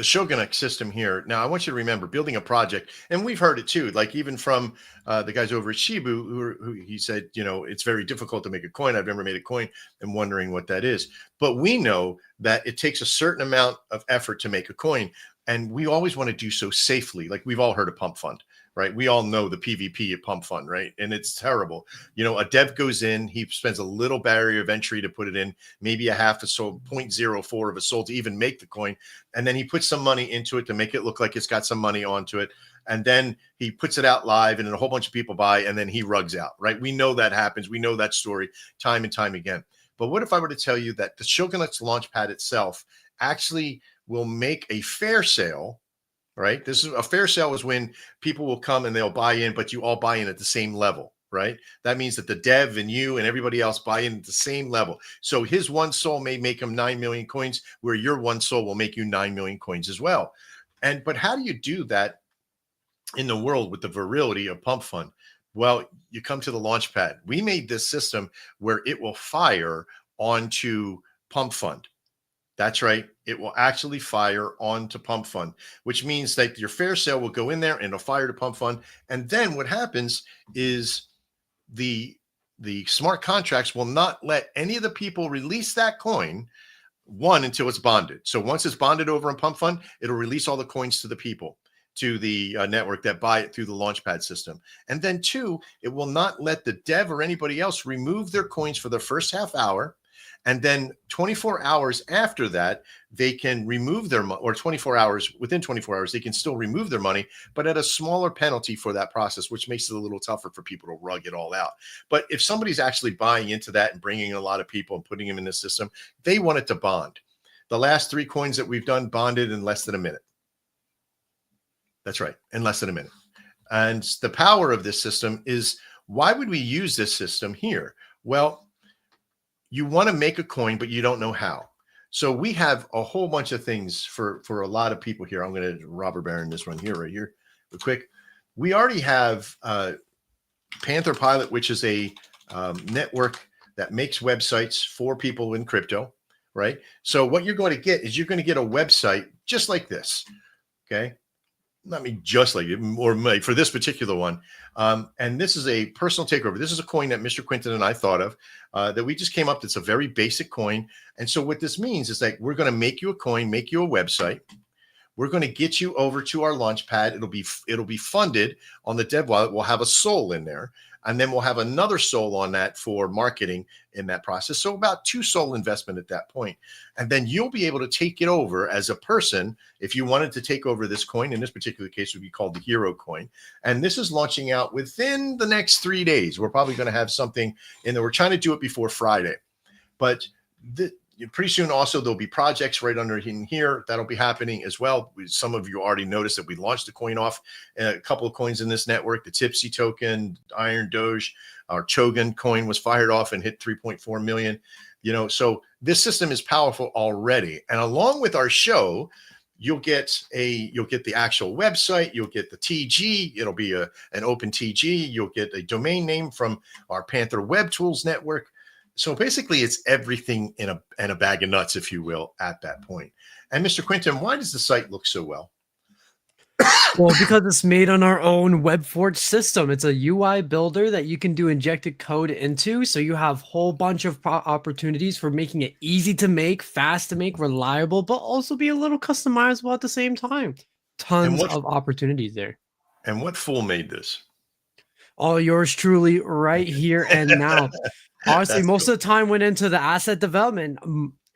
Shogun system here. Now, I want you to remember building a project, and we've heard it too. Like even from the guys over at Shibu, who he said, you know, it's very difficult to make a coin. I've never made a coin. I'm wondering what that is. But we know that it takes a certain amount of effort to make a coin, and we always want to do so safely. Like we've all heard of pump fund, right? We all know the PvP at pump fund, right? And it's terrible. You know, a dev goes in, he spends a little barrier of entry to put it in, maybe a half a soul, 0.04 of a soul to even make the coin. And then he puts some money into it to make it look like it's got some money onto it. And then he puts it out live and then a whole bunch of people buy, and then he rugs out, right? We know that happens. We know that story time and time again. But what if I were to tell you that the Shogun's Launchpad itself actually will make a fair sale, right? This is a fair sale is when people will come and they'll buy in, but you all buy in at the same level, right? That means that the dev and you and everybody else buy in at the same level. So his one soul may make him 9 million coins, where your one soul will make you 9 million coins as well. But how do you do that in the world with the virility of Pump Fund? Well, you come to the Launchpad. We made this system where it will fire onto Pump Fund. That's right. It will actually fire onto Pump Fund, which means that your fair sale will go in there and it'll fire to Pump Fund. And then what happens is the smart contracts will not let any of the people release that coin, one, until it's bonded. So once it's bonded over in Pump Fund, it'll release all the coins to the people, to the network that buy it through the Launchpad system. And then two, it will not let the dev or anybody else remove their coins for the first half hour. And then 24 hours after that, they can remove their money, or 24 hours, within 24 hours, they can still remove their money, but at a smaller penalty for that process, which makes it a little tougher for people to rug it all out. But if somebody's actually buying into that and bringing a lot of people and putting them in the system, they want it to bond. The last 3 coins that we've done bonded in less than a minute. That's right, in less than a minute. And the power of this system is, why would we use this system here? Well, you want to make a coin, but you don't know how. So we have a whole bunch of things for a lot of people here. I'm going to robber baron this one here, right here, real quick. We already have Panther Pilot, which is a network that makes websites for people in crypto, right? So what you're going to get is you're going to get a website just like this, okay? Not me, just like it, or like for this particular one. And this is a personal takeover. This is a coin that Mr. Quinton and I thought of that we just came up. It's a very basic coin. And so what this means is that we're going to make you a coin, make you a website. We're going to get you over to our Launchpad. It'll be funded on the dev wallet. We'll have a soul in there. And then we'll have another soul on that for marketing in that process. So about 2 soul investment at that point. And then you'll be able to take it over as a person. If you wanted to take over this coin, in this particular case, would be called the Hero Coin. And this is launching out within the next 3 days. We're probably going to have something in there. We're trying to do it before Friday. But pretty soon also there'll be projects right under in here that'll be happening as well. Some of you already noticed that we launched a coin off, a couple of coins in this network. The Tipsy token, Iron Doge, our Shogun coin was fired off and hit 3.4 million. So this system is powerful already. And along with our show, you'll get the actual website, you'll get the TG, it'll be an open TG, you'll get a domain name from our Panther Web Tools network. So basically it's everything in a bag of nuts, if you will, at that point. And Mr. Quinton, why does the site look so well? Well, because it's made on our own WebForge system. It's a UI builder that you can do injected code into. So you have a whole bunch of opportunities for making it easy to make, fast to make, reliable, but also be a little customizable at the same time. Tons of opportunities there. And what fool made this? All yours truly right here and now. Honestly, most of the time went into the asset development.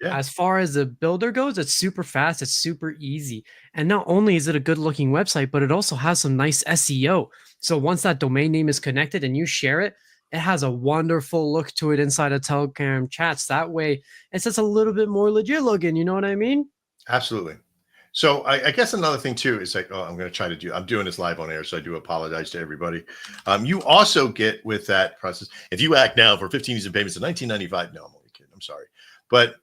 As far as the builder goes, it's super fast. It's super easy. And not only is it a good looking website, but it also has some nice SEO. So once that domain name is connected and you share it, it has a wonderful look to it inside of Telegram chats. That way it's just a little bit more legit looking. You know what I mean? Absolutely. So I guess another thing too is like, I'm doing this live on air, so I do apologize to everybody. You also get with that process, if you act now for 15 easy payments in 1995, no, I'm only kidding. I'm sorry. But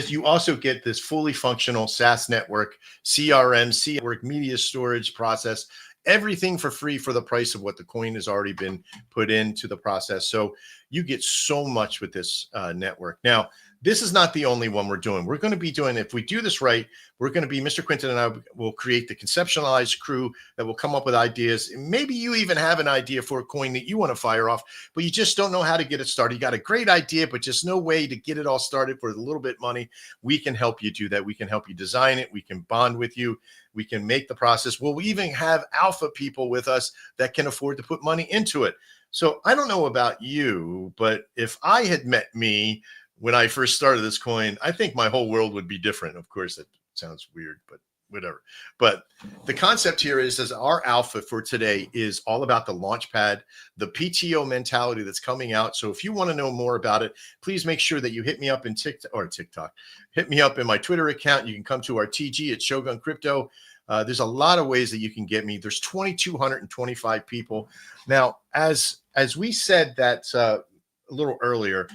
you also get this fully functional SaaS network, CRM, network, media storage process, everything for free for the price of what the coin has already been put into the process. So you get so much with this network. Now, this is not the only one we're doing. We're going to be doing, if we do this right, we're going to be, Mr. Quinton and I will create the conceptualized crew that will come up with ideas. Maybe you even have an idea for a coin that you want to fire off, but you just don't know how to get it started. You got a great idea, but just no way to get it all started for a little bit money. We can help you do that. We can help you design it. We can bond with you. We can make the process. We'll even have alpha people with us that can afford to put money into it. So I don't know about you, but if I had met me when I first started this coin, I think my whole world would be different. Of course, that sounds weird, but whatever. But the concept here is our alpha for today is all about the launch pad, the PTO mentality that's coming out. So if you want to know more about it, please make sure that you hit me up in TikTok, hit me up in my Twitter account. You can come to our TG at Shogun Crypto. There's a lot of ways that you can get me. There's 2,225 people. Now, as we said that a little earlier,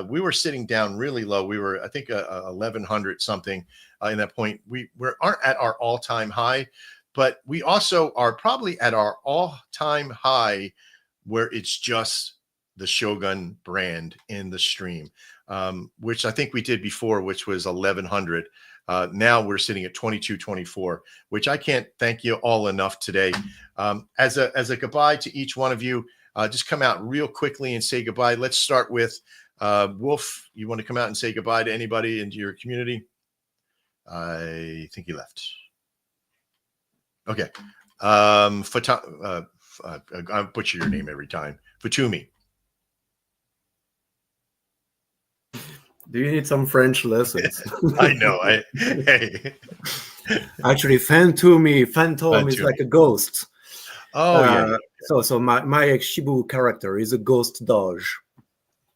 we were sitting down really low. We were, I think, 1,100 something in that point. We aren't at our all-time high, but we also are probably at our all-time high where it's just the Shogun brand in the stream, which I think we did before, which was 1,100. Now we're sitting at 2224, which I can't thank you all enough today. As a goodbye to each one of you, just come out real quickly and say goodbye. Let's start with Wolf. You want to come out and say goodbye to anybody in your community? I think he left. Okay. I'll butcher your name every time. Fantoumi. Do you need some French lessons? I know. Hey. Actually, Fantoumi is like a ghost. Oh, yeah. So my Shibu character is a ghost Doge.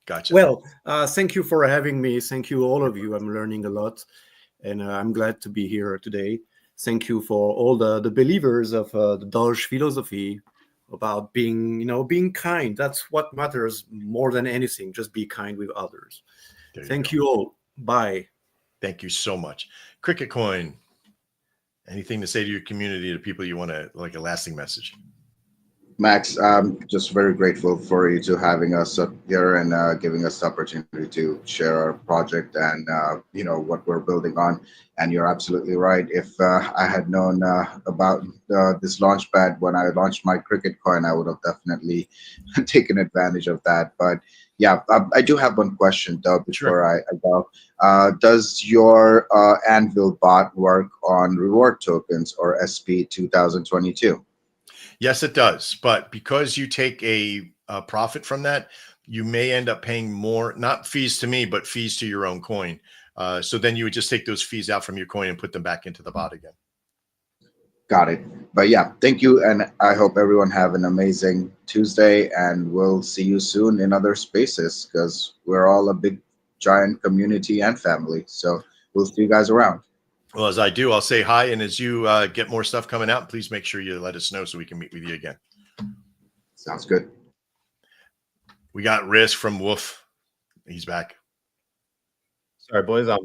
Gotcha. Well, thank you for having me. Thank you, all of you. I'm learning a lot, and I'm glad to be here today. Thank you for all the believers of the Doge philosophy about being kind. That's what matters more than anything. Just be kind with others. Thank you all. Bye. Thank you so much. Cricket Coin. Anything to say to your community, to people you want to, like a lasting message? Max, I'm just very grateful for you to having us up here and giving us the opportunity to share our project and what we're building on. And you're absolutely right. If I had known about this launchpad when I launched my cricket coin, I would have definitely taken advantage of that. But yeah, I do have one question though before I go. Does your Anvil bot work on reward tokens or SP 2022? Yes, it does. But because you take a profit from that, you may end up paying more, not fees to me, but fees to your own coin. So then you would just take those fees out from your coin and put them back into the bot again. Got it. But yeah, thank you. And I hope everyone have an amazing Tuesday, and we'll see you soon in other spaces because we're all a big giant community and family. So we'll see you guys around. Well, as I do, I'll say hi. And as you get more stuff coming out, please make sure you let us know so we can meet with you again. Sounds good. We got Risk from WOF. He's back. Sorry, boys. I'm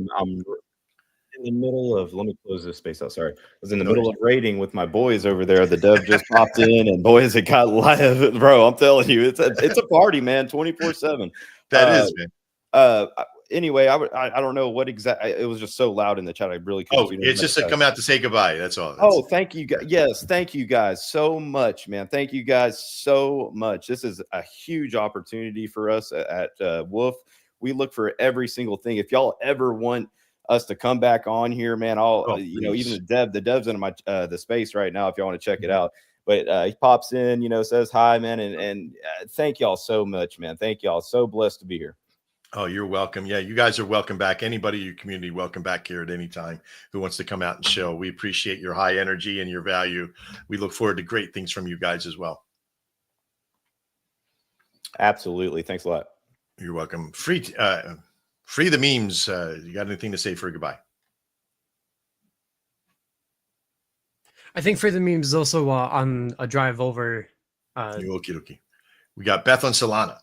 in the middle of, let me close this space out. Sorry. I was in the No middle worries. of raiding with my boys over there. The dev just popped in, and boys, it got live. Bro, I'm telling you, it's a party, man, 24/7. That is, man. Anyway, I don't know what exactly, it was just so loud in the chat. I really couldn't Oh, see it's just to come out to say goodbye. That's all. Oh, thank you guys. Yes, thank you guys so much, man. Thank you guys so much. This is a huge opportunity for us at WOF. We look for every single thing. If y'all ever want us to come back on here, man, you know, even the dev's in my the space right now if y'all want to check it out. But he pops in, you know, says hi, man, and thank y'all so much, man. Thank y'all. So blessed to be here. Oh, you're welcome. Yeah, you guys are welcome back. Anybody in your community, welcome back here at any time who wants to come out and show. We appreciate your high energy and your value. We look forward to great things from you guys as well. Absolutely. Thanks a lot. You're welcome. Free the memes. You got anything to say for goodbye? I think Free the Memes is also on a drive over. Okie. We got Beth on Solana.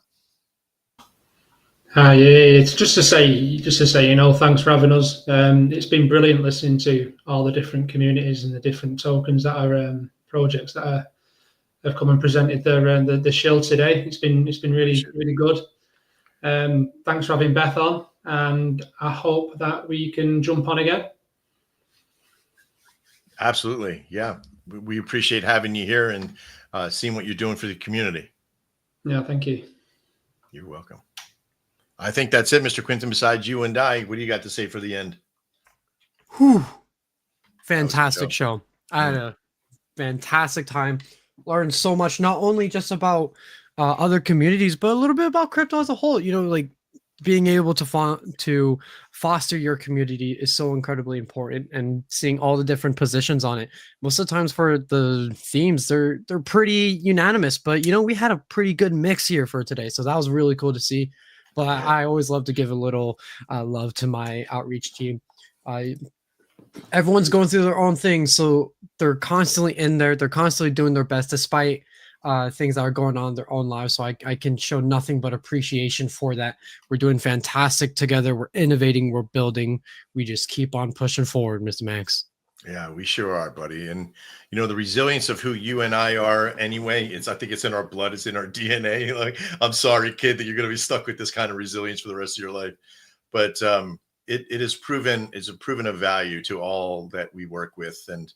Hi, it's just to say, you know, thanks for having us. It's been brilliant listening to all the different communities and the different tokens that are projects that have come and presented the shill today. It's been really good. Thanks for having Beth on, and I hope that we can jump on again. Absolutely, yeah. We appreciate having you here and seeing what you're doing for the community. Yeah, thank you. You're welcome. I think that's it, Mr. Quinton. Besides you and I, what do you got to say for the end? Whew. Fantastic show. I had a fantastic time. Learned so much, not only just about other communities, but a little bit about crypto as a whole. You know, like being able to foster your community is so incredibly important, and seeing all the different positions on it. Most of the times for the themes, they're pretty unanimous, but you know, we had a pretty good mix here for today. So that was really cool to see. But I always love to give a little love to my outreach team. Everyone's going through their own things, so they're constantly in there. They're constantly doing their best despite things that are going on in their own lives. So I can show nothing but appreciation for that. We're doing fantastic together. We're innovating. We're building. We just keep on pushing forward, Mr. Max. Yeah, we sure are, buddy. And you know, the resilience of who you and I are anyway, I think it's in our blood, it's in our DNA. Like, I'm sorry, kid, that you're going to be stuck with this kind of resilience for the rest of your life. But it is proven, it's a proven of value to all that we work with. And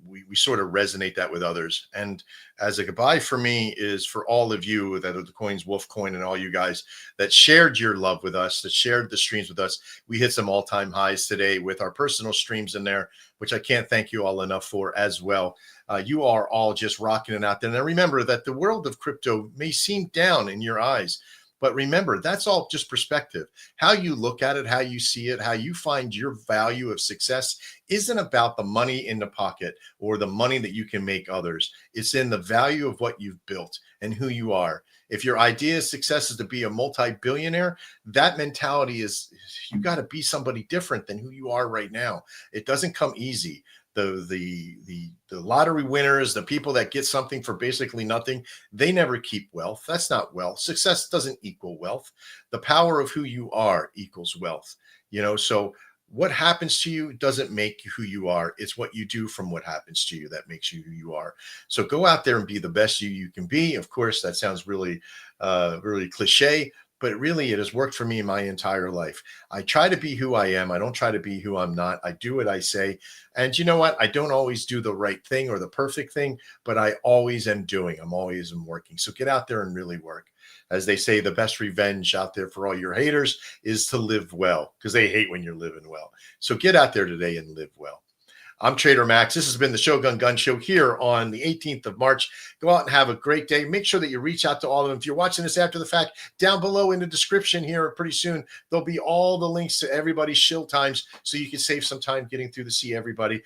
we sort of resonate that with others. And as a goodbye for me is for all of you that are the Coins Wolf Coin and all you guys that shared your love with us, that shared the streams with us. We hit some all-time highs today with our personal streams in there, which I can't thank you all enough for as well. You are all just rocking it out there. And remember that the world of crypto may seem down in your eyes, but remember, that's all just perspective. How you look at it, how you see it, how you find your value of success isn't about the money in the pocket or the money that you can make others. It's in the value of what you've built and who you are. If your idea of success is to be a multi-billionaire, that mentality is you got to be somebody different than who you are right now. It doesn't come easy. The lottery winners, the people that get something for basically nothing, they never keep wealth. That's not wealth. Success doesn't equal wealth. The power of who you are equals wealth. You know, so what happens to you doesn't make you who you are. It's what you do from what happens to you that makes you who you are. So go out there and be the best you can be. Of course, that sounds really, really cliche, but really it has worked for me my entire life. I try to be who I am. I don't try to be who I'm not. I do what I say. And you know what? I don't always do the right thing or the perfect thing, but I always am doing. I'm always working. So get out there and really work. As they say, the best revenge out there for all your haters is to live well, because they hate when you're living well. So get out there today and live well. I'm Trader Max. This has been the Shogun Gun Show here on the 18th of March. Go out and have a great day. Make sure that you reach out to all of them. If you're watching this after the fact, down below in the description here pretty soon, there'll be all the links to everybody's shill times so you can save some time getting through to see everybody.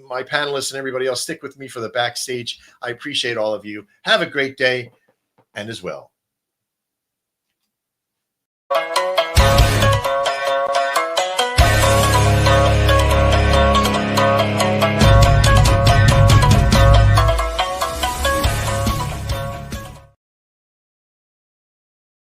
My panelists and everybody else, stick with me for the backstage. I appreciate all of you. Have a great day and as well.